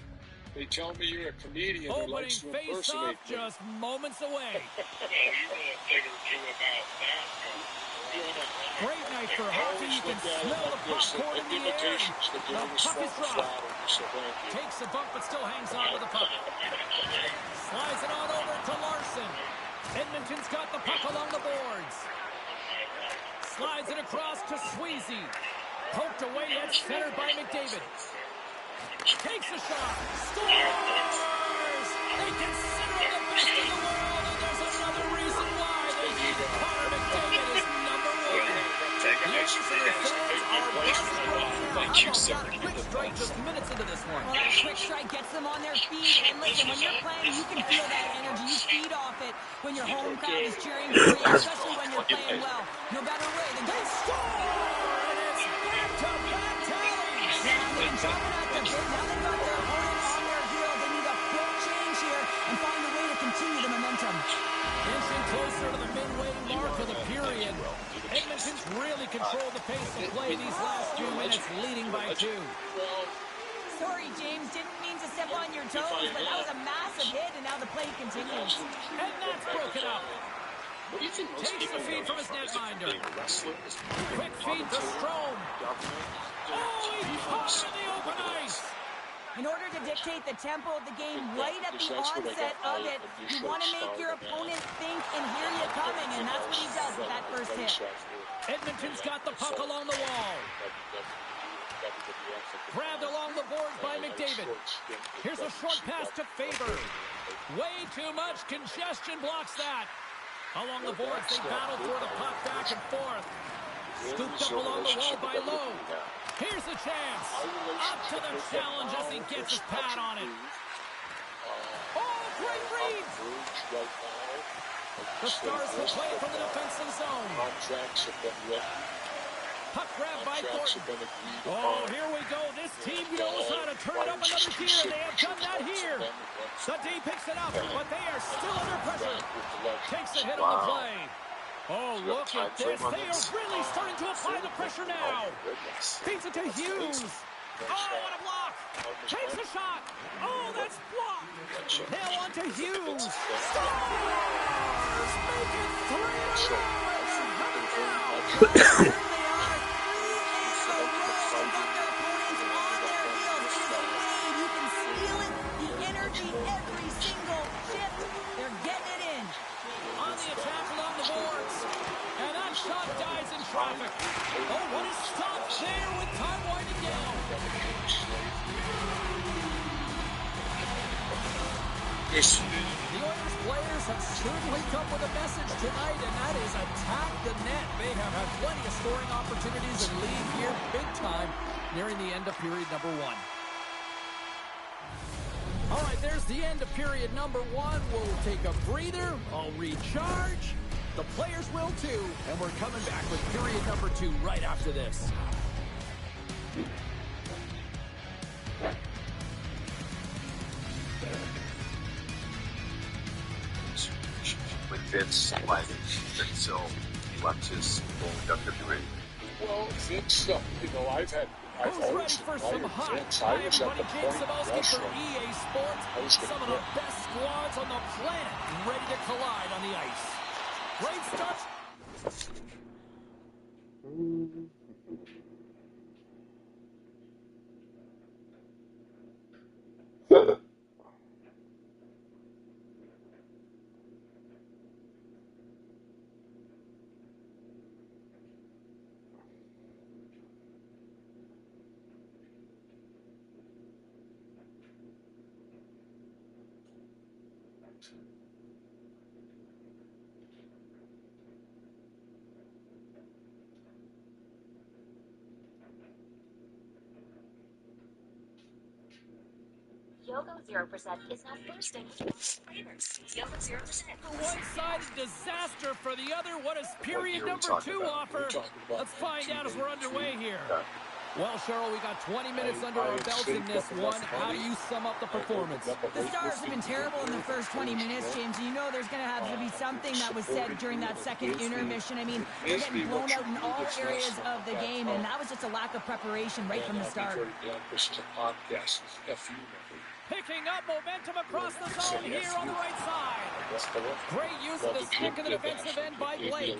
They tell me you're a comedian who Opening likes to face-off impersonate me. just moments away. Well, you know a thing or two about that. Great night for hockey. You can smell the popcorn in the air. The puck is dropped. Takes a bump but still hangs on to the puck. Slides it on over to Larson. Edmonton's got the puck along the boards. Slides it across to Sweezy. Poked away at center by McDavid. Takes a shot. Scores! They consider him the best in the world, and there's another reason why they need Connor McDavid is number one. The Exeter fans are buzzing right now. How about that quick strike just minutes into this one? Well, that quick strike gets them on their feet. And listen, when you're playing, you can feel that energy. You feed off it when your home crowd is cheering for you, especially when you're playing well. No better way than to score! And it's back-to-back tallies. Yeah, they've been chopping at the bit. Now they've got their opponent on their heel. They need a quick change here and find a way to continue the momentum. Inching closer to the midway mark of the period. Edmonton's really controlled the pace of play these last few minutes, leading by 2. Sorry, James. Didn't mean to step on your toes, but that was a massive hit, and now the play continues. And that's broken up. Takes the feed from his netminder. Quick feed to Strome. Oh, he caught it in the open ice. In order to dictate the tempo of the game right at the onset of it, you want to make your opponent think and hear you coming, and that's what he does with that first hit. Edmonton's got the puck along the wall. Grabbed along the boards by McDavid. Here's a short pass to Faber. Way too much congestion blocks that. Along the boards, they battle for the puck back and forth. Scooped up along the wall by Lowe. Here's a chance. Up to the challenge as he gets his pad on it. Oh, great read. The Stars will play from the defensive zone. Puck grab by Thornton. Oh, here we go. This team knows how to turn it up another gear. They have done that here. The D picks it up, but they are still under pressure. Takes a hit on the play. Oh, look at this. They are really starting to apply the pressure now. Feeds it to Hughes. Oh, what a block. Takes a shot. Oh, that's blocked. Now on to Hughes. Stars make it 3-0. Every single shift, they're getting it in. On the attack along the boards. And that shot dies in traffic. Oh, what a stop there with time winding down. The Oilers players have certainly come with a message tonight, and that is attack the net. They have had plenty of scoring opportunities and lead here big time nearing the end of period number 1. All right, there's the end of period number 1. We'll take a breather. I'll recharge. The players will too. And we're coming back with period number 2 right after this. With Vince, why until he left his WWE. Well, Vince, I've Who's ready always for some admired hot? Vince. Hi, I was at everybody. the James point Cebulski for wrestling. EA Sports. Some of the best squads on the planet ready to collide on the ice. Great start. Yogo 0% is now bursting with flavors. Yogo 0%. One-sided disaster for the other. What does period number 2 offer? Let's find out as we're underway here. Well, Cheryl, we got 20 minutes under our belts in this one. How do you sum up the performance? The Stars have been terrible in the first 20 minutes, James. You know there's going to have to be something that was said during that second intermission. I mean, they're getting blown out in all areas of the game, and that was just a lack of preparation right from the start. This is a podcast. F you. Picking up momentum across the zone here on the right side. Great use of the stick in the defensive end by Blake.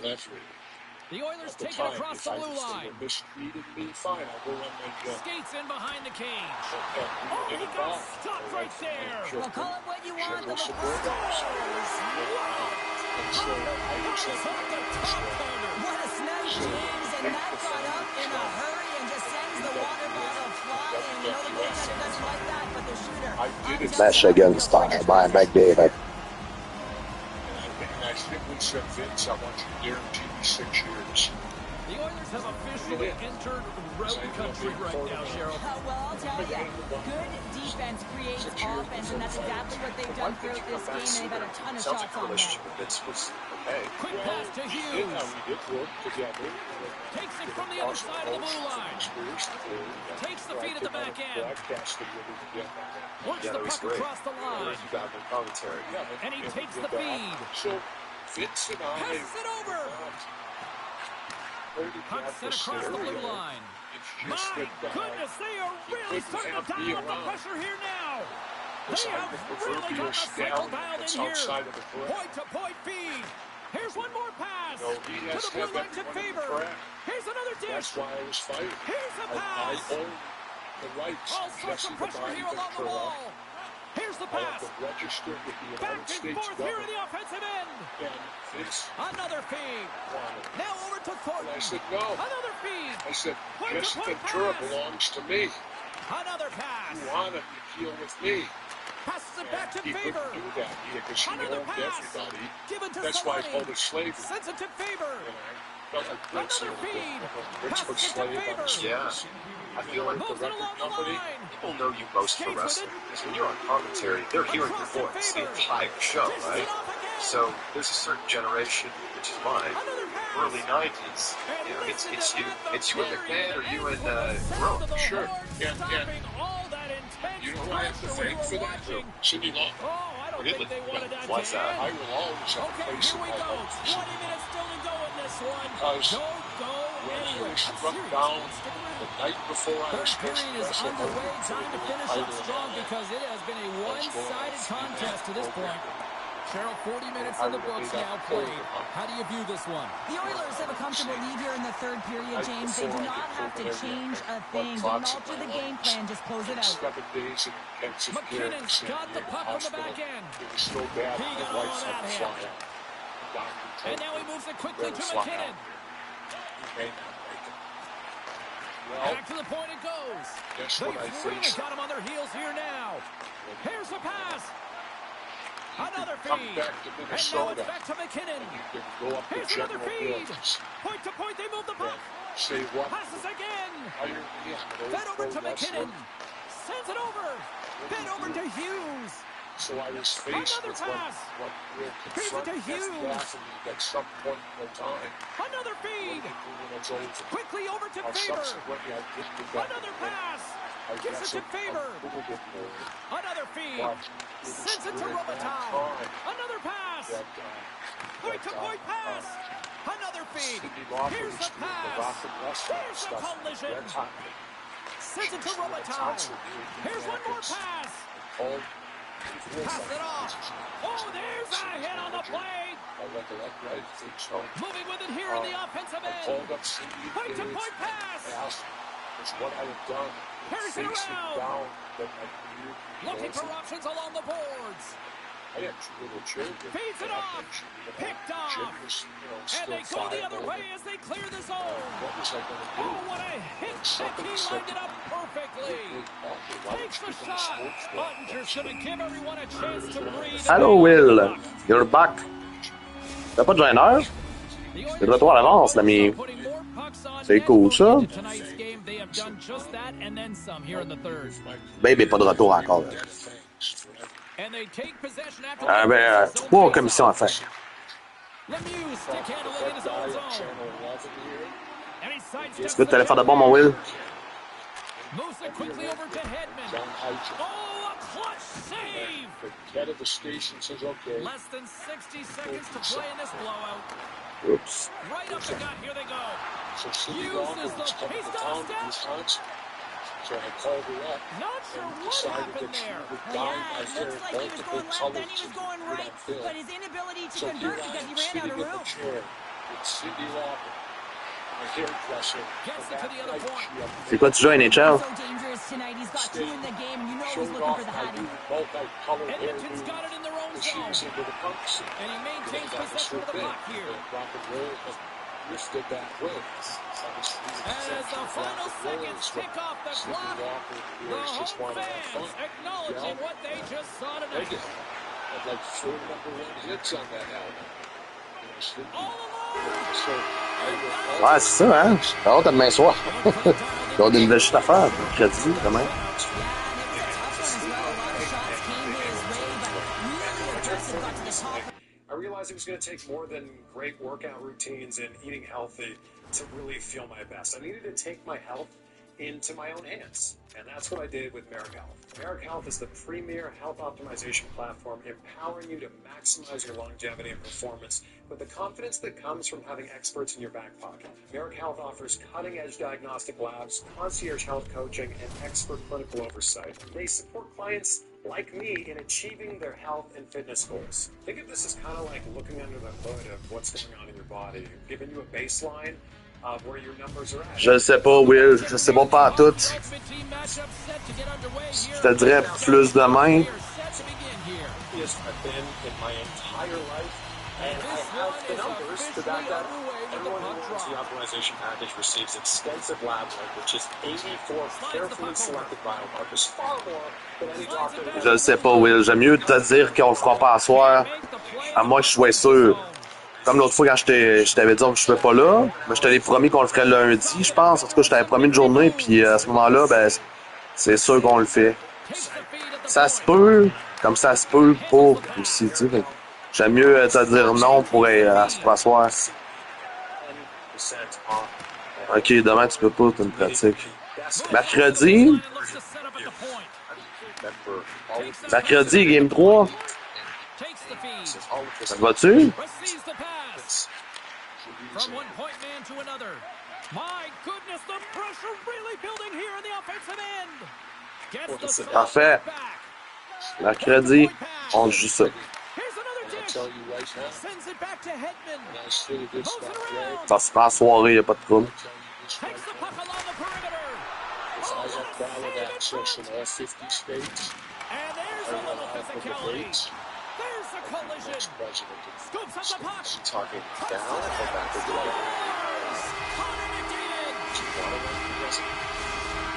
The Oilers take it across the blue line. Skates in behind the cage. Oh, he got stopped right there. Well, call it what you want. The Scores. What a snag, James, and that got up in a hurry and just sends the water bottle flying. You know the goaltender doesn't like that, but the shooter. Mesh against style by McDavid. I simply said, Vince, I want you to guarantee me 6 years. The Oilers have officially entered road country right now, Cheryl. Well, I'll tell you, good defense creates offense, and that's exactly what they've done throughout this game, and they've had a ton of shots on net. Quick pass to Hughes. Takes it from the other side of the blue line. Takes the feed at the back end. Works the puck across the line. And he takes the feed. Passes it over. Puck sent across the blue line. My goodness, they are really starting to dial up the pressure here now. They have really got the cycle dialed in here. Point-to-point feed. Here's one more pass. To the blue line to Faber. Here's another dish. That's why I was fired. Here's a pass. I own the rights. All sorts of pressure here along the wall. Here's the pass. Back and forth here in the offensive end. Another feed. Now over to Thornton. I said no. Another feed. I said, Jesse Ventura belongs to me. Another pass. You want to deal with me. Passes it back to He Faber. couldn't do that because he Another owned pass. everybody. Given to That's why I called it slavery. Sends it to Faber. Another feed. Rich was slave on the Yeah. I feel like the record company, people know you most for wrestling. Because when you're on commentary, they're hearing your voice the entire show, right? So there's a certain generation, which is mine, early 90s. You know, it's you and McMahon or you and Rome. Sure. And you know who I have to thank for that? Cindy Long. Really? Why's that? I will always have a place in my heart. 20 minutes still to go in this one. Because when I was struck down the night before I was supposed to period is wrestle, underway. Time to finish up strong because it has been a one-sided contest to this point. Cheryl, 40 minutes in the books now played. How do you view this one? The Oilers have a comfortable lead here in the third period, James. They do not have to change a thing. Don't alter the game plan. Just close it out. 7 days in intensive care. McKinnon's got the puck on the back end. It was so bad. He got the all lights that had to hit. fly out. And now he moves it quickly to McKinnon. Back to the point it goes. They've really got him on their heels here now. Here's the pass. Another feed. Back to and now it's back to McKinnon. Go up Here's to another feed. Mills. Point to point, they move the puck. Say what? Passes again. Fed Fed over to McKinnon. Sends it over. Fed over to Hughes. So I was faced Another with pass. what will Here's it confront to Hughes. athlete at some point in time. Another feed. When it's over. Quickly over to Now, Faber. subsequently, I did the back. Another pass. I Gives guess it to Faber. a little bit more. Another feed. But Sends it to during that Robitaille. time Another pass. that, Point to point pass. Another feed. Sidney Lawford Here's the is doing the pass. rock and wrestling There's the stuff. collision. That's happening. Sends it to Robitaille. Here's one more pass. Oh, Pass it off. Oh, there's a hit on the plate. I recollect right. I think so. Moving with it here in the offensive I end. called up Cindy. Point to point pass. I asked him, "Is what I had done Carries it facing around. down that I knew Looking for wasn't." options along the boards. I had 2 little children. Feeds it off. Picked off. Jim was, And still they go the 5 other over. way as they clear the zone. What was I going to do? Oh, what a hit. Becky lined it up perfectly. Takes the shot. Ottinger's going to give everyone a chance to breathe. Allô, Will. You're back. T'as pas de gêneur? C'est de retour à l'avance, l'ami. C'est cool, ça. Babe est pas de retour encore. Ah ben, 3 commissions à faire. Est-ce que tu allais faire de bon, mon Will? Moves it quickly over to Hedman. Oh, a clutch save! The head of the station says, okay. Less than 60 seconds to play in this blowout. Oops. Right up the gut, here they go. So Cindy Uses Lawford the is coming he's to got town a in step. Wisconsin. So I called her up. Not sure and what decided happened that she there. would Well, dye yeah, my it hair looks like he was multiple going left, colors then he was and going put right, on film. but his inability to So here convert I because am he ran sitting out of in the room. chair with Cindy Lauper, my hairdresser. Gets and it to that the other night point. she had C'est quoi, tu joues à He's NHL? so dangerous tonight. He's got two in the game, and you know he's showed looking off for the my hattie. new multicolored Edmonton's hairdo. got it in their own And she zone. was into the punk scene. And he maintains possession of the puck here. Rock and roll has lifted that way. And as the final seconds tick off the clock, the home fans acknowledging what they just saw tonight. I'd like 4 #1 hits on that album. All alone. So I Ouais, c'est ça, hein? J'ai hâte à demain soir. Ils ont des nouvelles choses à faire, mercredi, demain. Yeah, and it was a tough one as well. A lot of shots came his way, but really aggressive, got to the top. I realized it was going to take more than great workout routines and eating healthy to really feel my best. I needed to take my health into my own hands, and that's what I did with Merrick Health. Merrick Health is the premier health optimization platform, empowering you to maximize your longevity and performance with the confidence that comes from having experts in your back pocket. Merrick Health offers cutting-edge diagnostic labs, concierge health coaching, and expert clinical oversight. They support clients like me in achieving their health and fitness goals. Think of this as kind of like looking under the hood of what's going on in your body, giving you a baseline of where your numbers are at. Je le sais pas, Will. Je sais pas tout. Je te dirais plus demain. Yes, I've been in my entire life, and I have the numbers to back that up. Everyone who owns the optimization package receives extensive lab work, which is 84 carefully selected biomarkers, far more than any doctor. Je le sais pas, Will. J'aime mieux te dire qu'on le fera pas à soir, à moins que je sois sûr. Comme l'autre fois quand je t'avais dit que je serais pas là, mais je t'avais promis qu'on le ferait lundi, je pense. En tout cas, je t'avais promis une journée, puis à ce moment-là, ben, c'est sûr qu'on le fait. Ça se peut, comme ça se peut pas aussi, tu sais. J'aime mieux te dire non pour asseoir. Ok, demain tu peux pas, t'as une pratique. Mercredi, game 3. Ça va-tu? From one point man to another. My goodness, the pressure really building here in the offensive end. Gets the Parfait. Mercredi, on joue ça. Here's another dish. Sends it back to Hedman. Throws it around. Ça se fait en soirée, y'a pas de trouble. Takes the puck along the perimeter. Oh, what a save in front. And there's a little physicality. There's a collision. Scoops up the puck. Talking down or back to the Connor McDavid.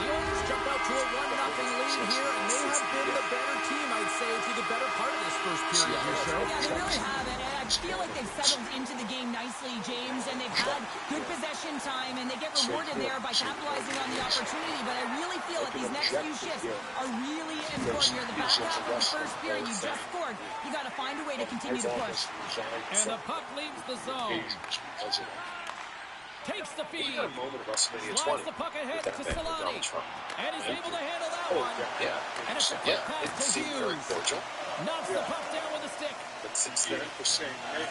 The Oilers jump out to a 1-0 lead here, and they have been the better team, I'd say, through the better part of this first period here, Cheryl. Yeah, they really have, and I feel like they've settled into the game nicely, James, and they've had good possession time, and they get rewarded there by capitalizing on the opportunity, but I really feel that these next few shifts are really important. You're the back half of the first period, you just scored. You got to find a way to continue to push. And the puck leaves the zone. Takes the feed. Slides the puck ahead to Solani. And is able to handle that one. And it's a quick pass to Hughes. Knocks the puck down with a stick. But since then, the same way.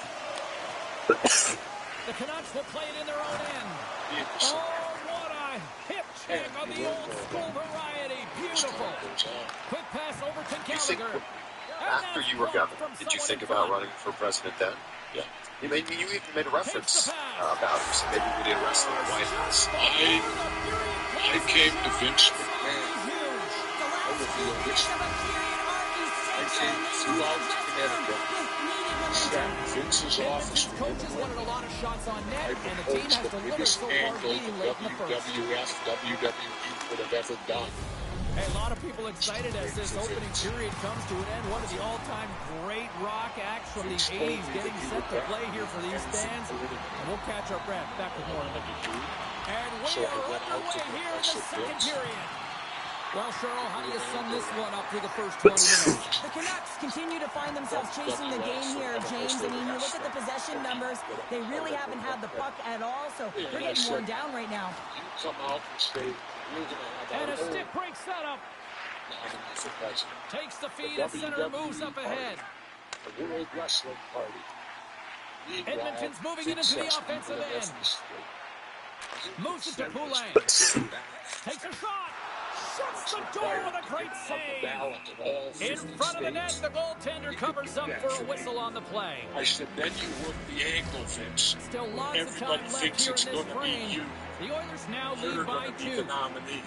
The Canucks will play it in their own end. Oh, what a hip check of the old school variety. Beautiful. Quick pass over to Gallagher. After you were governor, did you think about running for president then? Yeah. You even made a reference about it. So maybe we did wrestling at White House. I came to Vince McMahon. I would be a rich man. I came throughout Connecticut. Sat in Vince's office. Coaches wanted a lot of shots on net, I and the team proposed has the delivered biggest so far, angle leading the late in the first. WWF, WWE would have ever done. A lot of people excited as this opening period comes to an end. One of the all-time great rock acts from the 80s getting set to play here for these fans. And we'll catch our breath. Back with more. And we are underway here in the second period. Well, Cheryl, how do you sum this one up through the first 20 minutes? The Canucks continue to find themselves chasing the game here, James. I mean, you look at the possession numbers, they really haven't had the puck at all, so they're getting worn down right now. Come out and say, we're going to have And our a stick break setup. Takes the feed and center moves up ahead. The World Wrestling Party. Edmonton's moving it into the offensive end. Moves it to Poulin. Takes a shot. Shuts the door with a great save. In front of the net, the goaltender covers up for a whistle on the play. I said, then you work the angle, Vince. Still lots of Everybody time left thinks here it's in this going to be frame. you. The Oilers now You're lead by going to be the 2. nominee.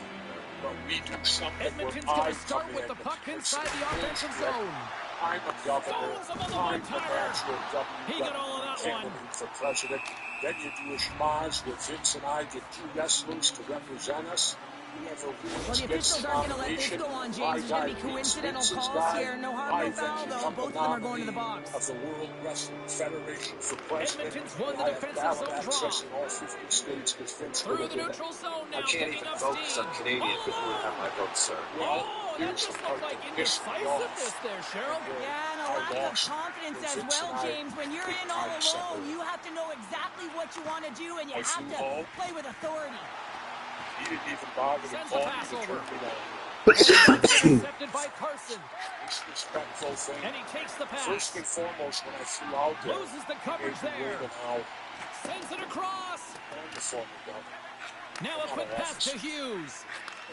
But we do something Edmonton's where going I to start come with in the puck and inside say, the offensive "Bullshit. zone. I'm a governor. Throws him on the I'm the one-timer. natural He got all of that one. candidate for president. Then you do a schmoz where Vince and I get 2 wrestlers to represent us. Whoever wins Well, the gets officials the aren't going to let this nomination. go on, James. My There's going guy to be beats coincidental Vince's calls guy. here. No harm, I no then foul, though. become Both the of them are going to the nominee box. of the World Wrestling Federation for president. Edmonton's won the I have defensive ballot zone access draw. in all 50 states because Vince Through would the have neutral zone I now, can't picking even up vote because I'm steam. Canadian, All but who would have my alone. vote, sir? Oh, that here's just the part looked like that pissed me indecisiveness off. there, Cheryl. Yeah, and a I lack of lost. confidence Vince as and well, I James. When you're big in all time alone, separated. you have to know exactly what you want to do, and you I have flew to home. play with authority. He didn't even bother to Sends call the me pass to over. turn me down. And that's intercepted by Carson. Disrespectful thing. And he takes the pass. First and foremost, when I flew out there, Loses the he coverage gave me there. word of how Sends it across. wonderful we got. Now a quick pass to Hughes.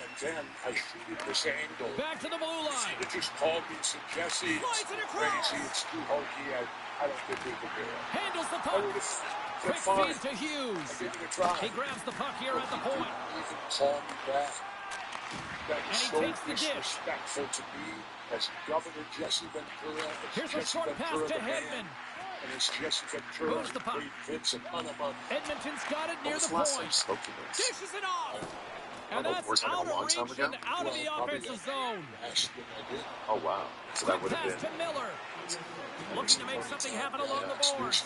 And then I shoot at this angle. Back to the blue If line. he had just called me and said, Jesse, Slides it's it too across. crazy, it's too hokey, I don't think we can do it. Handles the I puck. would have said, Quick fine. feed to Hughes. I gave it a try. He grabs the puck here at the point. Even call me back. That And is he so takes the dish. disrespectful to me as Governor Jesse Ventura. As Here's a Jesse short pass Ventura, to the man, Hedman. and as Jesse Ventura Moves the puck. paid Vince a ton of money. Edmonton's got it near When was the the last time you point. spoke to Vince? Dishes it off. And Oh, that's was that like out a long of time reach ago? and out of the Probably offensive that zone. last thing I did. Oh, wow. So that Quick would have pass been... to Miller. Looking to make something happen along the boards.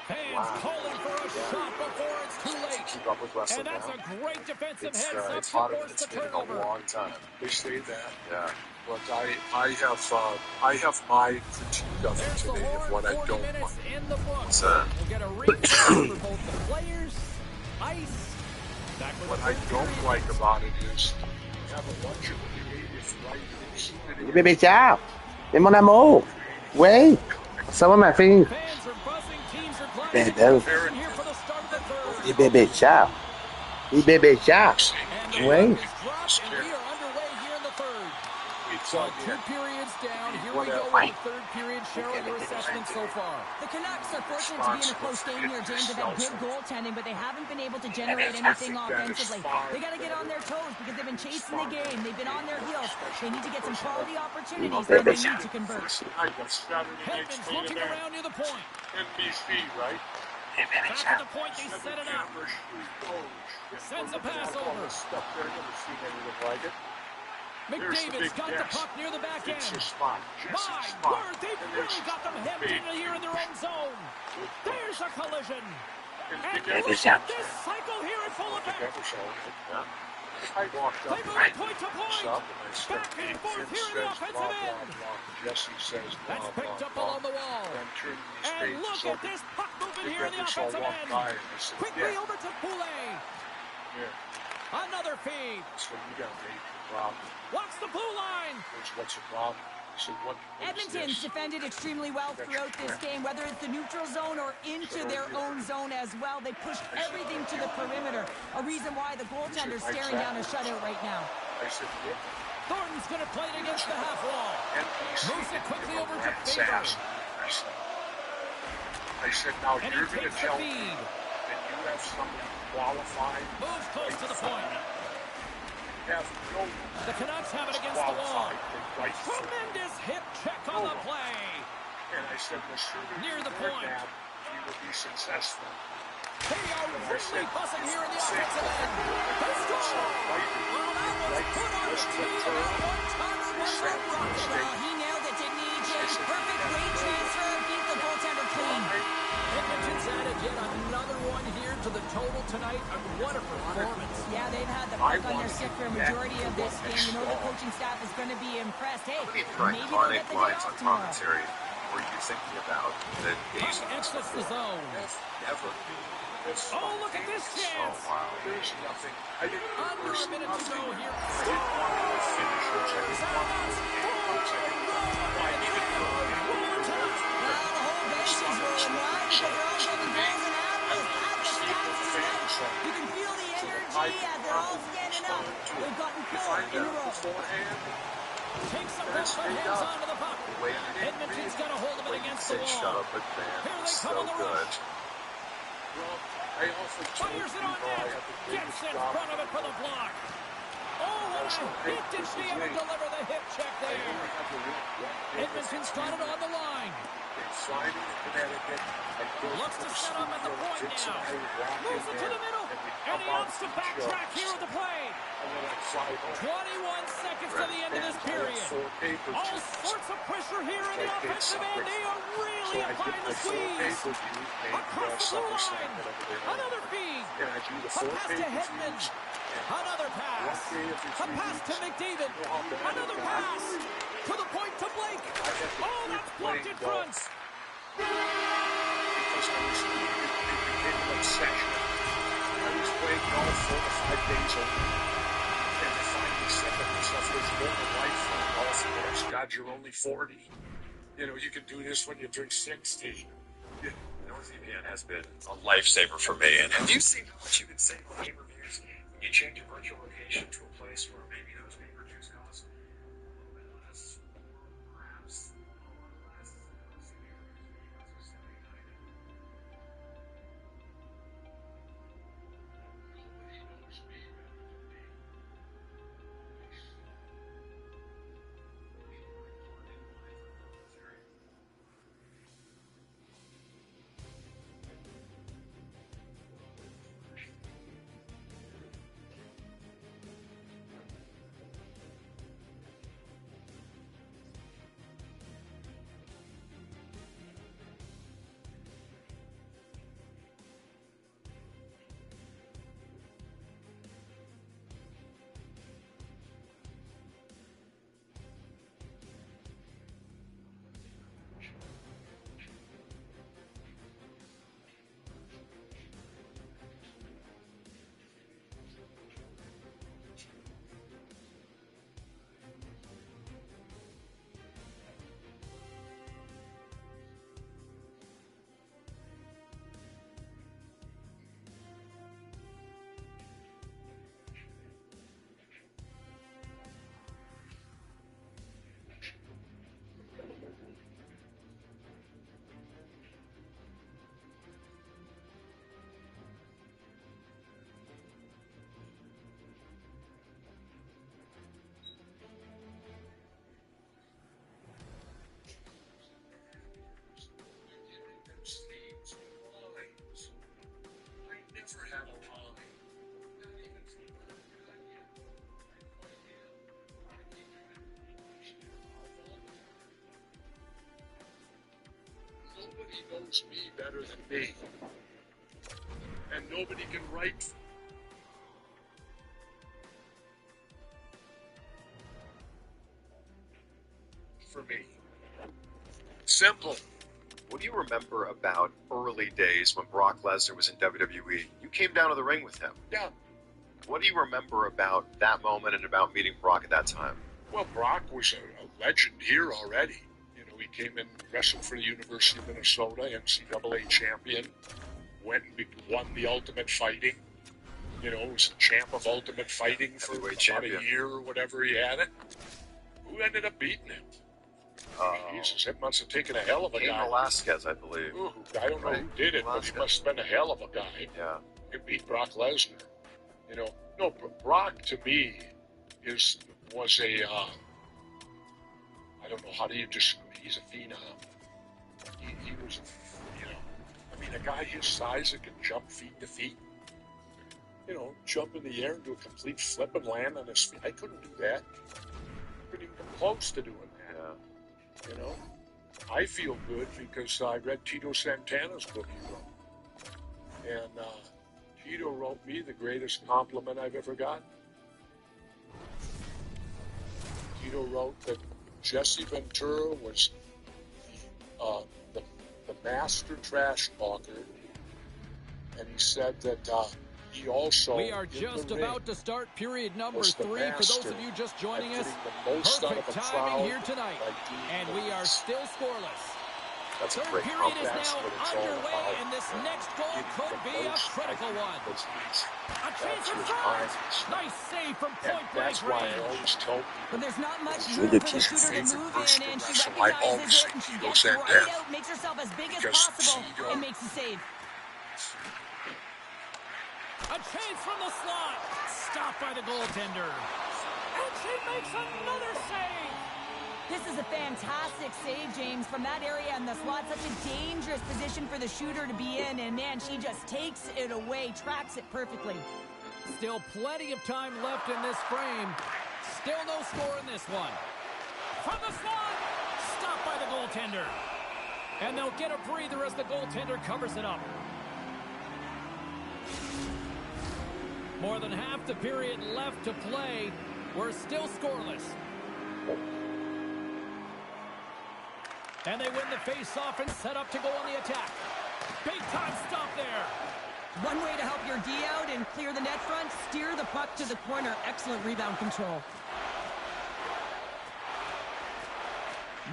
Fans Wow. calling for a shot before it's too late. Keep up with wrestling And that's now. a great defensive heads up It's to hotter than force it's the been in a turnover. long time. They say that, Yeah. but I have my critique of it There's the today of horn, what I 40 don't minutes like. in the books. So- We'll get a replay for both the players, ice. Back with What the I third don't period. like about it is you have a bunch of creative writers sitting in Bébé ciao! Mais mon amour! Oui! Ça va, ma fille? Fans are buzzing, teams are glad Ben, to ben. get position here for the start of the third. Et bébé ciao! Et bébé ciao! And the Oui. puck is dropped, and we are underway here in the third. It's So 2 periods down. Here we go with the third period. Cheryl, your assessment so far. The Canucks are fortunate to be in a close game here, James. They've had good goaltending, but they haven't been able to generate anything offensively. They got to get on their toes because they've been chasing the game. They've been on their heels. They need to get some quality opportunities, and they need to convert. Hedman's looking around near the point. NBC, right? Back at the point, they set it up. Sends a pass over. Stuff there, never seen anything like it. McDavid's got the puck near the back It's end. a spot. Just My a spot. word, they've really got them hemmed in here in their own zone. There's a collision. And look at this cycle here in full effect. I walked up They move point to point. and I said, Back and forth here in the offensive end. Jesse says, That's picked up along the wall. And look at this puck movement here in the offensive end. Quickly over to Poulet. Another feed. So you got a major problem. Walks the blue line. What's the problem? So what is Edmonton's this? defended extremely well throughout this game, whether it's the neutral zone or into their own zone as well. They pushed everything to the perimeter, a reason why the goaltender's staring down a shutout right now. I said, yeah. Thornton's going to play it against the half wall. NBC Moves it quickly over to Rats Faber. ass. I said, now And you're he going to takes the tell me feed. that you have somebody qualified. Moves close to the point. Have no The Canucks have it against the wall. qualified right foot. Tremendous hip check on the play. And I said, the sooner Near you the learn point. that, you will be successful. They are really buzzing here in the offensive end. They score! Well, that was put on the tee, and that one-timer was a rocket. Well, he nailed it, didn't he, James? Perfect weight transfer, beat the goaltender clean. Edmonton's added yet another one here to the total tonight. What a performance. Yeah, they've had the puck on their stick for a majority of this game. You know the coaching staff is going to be impressed. Hey, How many maybe they'll iconic get the day lines off on tomorrow. commentary were you thinking about that days Puck ago? exits the zone. Never. Oh, look at this Oh, chance. wow. There's nothing. I didn't Under a minute to go here. I didn't want to finish it. I didn't want Well, the whole bench is rolling. Why? Because they're all getting goals and apples. At the stats tonight. You can feel the energy as they're all standing up. They've gotten 4 in a forehand. Takes a That's couple straight hands up. onto the puck. The way I didn't Edmonton's read got a hold of it when you against the say shut wall. up, but man, Here it's they come so on the good. rush. Well, I also told Fires it you on I net. have the Gets biggest in job. front of it for the block. Oh, what a hit. Did she ever deliver the hit check I there? only have the win. Edmonton's got it on the line. It's Simon in Connecticut. I go Looks to set up at the point Vince now. and I walk Moves in it to there, the middle. and we And come he out opts to and backtrack jumps. here at the play. And then I fly home. 21 seconds to the end of this period. All sorts of pressure here in the offensive end. They are really applying the squeeze. Across the blue line. Another feed. A pass to Hedman. Another pass. A pass to McDavid. Another pass. To the point to Blake. Oh, that's blocked in front. Because I was it became an obsession. I was playing golf 4 to 5 days a week. And I finally said to myself, there's more to life than a golf course. God, you're only 40. You know, you can do this when you drink 60. NordVPN has been a lifesaver for me. And have you seen how much you can save on game reviews when you change your virtual location to a place where maybe those pay-per-views cost a little bit less, or perhaps a lot less? Nobody knows me better than me. And nobody can write for me. Simple. What do you remember about early days when Brock Lesnar was in WWE? You came down to the ring with him. Yeah. What do you remember about that moment and about meeting Brock at that time? Well, Brock was a legend here already. You know, he came in, wrestled for the University of Minnesota, NCAA champion, went and won the Ultimate Fighting. You know, was the champ of Ultimate Fighting for about a year or whatever he had it. Who ended up beating him? Jesus, it must have taken a hell of a guy. Velasquez, I believe. Ooh, I don't know who did it, but he must have been a hell of a guy. Yeah. He beat Brock Lesnar. You know, no, Brock to me was a I don't know how do you describe. He's a phenom. He was, you know, I mean, a guy his size that can jump feet to feet. You know, jump in the air and do a complete flip and land on his feet. I couldn't do that. Couldn't even come close to doing that. Yeah. You know, I feel good because I read Tito Santana's book he wrote, and Tito wrote me the greatest compliment I've ever gotten. Tito wrote that Jesse Ventura was the master trash talker, and he said that he also. We are just about to start period number 3 for those of you just joining us. Perfect timing here tonight, and we are still scoreless. That's a Third great period is that's now what it's all underway, about. and this next goal could be a critical one. A chance in his front. eyes. Nice save from And point-blank that's why I range. always tell people But there's not much Jeu room de for the qui? shooter to favorite move person in, to and she wrestle, I recognizes always it, say and she Tito gets right Santana. out, makes herself as big as Because possible, Tito- and makes the save. A chance from the slot. Stopped by the goaltender. And she makes another save. This is a fantastic save, James, from that area in the slot. Such a dangerous position for the shooter to be in, and man, she just takes it away, tracks it perfectly. Still plenty of time left in this frame. Still no score in this one. From the slot. Stopped by the goaltender. And they'll get a breather as the goaltender covers it up. More than half the period left to play. We're still scoreless. And they win the face-off and set up to go on the attack. Big-time stop there. One way to help your D out and clear the net front, steer the puck to the corner. Excellent rebound control.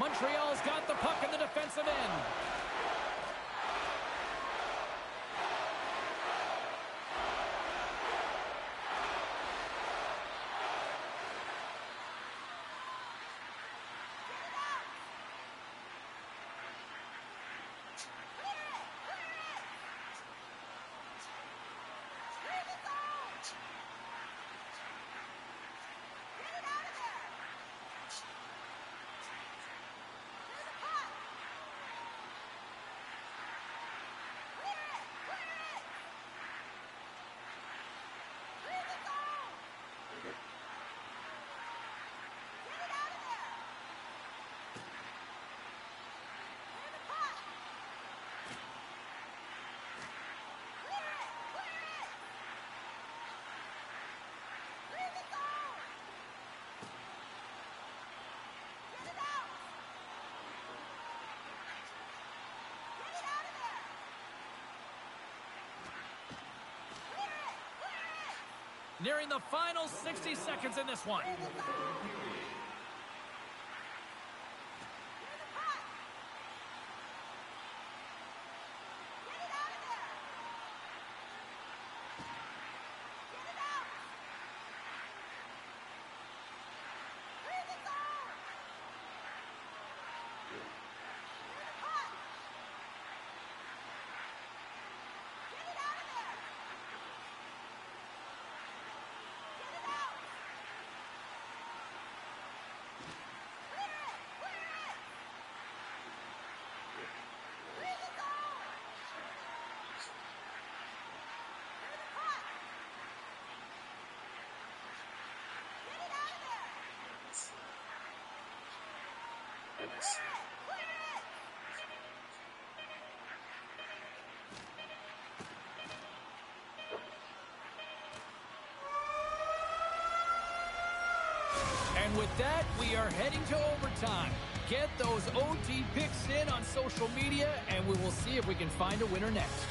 Montreal's got the puck in the defensive end. Nearing the final 60 seconds in this one. And with that, we are heading to overtime. Get those OT picks in on social media, and we will see if we can find a winner next.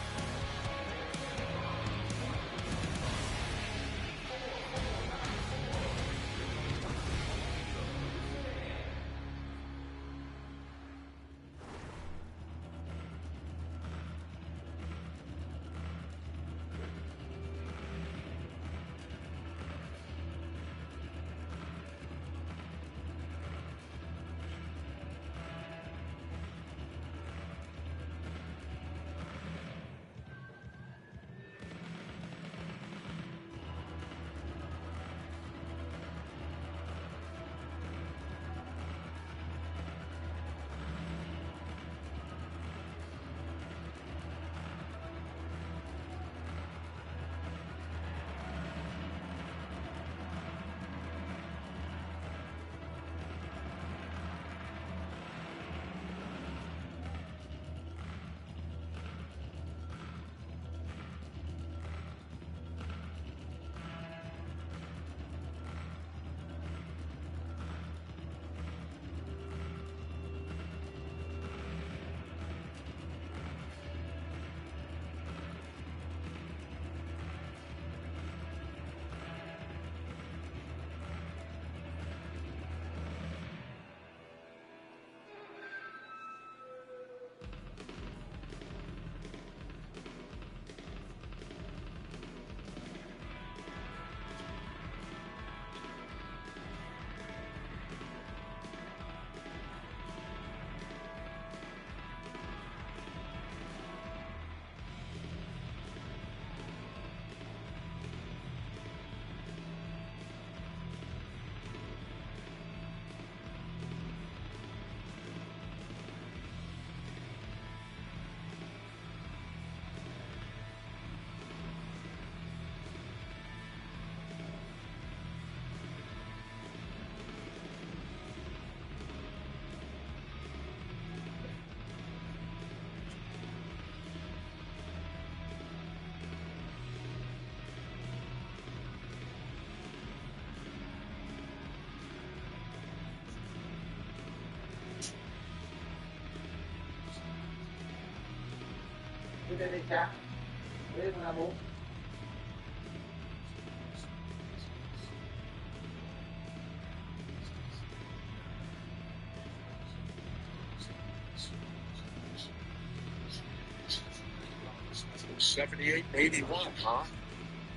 '78, '81, huh?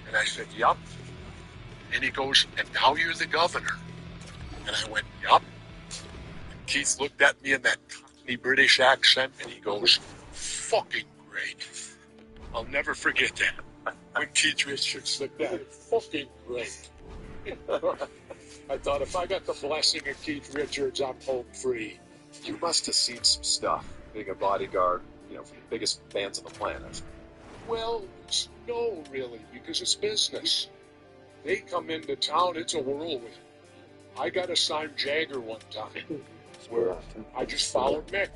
And I said, yup. And he goes, and now you're the governor. And I went, yup. And Keith looked at me in that Cockney British accent, and he goes, fucking great. I'll never forget that. When Keith Richards looked at it, fucking great. I thought, if I got the blessing of Keith Richards, I'm home free. You must have seen some stuff, being a bodyguard, you know, for the biggest bands on the planet. Well, no, really, because it's business. They come into town, it's a whirlwind. I got assigned Jagger one time, where I just followed Mick,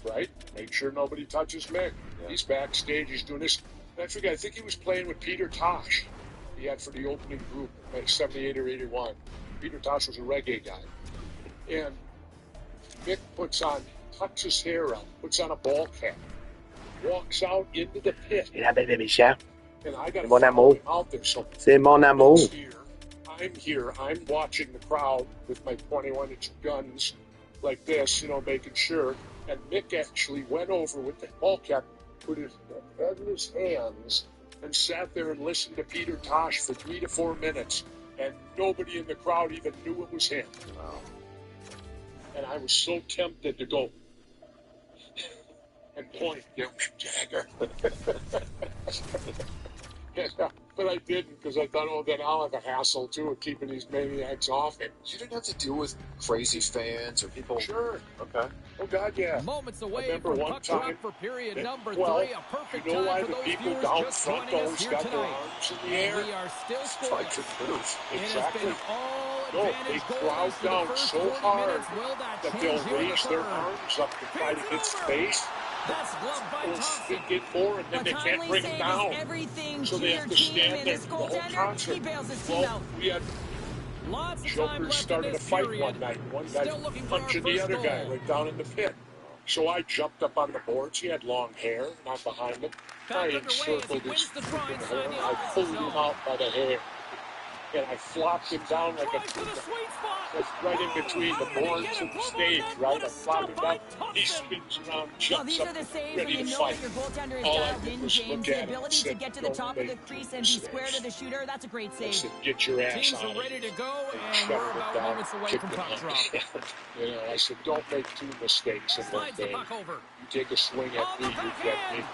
right? Make sure nobody touches Mick. Yeah. He's backstage, he's doing this. And I think he was playing with Peter Tosh. He had for the opening group, like 78 or 81. Peter Tosh was a reggae guy. And Mick tucks his hair up, puts on a ball cap, walks out into the pit. Et la belle bébé chère. And I got to Mon follow amour. him out there. So C'est mon amour. I'm here. I'm watching the crowd with my 21-inch guns like this, you know, making sure. And Mick actually went over with the ball cap, put his head in his hands, and sat there and listened to Peter Tosh for 3 to 4 minutes. And nobody in the crowd even knew it was him. Wow. And I was so tempted to go and point, you know, Jagger. But I didn't, because I thought, oh, then I'll have a hassle, too, of keeping these maniacs off it. You didn't have to deal with crazy fans or people... Sure. Okay. Oh, God, yeah. Moments I away remember from one puck time, drop for period number well, 3. A perfect you know why time for the those people viewers down just front joining us always here got their tonight. arms in the air? We are still Fight scoreless. to move. It has Exactly. been all No, they advantage crowd goals for the down first so 40 hard minutes. Will that that change they'll here in the raise their third? arms up to try to hit space. That's gloved by Or Thompson. get more, and then What they can't Conley bring save it down. is everything So to they your have to team, stand and there this the whole goaltender, concert. he bails his team Well, out. we had Lots of time jokers left in started a this fight period. one night. One guy Still looking for our punching the first other guy goal. right down in the pit. So I jumped up on the boards. He had long hair, and I'm behind him. Back I underway as he encircled his wins the try freaking inside hair. the I offensive pulled zone. him out by the hair. And I flopped him down like Drives to the sweet spot. that's right in between the How did he boards get and a the glove on stage, that? right? What I a flopped him stop by down. He Thompson. spins around, Well, jumps these up, are the saves ready when you to know fight. that your goaltender is All I dialed did in, was James. look The at him and ability to said, get to the "Don't top of make the two crease and be square to the mistakes." shooter, that's a great I save. said, "Get your ass Teams out are of ready here." to go, They and shut we're it about down, moments away kicked from it puck out. drop. You know, I said, "Don't make two mistakes in one Slides the game. puck over. You take a swing at On me, the you get backhand. me."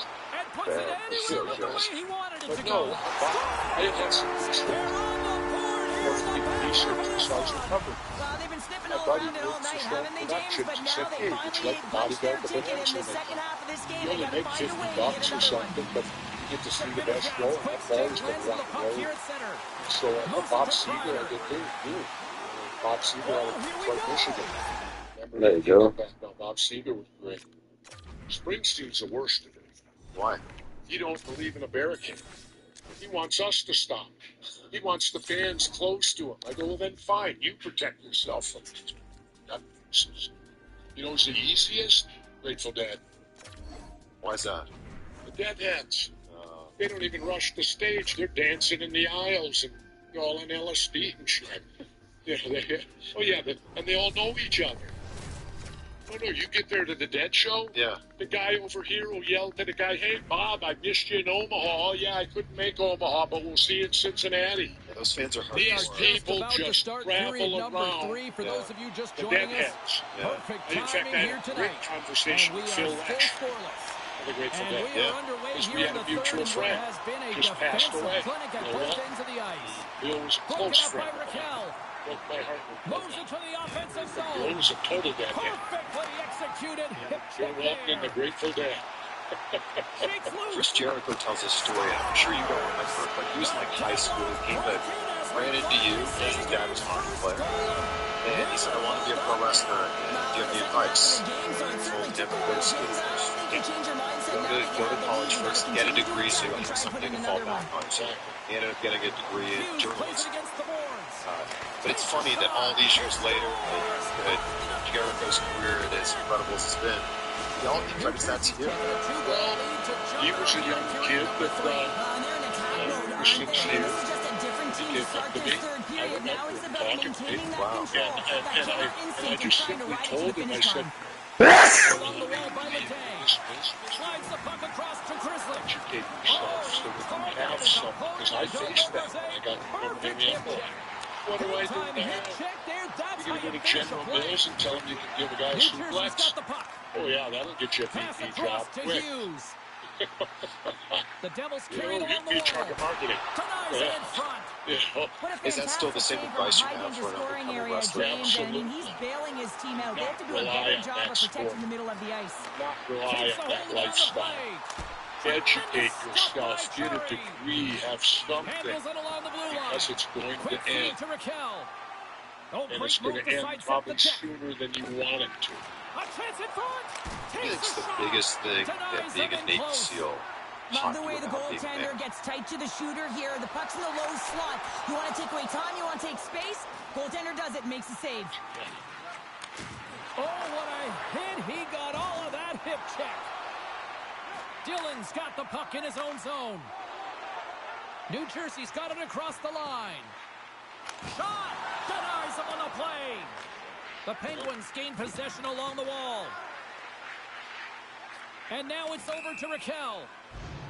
And puts it anywhere but the way he wanted it But to no, go. I had some good They're swings. on the board here in the Perfectly back decent half of this as I was one. recovered. Well, they've been sniffing My all buddy around it all works night, his own haven't they, James? productions. But He now said, they "Hey, would you finally like to punched their bodyguard the ticket in bands?" the And second half of this game. you They only got to make find a way to $50 get or another one. something, but you get to see the Peter best Jans, goal. quick That's stick, always lands the the puck rock here at center. So Moves Bob it to Seeger, I Kreider. did too. Bob Seeger out of Oh, here we Detroit, go. Michigan. Remember There you go. No, Bob Seeger was great. Springsteen's the worst of it. Why? He don't believe in a barricade. He wants us to stop. He wants the fans close to him. I go, well, then fine. You protect yourself from these nutcases. You know who's the easiest? Grateful Dead. Why's that? The Deadheads. They don't even rush the stage. They're dancing in the aisles and all on LSD and shit. And they all know each other. No, you get there to the Dead show. Yeah. The guy over here will yell to the guy, "Hey, Bob, I missed you in Omaha. Oh, yeah, I couldn't make Omaha, but we'll see you in Cincinnati." Yeah, those fans are We are These hardcore. people about to just start period travel number around 3 for those of you just the joining us. Deadheads. Yeah. Perfect In fact, timing I here had a great tonight. conversation And we with are Phil still Lesh scoreless. of the Grateful And Dead. we are underway Because we here had in a the mutual third. What friend has been a just passed defensive away. clinic at You know both what? ends of the ice. Bill was a Broken close up by friend. Raquel. Broke my heart. Moves it to the offensive zone. Bill was a total deadhead. Perfectly executed. Hip Bill check walked in the there. Grateful Dead. Shakes loose. Chris Jericho tells this story, and I'm sure you don't remember, but he was in like high school. He came to ran into you because his dad was a hockey player. And he said, "I want to be a pro wrestler. And do you have any advice?" And told him, "Go to school first. Go to college first. Get a degree so you have something to fall back on." So he ended up getting a degree in journalism. But it's funny that all these years later, Jericho's career, as incredible as it's been, Y'all, because that's him. Well, he was a young kid that was sincere. He came up to me. I remember him talking to me. Wow. And I just simply told him, I said, Along the wall by Letang. Slides the puck across to Grizzly. educate yourself so that you have some, because I faced that when I got promoted in the NBA. What do I do Time now? hit check there. That's You're how going you to go to finish a General play. Mills and tell him you can give a guy a New Jersey's suplex? got the puck. Oh, yeah, that'll get you a Pass VP across job to quick. Hughes. The Devils You carry it know, you along the can be wall. target marketing. Denies it in front. Yeah. What a Is that still the fantastic same save from a advice you high have danger for an scoring up-and-coming area, wrestler? James. And I mean, he's Absolutely. bailing his team out. They have to do a Rely better on job that of protecting sport. the middle of the ice. Not rely Takes a on hold that of it on the lifestyle. play. Educate Tremendous stuff by yourself. Get a Curry. degree. Have something. Handles it along the blue line. Because it's going to Quick feed end. to Raquel. Oh, And great it's going move to to end sidestep probably the check. sooner than you want it to. A chance in front. I think Takes it's a the shot. biggest thing Denies that being them a in Navy close. SEAL Love taught the you way the about being a goaltender man. gets tight to the shooter here. The puck's in the low slot. You want to take away time, you want to take space. Goaltender does it, makes a save. Oh, what a hit. He got all of that hip check. Dillon's got the puck in his own zone. New Jersey's got it across the line. Shot! Denies him on the play. The Penguins gain possession along the wall. And now it's over to Raquel.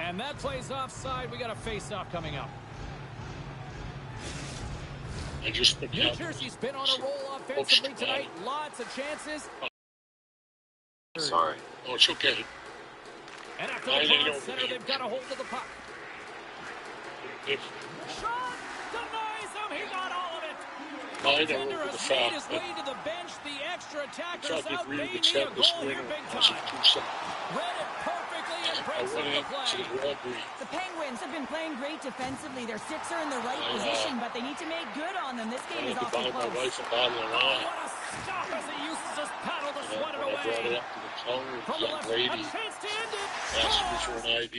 And that play's offside. We got a face-off coming up. I just put New down Jersey's been on a roll offensively tonight. Lots of chances. Sorry. Oh, it's okay. And after the broad center, they've got a hold of the puck. If Shot! Denies him! He got all of it! I Goaltender know the has made fact his that way to the bench. The extra attackers Chuck out. agreed They with need a Seth this goal here winter big as a time. 2-7. Read it perfectly and I breaks went up in the and play. said, well, agree. The Penguins have been playing great defensively. Their sticks are in the right I, position, but they need to make good on them. This I game is had to awfully buy my close. wife a bottle of Oh, wine. what a stop as he uses his paddle to And sweat it when I brought it away. up to the counter, the From the young left, lady a chance to end it. asked me for Scores! an ID.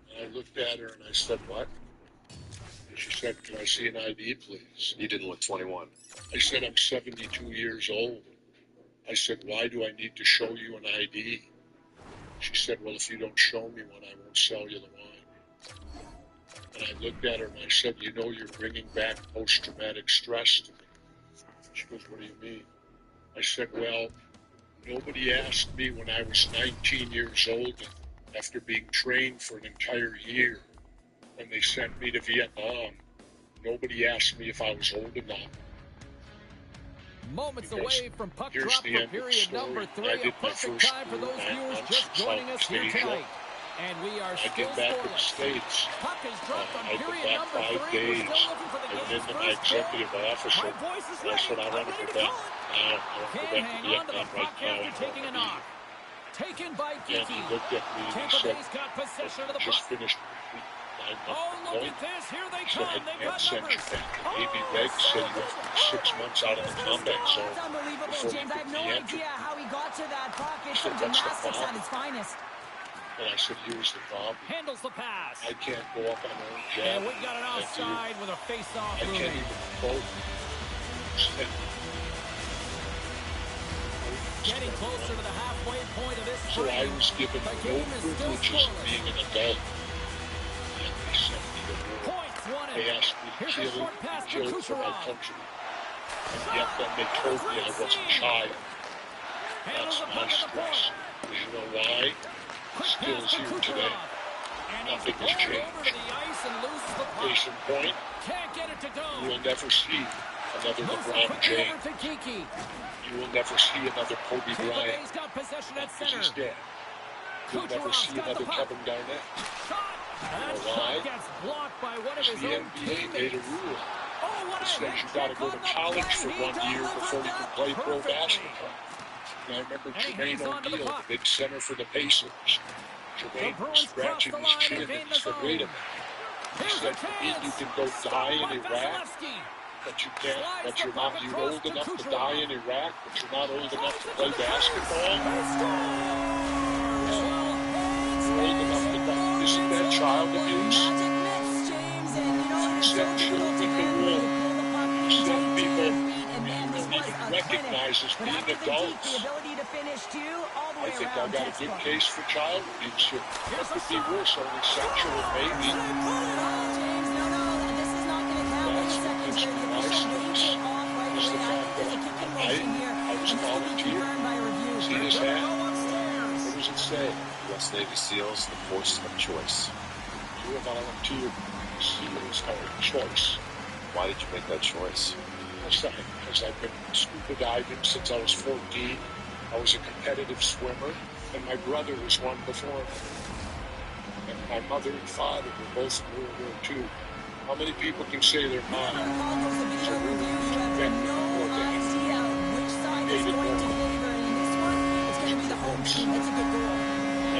And I looked at her and I said, what? And she said, can I see an ID, please? You didn't look 21. I said, I'm 72 years old. I said, why do I need to show you an ID? She said, well, if you don't show me one, I won't sell you the wine. And I looked at her and I said, you know, you're bringing back post-traumatic stress to me. She goes, what do you mean? I said, well, nobody asked me when I was 19 years old, after being trained for an entire year, when they sent me to Vietnam, nobody asked me if I was old enough. Moments Because away from puck here's drop the for end of the period story. number I 3. did A my perfect first time for tour those 9 viewers months just in joining us Southeast here Asia. tonight. And we are I still get back to the scoreless. States. Puck is dropped on I get period back number 5 3. We're days. still looking for the I went game's into my first goal. executive office My voice is and I ready. said, I I'm want to ready go to back call it. now. I want to go Can't back to hang on to the Vietnam puck right now. after taking a knock. Taken by And he Geeky. looked at me and he Tampa said, Bay's got possession of the just puck. finished 9 Oh, months look ago. at this. Here they So I come. They've can't got send numbers. you back. Oh, Maybe Reg said he went oh 6 months out of the combat zone That's unbelievable, before he James. I could have no re-enter. idea how he got to that puck. I It's said, some what's the gymnastics at problem? its finest. And I said, here's the problem. handles the pass. I can't go up on my own jab. And we got an offside with a face-off I can't looming. even quote. Getting closer to the halfway point of this So I frame. was given The no game is still privileges of scoreless. being an adult. And they sent me to war. Points won They it. asked me to Here's a kill short pass and to kill for my Kucherov. country. And yet then they told me I was a child. Handles That's the my puck at the stress. point. Because you know why? Quick Still pass is to here Kucherov. today. And he's Nothing has pulled changed. over to the ice and loses the puck. Case in point, Can't get it to go. you will never see another Moves it LeBron quickly James. over to Geeky. You will never see another Kobe Tampa Bryant. Bay's got possession at Because center. he's dead. You'll never Kucherov's see got the another puck. Kevin Garnett. Shot. That You know shot why? gets blocked by one of his The own NBA made a teammates. rule. Oh, what It a says hit you got to check go on to the college play. for He 1 year delivered before you can that play pro perfectly. basketball. And I remember And he Jermaine hangs on to the O'Neal, puck. the big center for the Pacers. The Jermaine was Bruins cross scratching the his line chin and and gain he the said, zone. wait a minute. He Here's a said, to me, you chance. can go die in Stopped by Iraq, Vasilevsky. but you can't, Slides but the you're puck not, you're across old to enough to Kucherov. die in Iraq, but you're not old enough to Drives it play to the crease. basketball. He scores! Old enough to die. Isn't that child abuse? Magic mix, James, and you know, You it is so send difficult to children to end when war. you pull the puck You in send tight to people your feet, and man, who this don't was even a recognize as But being how about the adults. the ability to finish too, all the I way think I around. got a good case for child abuse. What could be worse? Only sexual, maybe. James, no, this is not going to count. Wait a second here. The official waves it off right Is away. the I fact think there's a that kicking motion here, I was and this could be volunteered. confirmed by a review. See his Gonna hat? go upstairs. What does it say? U.S. Navy SEALs, the force of choice. You're a volunteer. SEALs are a choice. Why did you make that choice? Because I've been scuba diving since I was 14. I was a competitive swimmer, and my brother was one before me. And my mother and father were both in World War II. How many people can say their mom? Follows the video review. You have no idea which side is going to favor. And in this one, it's going to be the home team. That's a good goal.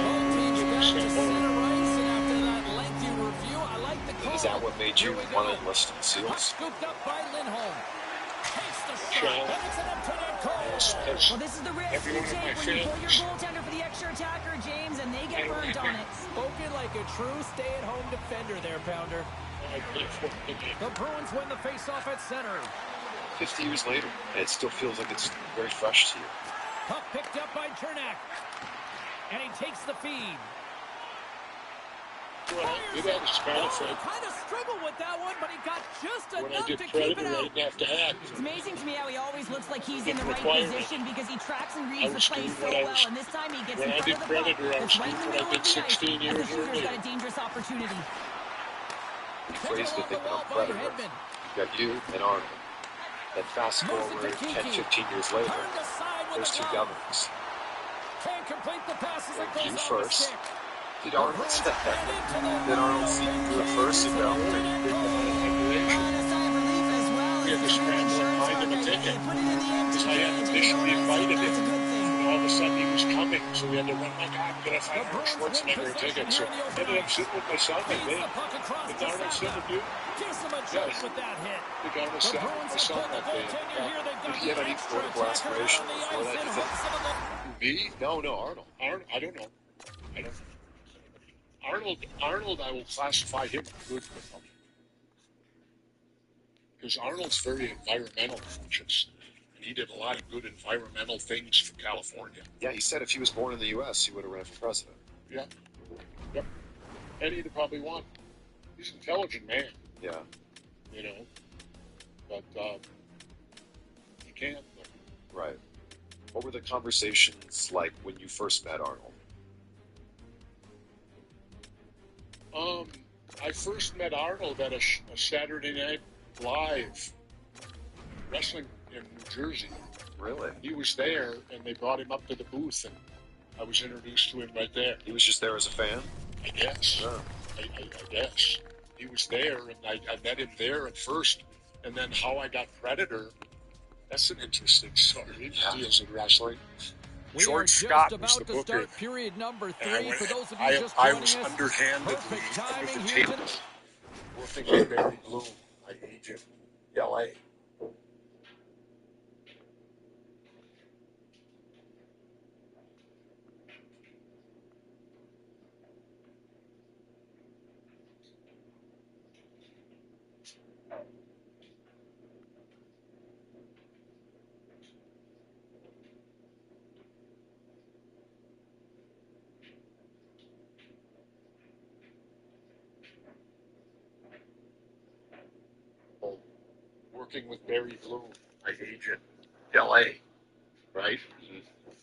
Home team's back to center ice, and after that lengthy review, I like the call. Is that what made you want to enlist in Puck SEALs? scooped up by Lindholm. Takes the shot, but it's an empty-net goal. Well, this is the risk you take when you pull your goaltender for the extra attacker, James, and they get burned on it. Spoken like a true stay-at-home defender there, Pounder. The Bruins win the face-off at center. 50 years later, and it still feels like it's very fresh to you. Puck picked up by Chernak. And he takes the feed. Well, it had a smell He effect. kind of struggled with that one, but he got just When I enough did to keep Predator, it I out. didn't have to act. It's amazing to me how he always looks like he's in the right Requirement. position because he tracks and I reads the was play doing so what I well, was- and this time he gets when in I front did of the puck. Predator, I was That's right in the doing what I middle of did the ice, 16 as the years shooter's earlier. got a dangerous opportunity. You phrased the thing on Predator. You got you and Arnold. Then fast forward 10, 15 years later, Turned aside with there's the two glove. governors. Can't complete the passes. It You goes off first. the stick. Did Arnold did Arnold see you do it first and go, A sigh of relief as well We as had to this new scramble and insurance find card him a that ticket. you put it in the empty Because I had cage and you initially don't invited that's a him. good thing. And all of a sudden he was coming, so we had to run like, I'm going to find The Arnold Bruins win Schwarzenegger a possession ticket. here So in the I open ended up ice. sitting with my son, I Feeds think. the puck across Did to Arnold sit Saka. with you? Gives him a Yes. jolt with that hit. Did Arnold The sit with Bruins my have son put the that day? goaltender here. They've got Did he the have any extra political attacker out aspiration on the before ice that, in you think? hopes of a goal. Me? No, Arnold. I don't know. I don't know. Arnold, I will classify him good Republican. Because Arnold's very environmental conscious. And he did a lot of good environmental things for California. Yeah, he said if he was born in the U.S., he would have ran for president. Yeah. Yep. And he'd probably won. He's an intelligent man, Yeah. you know. But you can't. Right. What were the conversations like when you first met Arnold? I first met Arnold at a Saturday Night Live wrestling in New Jersey. Really? He was there, and they brought him up to the booth, and I was introduced to him right there. He was just there as a fan? I guess. Yeah. I guess. He was there, and I met him there at first, and then how I got Predator, that's an interesting story. Yeah. He deals in wrestling. We are George just Scott was about the to booker. start period number And I 3. went- For those of you just I joining was us, underhandedly perfect under timing the here table tonight. working with Barry Bloom, my agent, L.A. Working with Barry Bloom, my agent, L.A., right?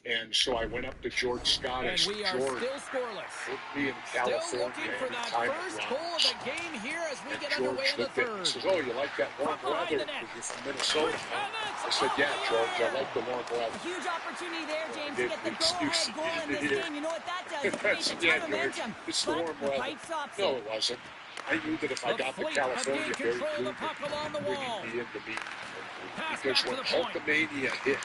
And so I went up to George Scott and And said, we are George, still scoreless. put me in Still California looking for that anytime first it goal of runs. the game here as we And get George underway in the looked at me and third. says, oh, you like that warm From behind weather the net. because you're from Minnesota. And that's I said, off yeah, the George, I air. like the warm A weather. huge opportunity there, James, to Give get the the excuse go-ahead goal in you this hear. game. You know what that does? It I creates a said, ton yeah, of George, momentum. it's the But warm the weather. fight stops No, it. it wasn't. I knew that if I The got the Fleet have California, gained Barry control of Bloom the puck along the would bring wall. me in to meet. Pass Because back to when the point. Hulkamania hit,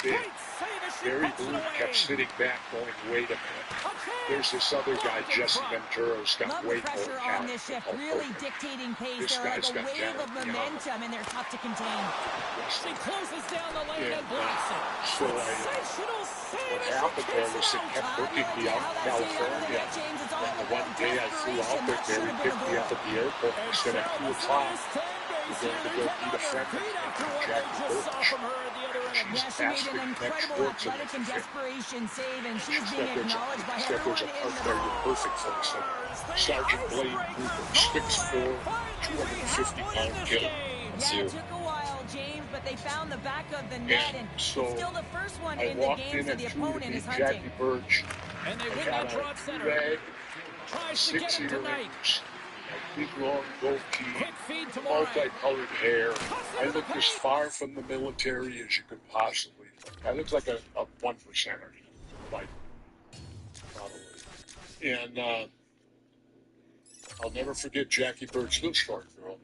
Great save as she Barry puts it Bloom away. kept sitting back going, wait a minute. A chance. There's this other guy, Blocked in Jesse front. Venturo's got Love the way more pressure on talent this than shift, Hulk really Hogan. dictating pace. This They're like guy's a got wave talent of beyond momentum, and they're tough to contain. She closes down the lane Yeah. and blocks it. So Sensational save what as she happened there kicks was it they out. kept Have no booking me idea out how in that stayed out of the California. net, James. It's all And the about one day I flew out desperation. there, That should Barry have been a picked me goal. up at the airport and And said at Cheryl, 2 listen to o'clock, this 10, brace You're here. going to There's go meet a another friend feed of after mine, what they Jackie just saw Birch. from her at the other end. She's Yeah, she made asking an next incredible door to athletic the and fit. desperation save, and She she's being said acknowledged by there's a everyone in part the... there you're perfect for. So The Sergeant Blaine icebreaker Cooper, goal, 6'4", and finally we have one in 250-pound this killer. game. Yeah, it took a while, James, but they found the back of the net, And and so it's still the first one I in the walked game, in so at the 2 to opponent is meet hunting. Jackie Birch. And they I win had that draw a at center. bag, Tries to get 6 it tonight. earrings, a big long goatee, Quick feed to Moray. multicolored hair. I looked as far from the military as you could possibly look. I looked like a 1%er, like, probably. And I'll never forget Jackie Birch, little short girl.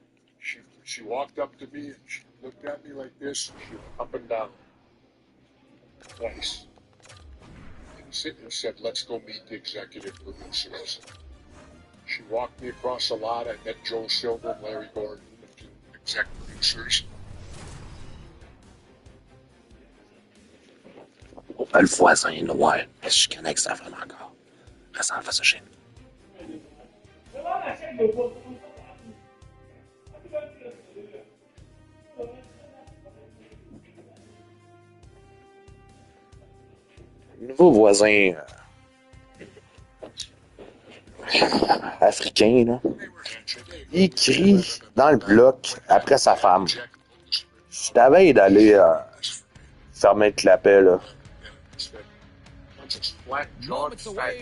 She walked up to me and she looked at me like this, and she went up and down twice. And said, let's go meet the executive producers. She walked me across the lot. I met Joel Silver and Larry Gordon, the two exec producers. Le voisin est noir. Est-ce qu'il y en a que ça fait encore? Reste en face de chez nous. Nouveau voisin africain, là. Il crie dans le bloc après sa femme. Je t'avais d'aller fermer le clapet, là.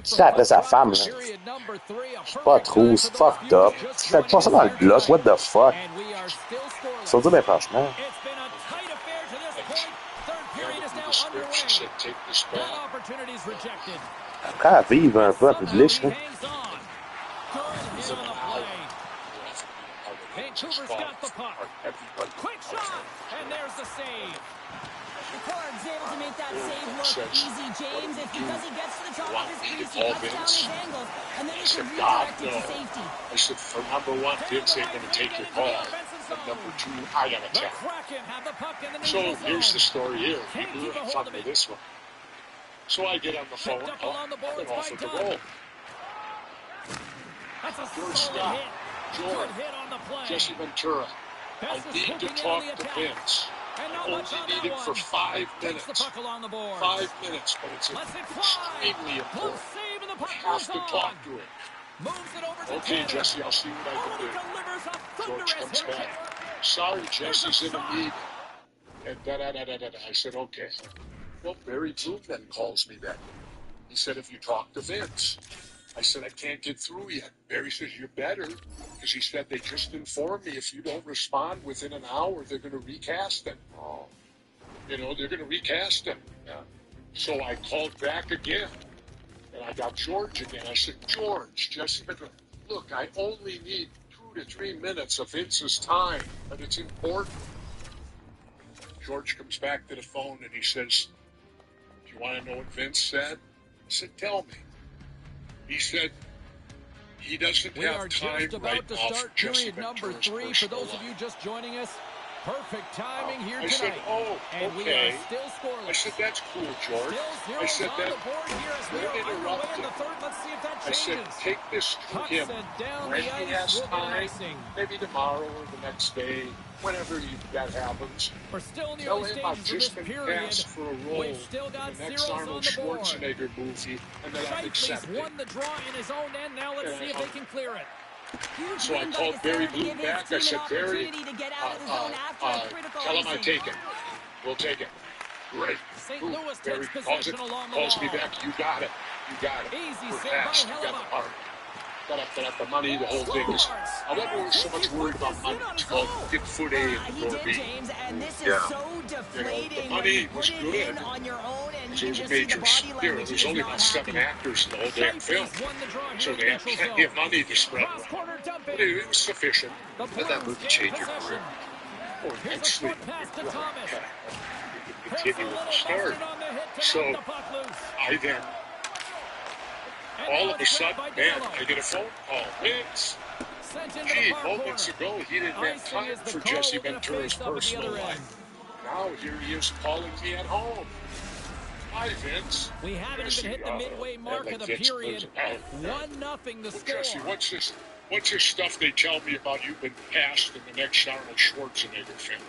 C'est après sa femme, là. Je sais pas trop, c'est fucked up. Tu fais pas ça dans le bloc, what the fuck? Surtout, ben franchement. Après à vivre un peu en public, là. Vancouver's got the puck. Quick shot, and there's the save. Ricard's able to make that save look easy, James. It's because he gets to the top of his crease, he cuts down his angles, and then he can redirect it to safety. I said, for number one, Vince ain't going to take your call. And number two, I got to check. So here's the story here. People are fun with this one. So I get on the phone. I've been offered the role. George Scott, George, Jesse Ventura. I need to talk to Vince. Only need him for 5 minutes. 5 minutes, but it's extremely important. I have to talk to him. Okay, Jesse, I'll see what I can do. George comes back. Sorry, Jesse's in a meeting. And da-da-da-da-da. I said, okay. Well, Barry Bloom then calls me then. He said, if you talk to Vince. I said, I can't get through yet. Barry says, you better. Because he said, they just informed me if you don't respond within an hour, they're going to recast him. Oh. You know, they're going to recast him. Yeah. So I called back again. And I got George again. I said, George, Jesse, look, I only need 2 to 3 minutes of Vince's time, but it's important. George comes back to the phone and he says, do you want to know what Vince said? I said, tell me. He said he doesn't have time right now for Jesse Ventura's personal for those of you just joining us. Perfect timing here tonight. I said, oh, and we okay. are still scoreless. I said, that's cool, George. Still I said, on the board here as we are underway in the third. Let's see if that changes. I said, take this to him. When he has time, maybe tomorrow or the next day, whenever that happens. We're still in the tell early him I've stages just of been this period. cast for a role We've still got in the next zeros Arnold on the board. Schwarzenegger movie, and that I've accepted. won the draw in his own end. Now let's see if they can clear it. So I called Barry Bloom back. I said, Barry, tell him I take it. We'll take it. Great. Boom. Barry calls me back. You got it. You got it. Easy We're save past. by You got the Hellebuck. part. Got the money, the whole thing. I never was so much worried about money. It's called Bigfoot A in He the did, B. James, and this is so deflating. You know, the money was when you put good. it in on your own, and It you was just a see the major body language. There's only about 7 actors in the whole damn film. So they had plenty of money to spread around. But it was sufficient. Let that movie change your career. Oh, immensely. You can continue with the story. So I then, all of a sudden, man, I get a phone call. Vince. Gee, moments ago, he didn't have time for Jesse Ventura's personal life. Now here he is calling me at home. Hi, Vince. We haven't even hit the midway mark of the period. 1-0 the score. Jesse, what's this? what's this stuff they tell me about you been cast in the next Arnold Schwarzenegger film?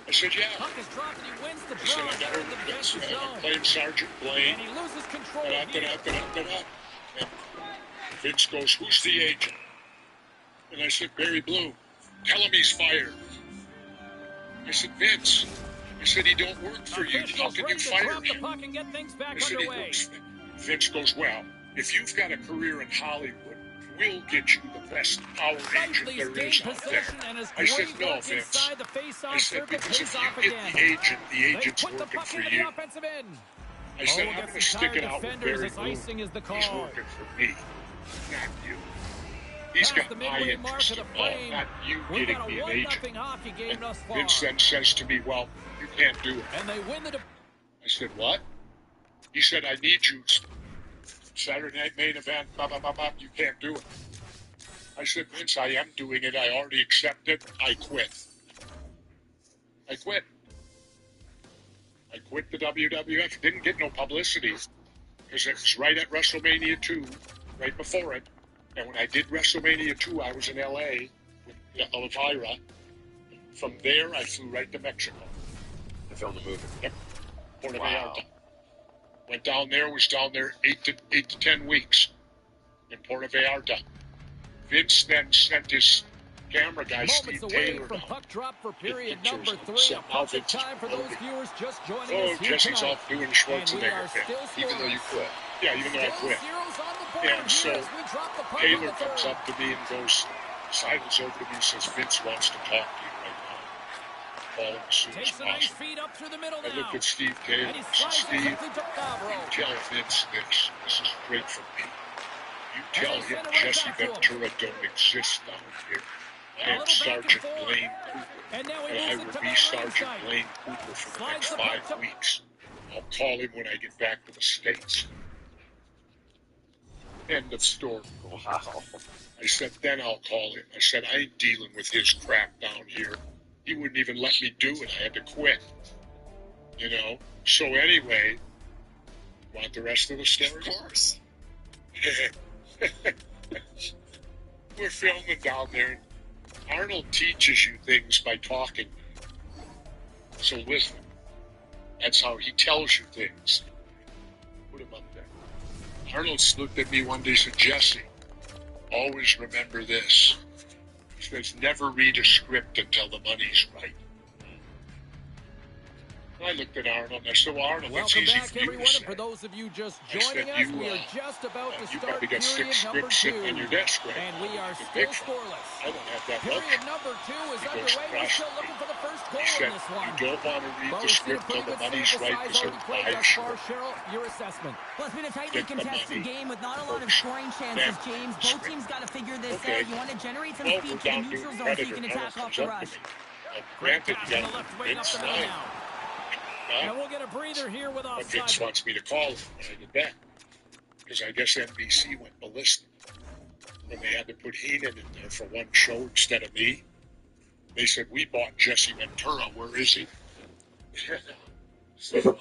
I said, yeah. Puck is dropped and he wins the I said, draw I got here in the defensive I'm zone. playing Sergeant Blaine. And he loses control And Vince goes, who's the agent? And I said, Barry Blue. Tell him he's fired. I said, Vince. I said, he don't work for you. How can you fire him? The puck and get things back I said, underway. Vince goes, well, if you've got a career in Hollywood, we'll get you the best power agent there is out there. I said, no, Vince. I said, because if you get the agent's working for you. I said, I'm going to stick it out with Barry Blue. He's working for me, not you. He's got my interest involved, not you getting me an agent. And Vince then says to me, well, you can't do it. And they win the. I said, what? He said, I need you. Saturday night main event, blah, blah, blah, blah. You can't do it. I said, Vince, I am doing it. I already accepted. I quit. I quit the WWF. Didn't get no publicity because it was right at WrestleMania 2, right before it. And when I did WrestleMania 2, I was in L.A. with Elvira. From there, I flew right to Mexico. To film the movie. Yep. Puerto Vallarta. Went down there, was down there 8 to 10 weeks in Puerto Vallarta. Vince then sent his camera guy, Steve Taylor, from puck drop for period number 3. Perfect time for those viewers just joining us here Jesse's tonight. off doing Schwarzenegger film. Even though you quit. Yeah, even though I quit. And so Taylor comes up to me and goes, sidles over to me and says, Vince wants to talk to you right now. Call him as soon as possible. I look at Steve Taylor and said, Steve, you tell Vince this. This is great for me. You tell him Jesse Ventura don't exist down here. I am Sergeant Blaine Cooper, and I will be Sergeant Blaine Cooper for the next 5 weeks. I'll call him when I get back to the States. End of story. Wow. I said, then I'll call him. I said, I ain't dealing with his crap down here. He wouldn't even let me do it. I had to quit. You know? So anyway, want the rest of the story? Of course. We're filming down there. Arnold teaches you things by talking. So listen. That's how he tells you things. Put him up there. Arnold looked at me one day and said, Jesse, always remember this. He says, never read a script until the money's right. I looked at Arnold and I said, well, Arnold, that's easy for you to say. For those of you just joining us, we are just about to you start probably got 6 scripts sitting on your desk right and now. we are still scoreless. I don't have that Period luxury. number 2 is He goes, underway. We're still looking for the first goal He said, in this one. you don't want to read the script till the money's right because they're live short. Cheryl, your assessment. Well, it's been a tightly contested game with not a lot of scoring chances, James. Both teams got to figure this out. You want to generate some speed to the neutral zone so you can attack off the rush. Granted, you got Vince line. And we'll get a breather here with But offside. Vince wants me to call him when I get back. Because I guess NBC went ballistic. When they had to put Heenan in there for one show instead of me. They said, we bought Jesse Ventura. Where is he? So,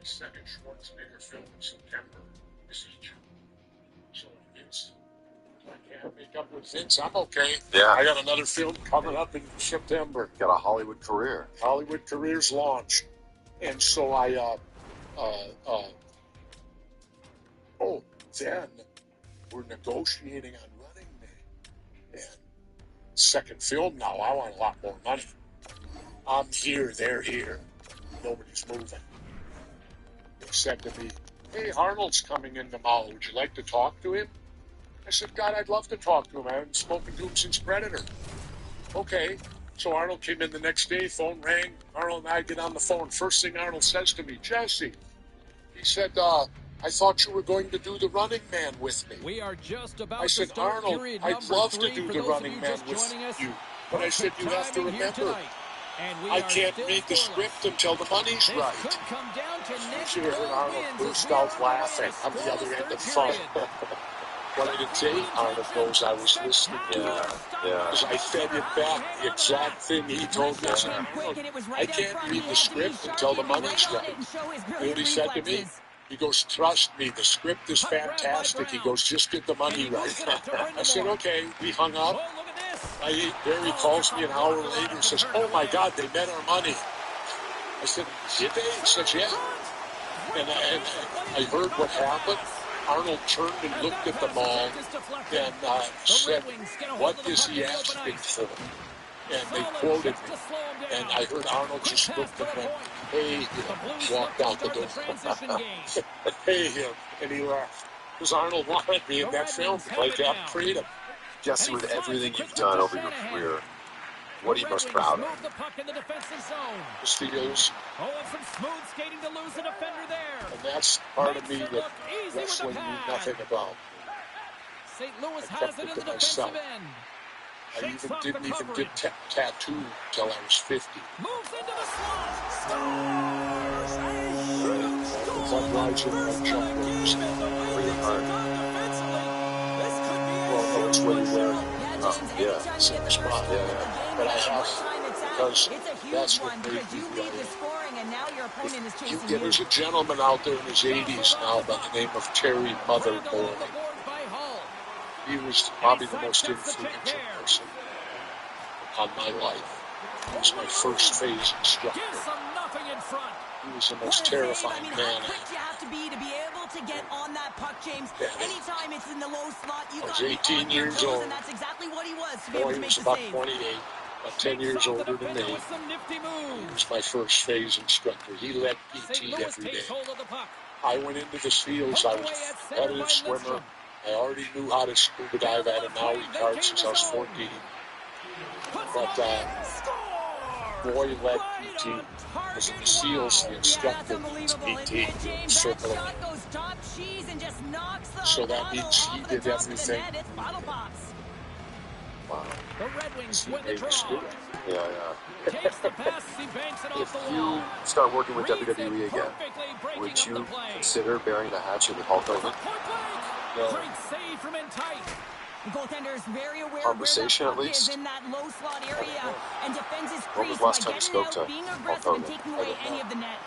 second Schwarzenegger film in September. This is June. So Vince, I can't make up with Vince. I'm okay. Yeah. I got another film coming up in September. Got a Hollywood career. Hollywood career's launched. And so then we're negotiating on running me. And second film now, I want a lot more money. I'm here, they're here. Nobody's moving. They said to me, hey, Arnold's coming into Mao. Would you like to talk to him? I said, God, I'd love to talk to him. I haven't spoken to him since Predator. Okay. So Arnold came in the next day, phone rang. Arnold and I get on the phone. First thing Arnold says to me, Jesse, he said, I thought you were going to do the running man with me. We are just about I said, to start Arnold, period I'd number love to 3 do for the those running of you man just with joining us. you. But I said, you have to Timing here remember, tonight. And we I are can't still read the scoreless. script until the money's This right. could come down to net Should have heard goal Arnold wins as burst we are out underway in a laughing on the other scoreless end third of the phone. period. What I didn't say, Arnold knows I was listening to him. Because I fed him back the exact thing he told me. I said, Arnold, I can't read the script until the money's right. You know what he said to me? He goes, trust me, the script is fantastic. He goes, just get the money right. I said, okay. We hung up. Barry calls me an hour later and says, oh my God, they bet our money. I said, did they? He says, yeah. And I heard what happened. Arnold turned and looked at the ball and said, what is he asking for? And they quoted me. And I heard Arnold just looked and went, hey him, walked out the door. Hey him. And he laughed. Because Arnold wanted me in that film to play Captain Freedom. Jesse, with everything you've done over your career, what are you most proud of? The steals. Oh, and some smooth skating to lose the defender there. And that's part of me that wrestling knew nothing about. St. Louis I has kept it it in to the defensive myself. end. I didn't even get tattooed until I was 50. Moves into the slot. One rides in one jump ropes. Pretty hard. Well, no, it's where you wear it. Yeah. Same spot. Yeah. But I have, because that's what made me who I am. There's a gentleman out there in his 80s now by the name of Terry Motherboy. He was probably the most influential person on my life. He was my first phase instructor. He was the most terrifying man. How quick you have to be able to get on that puck, James. Anytime it's in the low slot, you got to be 18 years old. and that's exactly what he was to be able to He make was the about save. 28, about 10 years older than me. He was my first phase instructor. He led PT every day. I went into the fields. I was a competitive swimmer. I already knew how to scuba dive. I had a Maui card since I was 14. But Boy led PT. Because in the SEALs, the instructor leads PT. Circle around. So that means he did everything. Wow. The Red Wings He win the made us do draw. it. Yeah. Takes the pass, he banks it off If the you wall. start working with Reads it WWE again, perfectly, breaking would up you the play. consider burying the hatchet with Hulk Hogan? Point blank. No. Great save from in tight. The goaltender is very aware of where that Conversation, at puck least? is in that low slot area and defends his When was crease the by last time you getting spoke out, to being Hulk aggressive, and Hogan? taking away any of the net.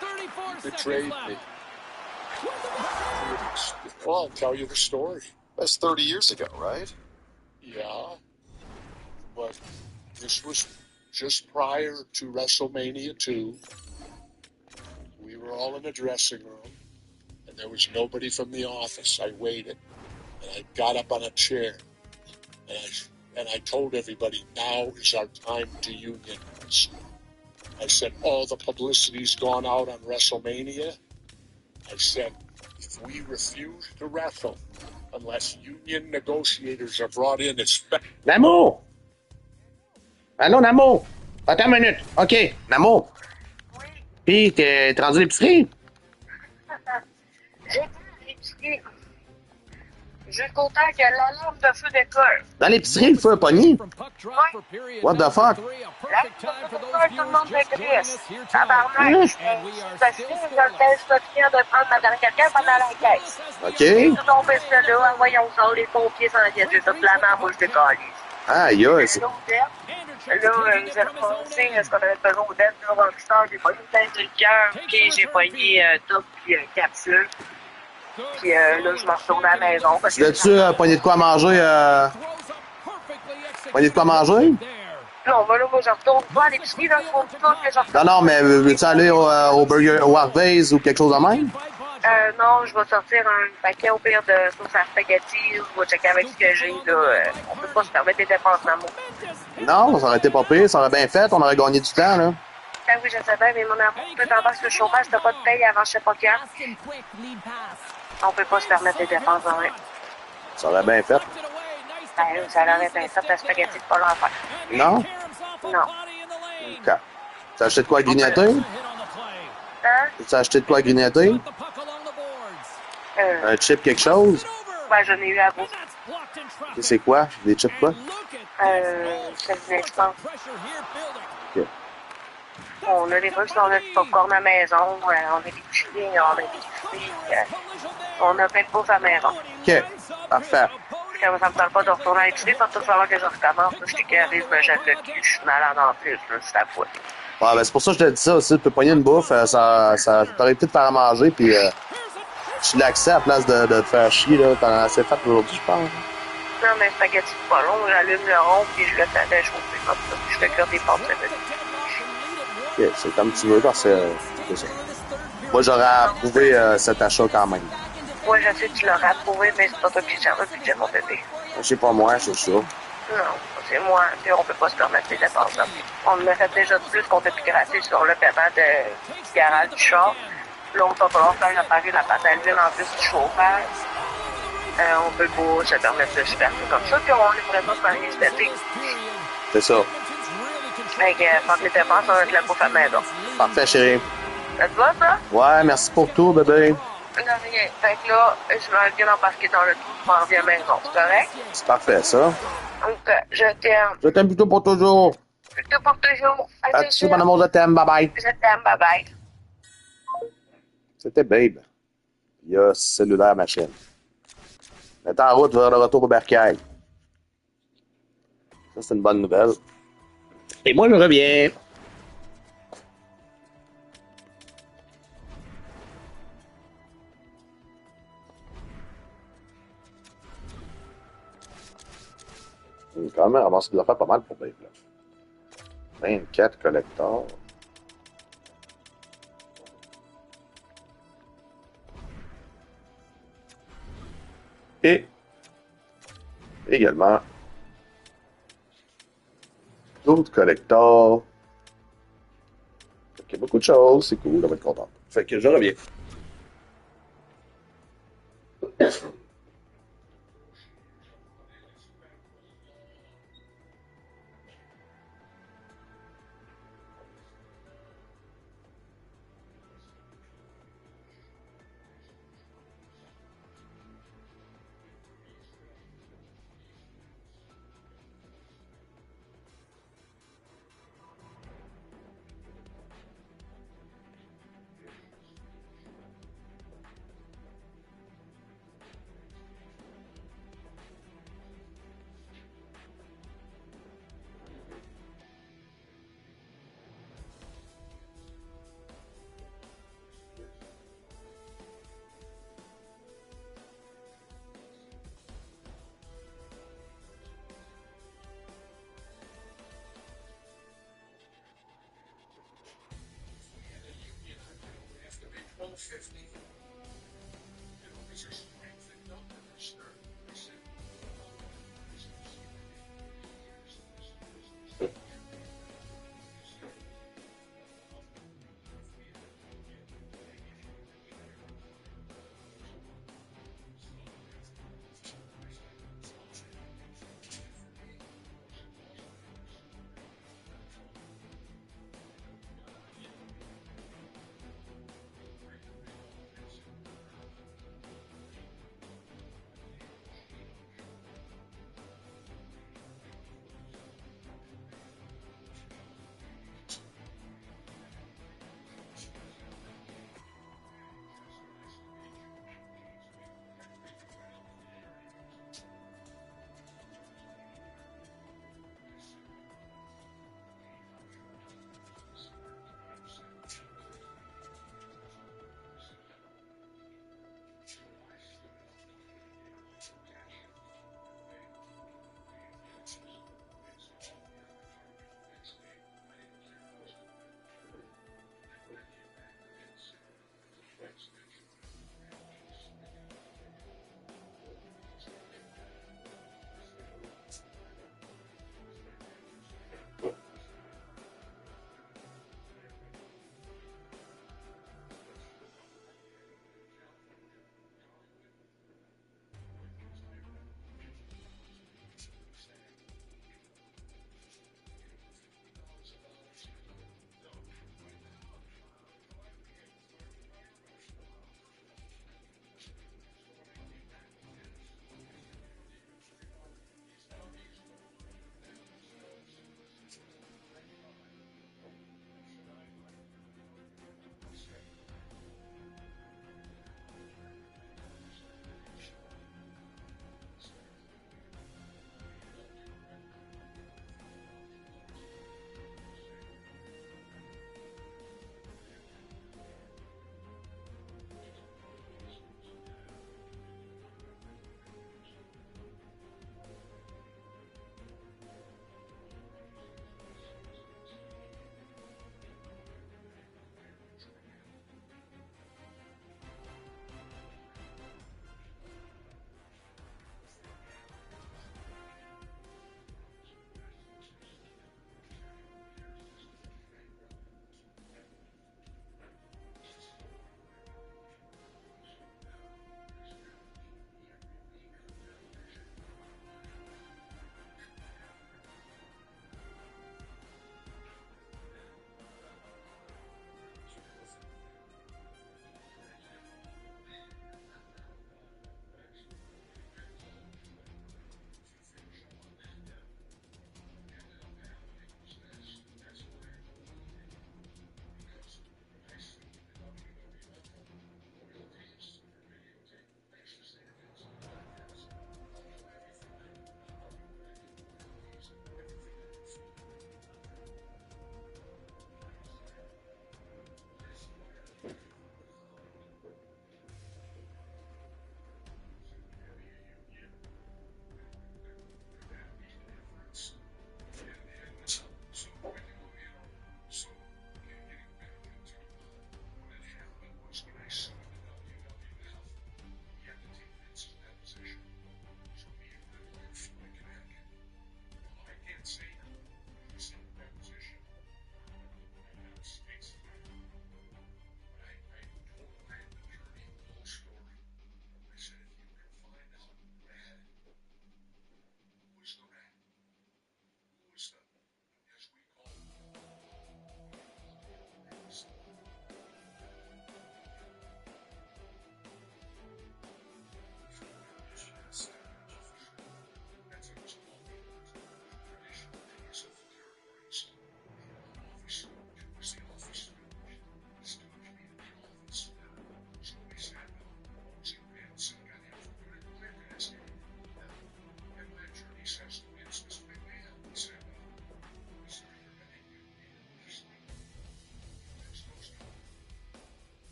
34 He seconds betrayed left. me. Well, I'll tell you the story. That's 30 years ago, right? Yeah. But this was just prior to WrestleMania 2. We were all in the dressing room, and there was nobody from the office. I waited, and I got up on a chair, and I told everybody, now is our time to unionize. I said, all the publicity's gone out on WrestleMania. I said, if we refuse to wrestle, unless union negotiators are brought in, it's... Namo! Allô, Namo! Attends une minute. OK, Namo. Oui, Puis, t'es rendu à l'épicerie? j'ai pris l'épicerie. Jusqu'au temps que l'alarme de feu décolle. Dans l'épicerie, le feu a pogné. What the fuck? L'alarme de feu décolle, tout le monde détresse. Tabarnak, c'est facile, j'étais stocké de prendre ma dernière carte pendant la caisse. OK. J'ai tout tombé ça là, voyons ça, les pompiers s'en viennent, j'ai fait la main, moi je décolle. Aïe, aïe. Là, j'ai repassé ce qu'on avait besoin d'être de Rockstar, j'ai pogné une tête de cœur, puis j'ai pogné top puis capsule. Puis là, je me retourne à la maison. Parce que L'as-tu pogné de quoi manger? Pogné de quoi manger? non, mais là, moi, je retourne pas à l'épicerie, là, il faut tout que je retourne. Non, mais veux-tu aller au Burger Warface ou quelque chose de même? Non, je vais sortir un paquet au pire de sauce à spaghetti, je vais checker avec ce que j'ai, là. On peut pas se permettre des dépenses d'amour. Non, ça aurait été pas pire, ça aurait bien fait, on aurait gagné du temps, là. Ah oui, je sais bien, mais mon amour, peut t'embarquer sur le chômage, t'as pas de paye avant je sais pas quand. On peut pas se permettre des dépenses dans rien. Ça aurait bien fait. Ben, ça aurait bien fait, la spaghetti, c'est pas l'enfer. Non? Non. OK. T'as acheté de quoi à grignoter? Hein? T'as acheté de quoi à grignoter? Un chip quelque chose? Ben, j'en ai eu à bout. C'est quoi? Des chips quoi? C'est une instance. Ok. On a des fois, on a du popcorn à la maison, on a des chili, on a des fruits, on a plein de bouffe à la maison. Ok, parfait. Comme ça me tente pas de retourner à l'épicerie, parce que tout falloir que je recommence. Là, je t'écœuré, je me jette le cul, je suis malade en plus, là, c'est à foutre. Ouais, ben c'est pour ça que je te dis ça aussi. Tu peux pogner une bouffe, ça t'aurait pu te faire à manger, puis tu l'acceptes à la place de te faire chier, là. T'en as assez fait aujourd'hui, je pense. Non, mais spaghetti pas long, j'allume le rond, puis je le fais réchauffer comme ça, puis je fais cuire des pâtes de Ok, c'est comme tu veux, parce que c'est ça. Moi, j'aurais approuvé cet achat quand même. Ouais, je sais que tu l'auras approuvé, mais c'est pas toi qui gère le budget, mon bébé. C'est pas moi, c'est ça. Non, c'est moi, puis on peut pas se permettre ces dépenses-là. On en a fait déjà de plus qu'on t'a piraté sur le paiement de garage du char. Là, on va falloir faire réparer la pâte à l'huile en plus du chauffage. On peut pas se permettre de se faire comme ça, puis on ne devrait pas se marier cet été. C'est ça. Fait que, faut que les dépenses, on va te la bouffe à la maison. Parfait, chérie. Ça te va, ça? Ouais, merci pour tout, bébé. Non, rien. Fait que là, je vais bien embarquer dans le tout, je m'en reviens à la maison. C'est correct? C'est parfait, ça. Donc, je t'aime. Je t'aime plutôt pour toujours. Plutôt pour toujours. À tout, mon amour, je t'aime. Bye bye. Je t'aime, bye bye. C'était Babe. Il y a cellulaire machine. On est en route vers le retour au bercail. Ça, c'est une bonne nouvelle. Et moi, je reviens. Quand même, ramasser des affaires pas mal pour Babe. Là. 24 collecteurs. Et également d'autres collecteurs. Il y a beaucoup de choses, c'est cool, on va être content. Fait que je reviens.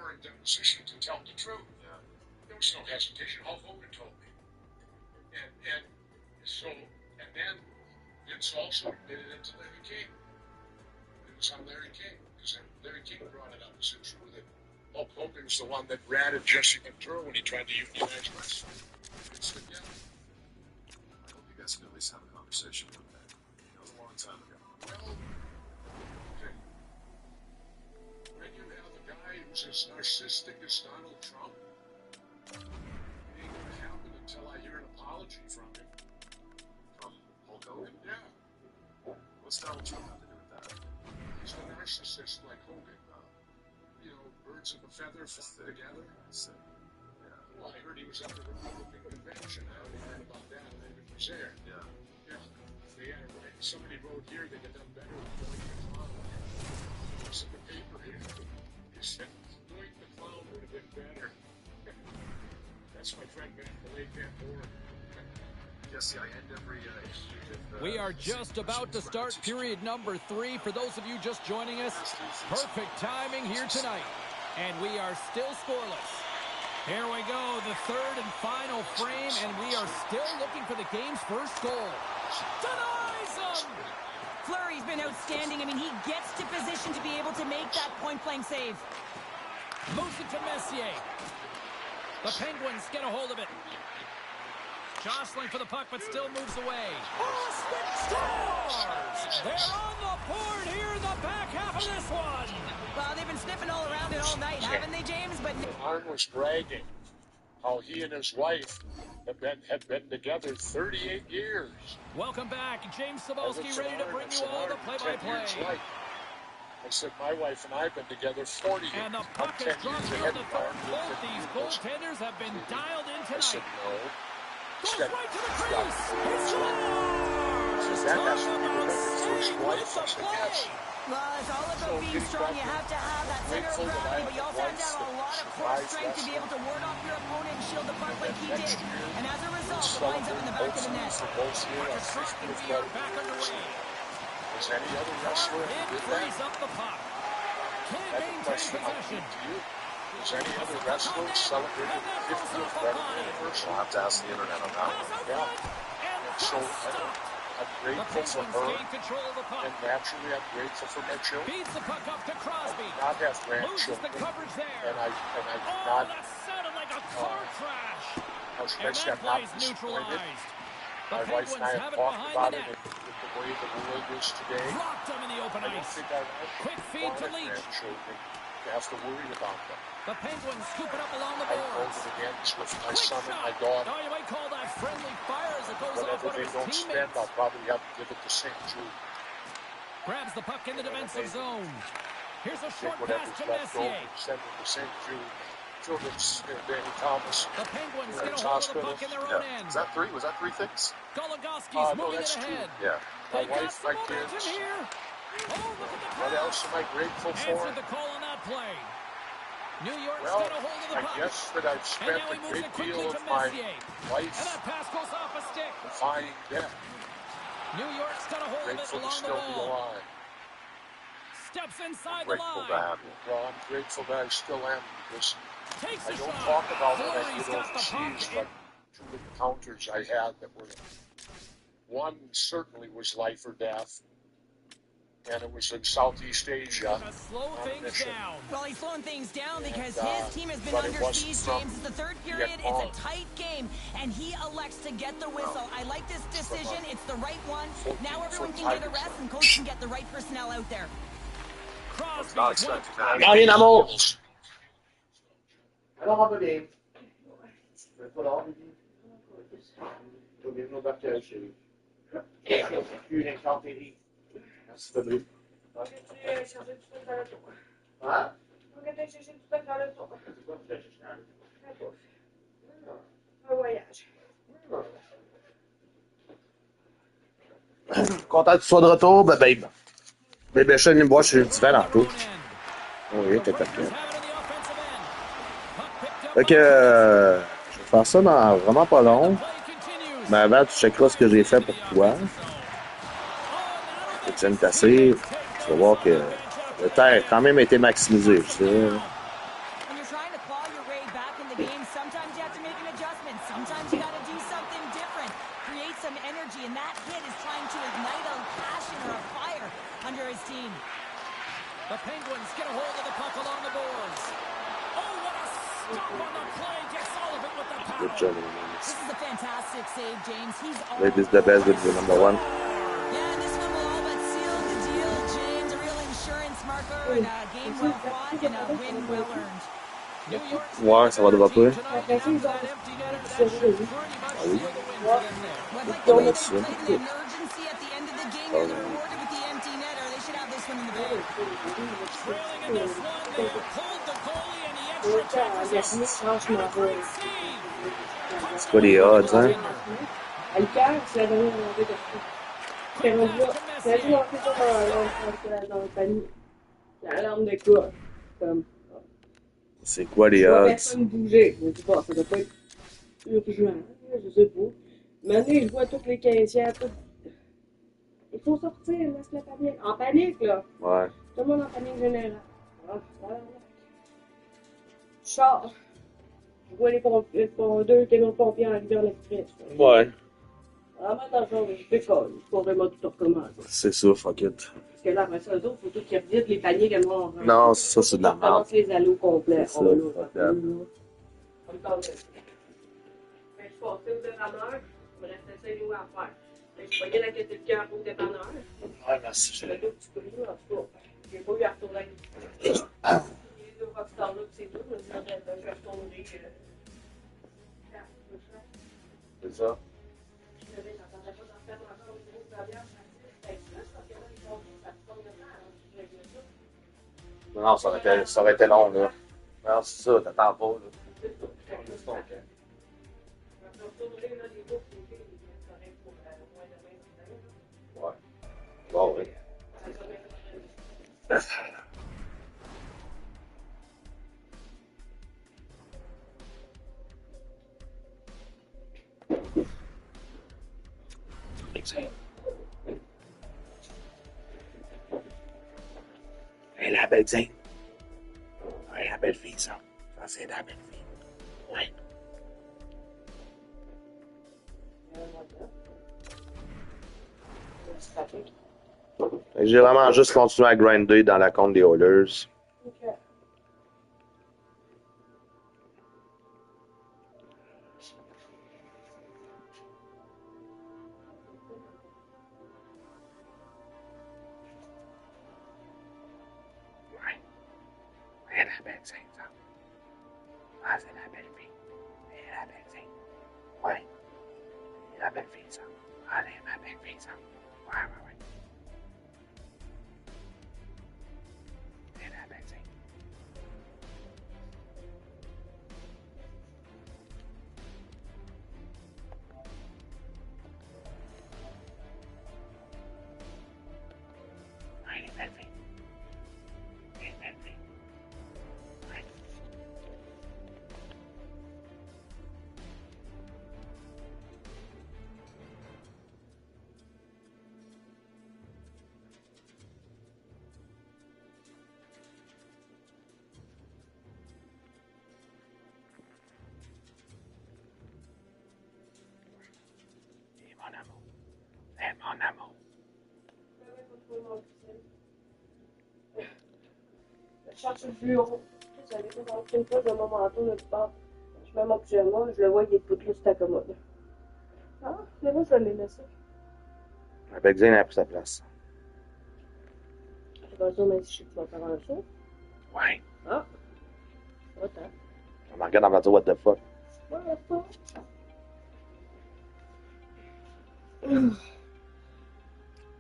during deposition to tell the truth. Yeah. There was no hesitation. Hulk Hogan told me. And then Vince also admitted it to Larry King. It was on Larry King, because Larry King brought it up. Is it true that Hulk Hogan was the one that ratted Jesse Ventura when he tried to unionize wrestling? He said, yeah. I hope you guys can at least have a conversation one day. That was a long time ago. Well, okay. When you have a guy who's as narcissistic as Donald Trump, it ain't going to happen until I hear an apology from him. From Hulk Hogan? Yeah. What's Donald Trump have to do with that? He's a narcissist like Hogan. You know, birds of a feather flock together. So, yeah. Well, I heard he was at the Republican convention. I only heard about that. I didn't was there. Yeah. Yeah. They had somebody wrote here they could have done better with Doink the Clown. It's in the paper here. He said Doink the Clown would have been better. That's my friend, man. The late man Board. Yes, yeah, I end every We are just about to start period number 3. For those of you just joining us, perfect timing here tonight. And we are still scoreless. Here we go, the third and final frame, and we are still looking for the game's first goal. Denies him! Fleury's been outstanding. I mean, he gets to position to be able to make that point-blank save. Moves it to Messier. The Penguins get a hold of it. Jostling for the puck, but still moves away. Austin Stars! They're on the board here in the back half of this one. Well, they've been sniffing all around it all night, haven't they, James? But Arn was bragging how he and his wife had been together 38 years. Welcome back. James Cebulski ready to bring you all the play-by-play. I said, my wife and I have been together 40 years. And the puck is dropped here in the third. Both these goaltenders have been dialed in tonight. I said, no. Goes right to the crease. He scores! That has to be the first Stay wife. with the I said, play. yes. well, it's all about being strong. You have to have that center of gravity, but you also have to have a lot of core strength to be able to ward off your opponent and shield the puck like he did. And as a result, it winds up in the back of the net. We are back underway. Is any other wrestler who did Frees that? up the puck. Can't That's a maintain question I'll possession. put to you. Is any other wrestler celebrating the 50th wedding anniversary? We'll have to ask the internet on that one. Yeah. So I'm grateful for her, and naturally I'm grateful for my children. Beats the puck up to Crosby. I do not have Loses the grandchildren, coverage there. and I do Oh, not. that sounded like a car crash. How should I And say? that I'm not play's disappointed. neutralized. The My wife and I Penguins have have it talked behind about the it net. with the way the world is today. Dropped him in the open I don't ice. think I want Quick feed to Leach. grandchildren to have to worry about them. The Penguins scoop it up along the I hold boards. it against with my Quick son and shot. my daughter. Oh, you might call that friendly fire as it goes off Whatever one of they his don't spend, teammates. I'll probably have to give it to St. Jude. Grabs the puck in the defensive zone. Here's a short Take pass whatever's to left over Messier. and send it to St. Jude. Phillips and Danny Thomas. The Penguins Yeah, get a it's hold of the hospital. puck in their own Yeah. end. Was that three? Was that three things? Goligoski's No, moving that's it two. ahead. Yeah. My They got wife, some my momentum kids. here. Oh, look at the What pass. else am I grateful for? Answered the call on that play. New York's Well, got a hold of the I puck. guess that I've And spent now a he moves great it quickly deal to of my Messier. And life that pass goes off a stick. defying death. New York's got a hold of it Grateful to along the still be wall. alive. Steps inside the Grateful line. to have you. Well, I'm grateful that I still am because Takes I the don't shot. talk about what I Fleury's did got the puck. overseas, but two encounters I had that were, one certainly was life or death, and it was in Southeast Asia. Gonna slow on a things mission. down. Well, he's slowing things down because And, his team has been but it under wasn't siege, from James. It's the third period. Vietnam. It's a tight game, and he elects to get the whistle. I like this decision. It's the right one. Now everyone can get a rest, and coach can get the right personnel out there. Crosby. Not expecting that. Allez, Namo! Alors, on va bien. Je vais pas là, je vais venir au bactéries chez lui. Une intempérie. Merci, Fabrice. On va chercher tout ça dans le tour. Hein? On va chercher tout ça dans le tour. C'est quoi que tu as cherché dans le La bouffe. Un voyage. Content que tu sois de retour, ben, babe. Babe, je suis venu me voir chez le divan tantôt. Oui, t'es taquet. Fait que je vais faire ça dans vraiment pas long. Mais avant, tu checkeras ce que j'ai fait pour toi. Et tu viens de tasser. Tu vas voir que le temps a quand même été maximisé. Tu sais. The Penguins get a hold of the puck along the boards. Oh, what a stop on the play. Gets all of it with the Good paddle. job, man. This is a fantastic save, James. He's all Maybe it's the best with the number one. Yeah, and this one will all but seal the deal, James. A real insurance marker and a game well fought and a win well earned. New York's Ouais, ça va devoir team courir. tonight after that empty netter. That should pretty much seal the win for them there. Well, I'd like Pas to mal think ça. they played an emergency at the end of the game here. They're rewarded with the empty netter. They should have this one in the bag. Trailing in this one, they pulled the goalie and the extra checkers out. And a great save. C'est pas des odds, hein? Alcar, c'est la dernière montée de fou. C'est rendu là. C'est la dernière montée dans le panier. L'alarme de quoi? Comme. C'est quoi les Je vois odds? personne bouger. Je sais pas, ça doit pas être urgent. Je sais pas. Maintenant, je vois toutes les caissières. Il faut sortir, laisse la panique. En panique, là. Ouais. Tout le monde en panique générale. Je sors. Je vois les pompiers, deux camions de pompiers en rivière l'express. Ouais. Vraiment attention, je décolle. Je pourrais vraiment tout recommencer. C'est ça, fuck it. Parce que là, après ça, eux autres, il faut tout qu'ils revident les paniers également. Non, ça, c'est de la merde. Commence les allos complets. C'est ça, fuck that. Je suis passée au dépanneur, il me restait 5 jours à faire. Je voyais la quête de cœur au dépanneur. Ouais, merci. Je l'ai tout petit peu, en tout cas. J'ai pas eu à retourner. Les deux rockstars-là, c'est tout. Je me dis, je vais retourner. C'est ça. Non, ça aurait été long, là. Non, c'est ça, t'attends pas, là. Juste ton camp. Ouais. Bon, oui. Hey, la belle Zane. Ouais, la belle fille, ça. Ça, c'est la belle fille. Ouais. J'ai vraiment juste continué à grinder dans la compte des Oilers. Okay. Ouais, la belle Zane, ça. Ah, c'est la belle fille. Et la belle Zane. Ouais. Et la belle fille, ça. Allez, ma belle fille, ça. Ouais, ouais, ouais. Et la belle Zane. Ouais, les belles filles. Les belles filles. Ouais. Et mon amour. Et mon amour. Je cherche le bureau. J'avais fait dans une fois, je mets mon manteau de sport. Je mets mon pyjama, je le vois, il est tout là, c'est accommode. Ah, c'est vrai, je l'ai laissé. La belle Zane a pris sa place. Je vais dire, mais si je sais que tu vas faire un saut. Ouais. Ah. Attends. On me regarde en me dire what the fuck. Ouais, attends.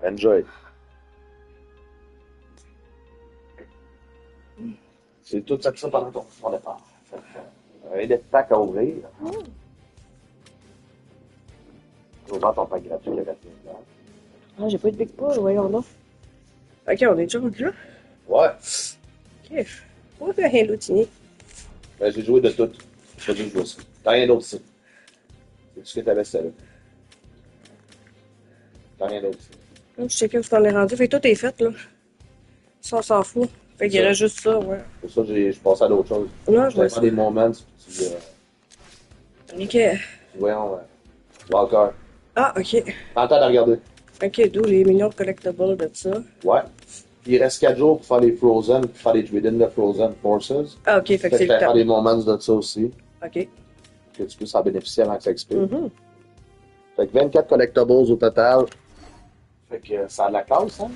Enjoy. C'est tout ça pendant ton départ. Il y a des packs à ouvrir. Ouvre ton pack gratuit il y a 21 $. Ah, j'ai pas eu de Big Paul, voyons donc. Ok, on est déjà rendu là. Ouais. Ok. Pourquoi faire rien l'outiller? Ben, j'ai joué de tout. J'ai pas dû jouer ça. T'as rien d'autre ici. C'est tout ce que t'avais, ça là. T'as rien d'autre ici. Je sais où t'en es rendu. Fait que tout est fait, là. Ça, on s'en fout. Fait qu'il y aurait juste ça, ouais. Pour ça, je passais à d'autres choses. Ouais, je vois vais ça. faire des moments, Ok. voyons, Wildcard. Ah, ok. Prends le temps de regarder. Ok, d'où les millions de collectibles de ça. Ouais. il reste 4 jours pour faire les Frozen, pour faire les trade-in de Frozen Forces. Ah, ok, fait que Fait que c'est je vais le faire temps. des moments de ça aussi. Ok. Que tu puisses en bénéficier avant que ça expire. Mhm. Fait que 24 collectibles au total. Fait que ça a de la classe, hein?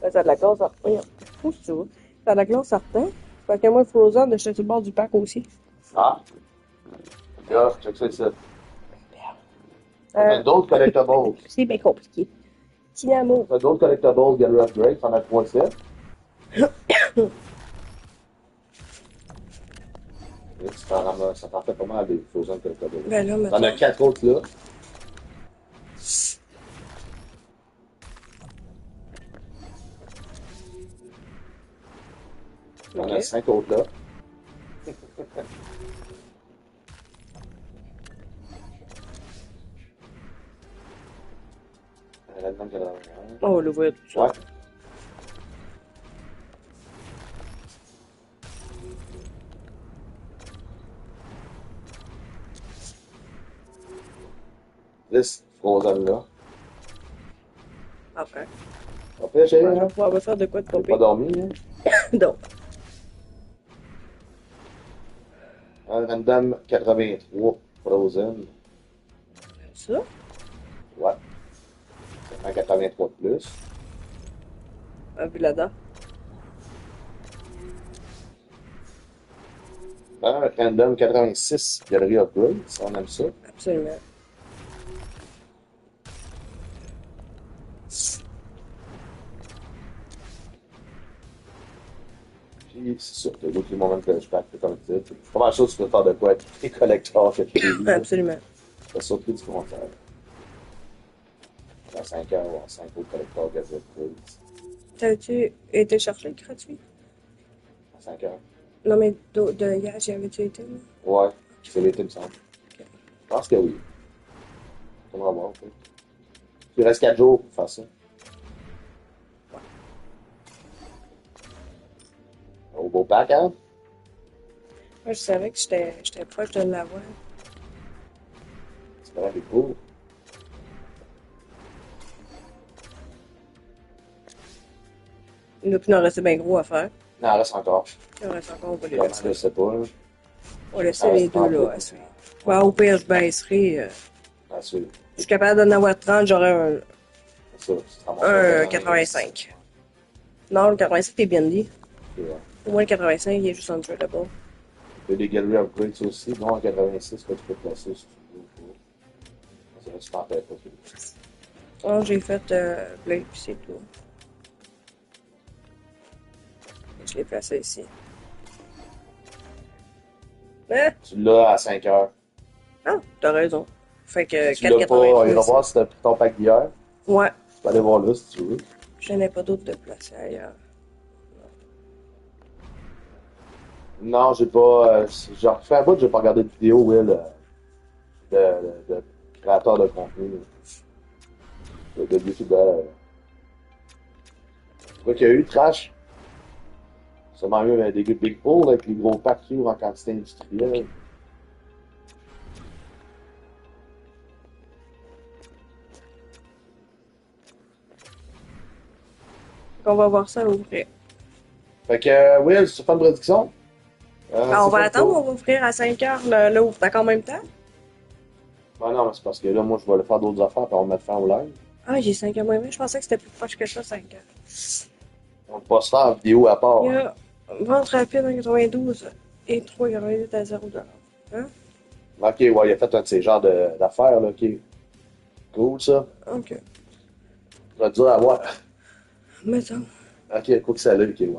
Ben, ça a de la classe certain. Où tu vois? Ça a de la classe certain. Fait que moi, Frozen, j'étais sur le bord du pack aussi. Ah! Là, check ça ici. T'as d'autres collectibles. C'est bien compliqué. Dynamo. T'as d'autres collectibles Gallery Upgrade, t'en as 3-7. Ça t'en fait pas mal des Frozen collectibles. Ben là, T'en as 4 autres là. T'en as 5 autres là. On va l'ouvrir tout ça. Ouais. This Frozen là. Après. Après, chérie? On va faire de quoi de J'ai popper. pas dormi, hein? Donc. Un random 83 Frozen. Ça? Ouais. Ça fait un 83 de plus. Un vu là-dedans. Un random 86 Galerie Upgrade, ça on aime ça. Absolument. Puis c'est ça, t'as d'autres moments de flashback, comme tu dis. C'est pas mal sûr que tu peux faire de quoi avec les collecteurs que tu as. Absolument. C'est surtout du commentaire. Dans 5 heures, on a 5 autres collecteurs Gazette Upgrades. T'avais-tu été chercher le gratuit? À 5 heures. Non, mais de hier, j'y avais-tu été? Là? Ouais, c'est l'été, me semble. Je pense que oui. On va voir, ok. Il reste 4 jours pour faire ça. Au beau pack, hein? Moi, je savais que j'étais proche de l'avoir. C'est vraiment cool. Là, puis il en restait bien gros à faire. Non, il reste encore. Il en reste encore, on va les Vraiment, laisser. je sais pas. Là. On va laisser les deux là à suivre. Ouais, au pire, je baisserai. À suivre. Je suis capable d'en avoir 30, j'aurais C'est ça. C'est 85. Non, le 85, t'es bien dit. Ouais. Au moins le 85, il est juste untradable. Il y a des gallery upgrades aussi. Non, en 86, que tu peux placer si tu veux. Ça va super bête, pas tout. Oh, j'ai fait Blade, puis c'est tout. Je l'ai placé ici. Hein? Tu l'as à 5 heures. Ah, t'as raison. Fait que Si tu l'as pas, on ira voir si t'as pris ton pack d'hier. Ouais. Tu peux aller voir là si tu veux. Je n'ai pas d'autre de placer ailleurs. Non, j'ai pas. Genre, fait un bout, j'ai pas regardé de vidéo, Will, de créateur de contenu. De youtubeur. Tu vois qu'il y a eu Trash. C'est même des big pools avec les gros packs qui ouvrent en quantité industrielle. On va voir ça ouvrir. Fait que, Will, tu fais une prédiction? On va attendre, on va ouvrir à 5 heures le ouvre. D'accord en même temps? Ben non, mais c'est parce que là, moi, je vais aller faire d'autres affaires, puis on va mettre fin au live. Ah, j'ai 5 heures moins 20. Je pensais que c'était plus proche que ça, 5 heures. On peut pas se faire en vidéo à part. Il y a vente rapide en 92 et 3,88 à 0 $. Hein? Ok, ouais, il a fait un de ces genres d'affaires, là, ok. Cool, ça. Ok. Je vais te dire à voir. Mettons. Ok, quoi que ça là, ok, ouais.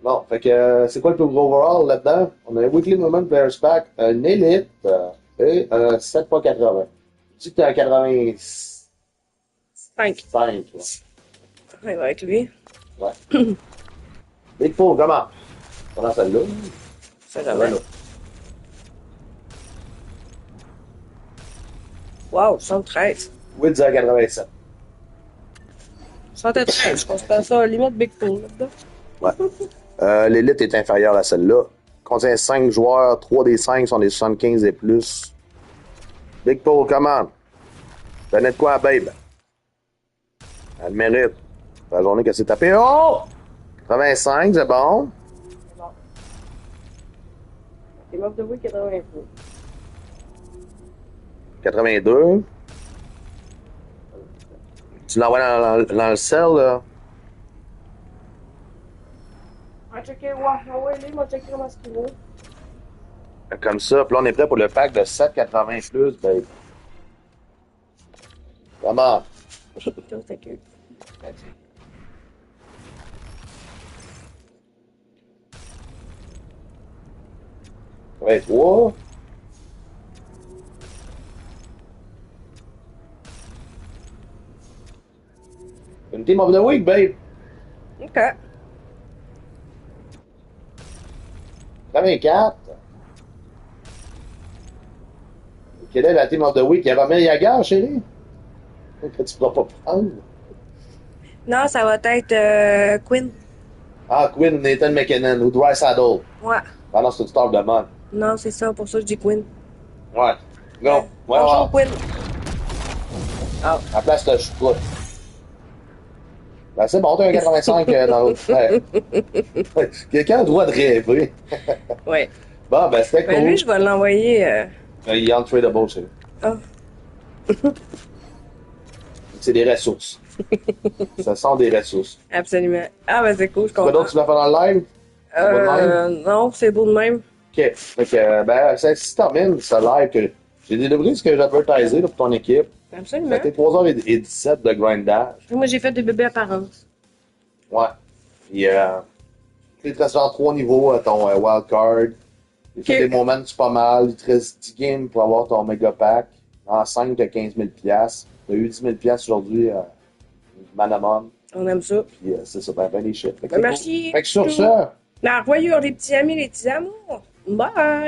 Bon, fait que c'est quoi le plus gros overall là-dedans? On a un Weekly Moment Players Pack, un Elite et un 7x80. Tu dis que t'es à 85. 5. Ouais. Ouais, va avec lui. Ouais. Big Four, comment? Pendant celle-là. C'est jamais. Wow, 113. Will dit à 87. 113, je pense pas ça, limite Big Pool là-dedans. Ouais. L'élite est inférieure à celle-là. Contient 5 joueurs, 3 des 5 sont des 75 et plus. Big Pool, commande. Donnez de quoi à Babe? Elle mérite. La journée que c'est tapé. Oh! 85, c'est bon. C'est bon. Team of the Week 80 poules. 82. Tu l'envoies dans le cell, là. On va checker, ouais, lui, on va checker comment ce qu'il vaut. Comme ça. Puis là, on est prêt pour le pack de 7,80 plus, babe. Comment? Tout c'est cute. Ouais, 3. Une team of the week, babe. OK. 84. Quelle est la team of the week? Il y a Romain Yagar, chérie? Que tu pourras pas prendre. Non, ça va être Quinn. Ah, Quinn, Nathan McKinnon ou Dry Saddle. Ouais. Ah non, c'est une star de mode. Non, c'est ça, pour ça que je dis Quinn. Ouais. Go. Ouais, Bonjour, ouais. Quinn. Ah. À la place de choucroute. Ben, c'est bon, t'as un 85 dans l'autre. Ouais. Quelqu'un a le droit de rêver. Ouais. Bon, ben, c'était cool. Ben, lui, je vais l'envoyer. Il est untradeable, c'est. Ah. C'est des ressources. Ça sent des ressources. Absolument. Ah, ben, c'est cool, je Quoi comprends. d'autre tu vas faire dans le live? C'est beau de même? Non, c'est beau de même. Ok. Fait que, ben, ça se termine ce live que j'ai délivré ce que j'advertisais pour ton équipe. Absolument. Ça a été 3h17 de grindage. Moi, j'ai fait des bébés apparences. Ouais. Puis, il te reste genre 3 niveaux à ton wildcard. Il fait des moments, c'est pas mal. Il te reste 10 games pour avoir ton méga pack. En 5, t'as 15 000 $. T'as eu 10 000 $, aujourd'hui, manamum. On aime ça. Puis, c'est ça, ben des shit. Ben, merci. Fait que sur ça. La revoyure, les petits amis, les petits amours. Bye!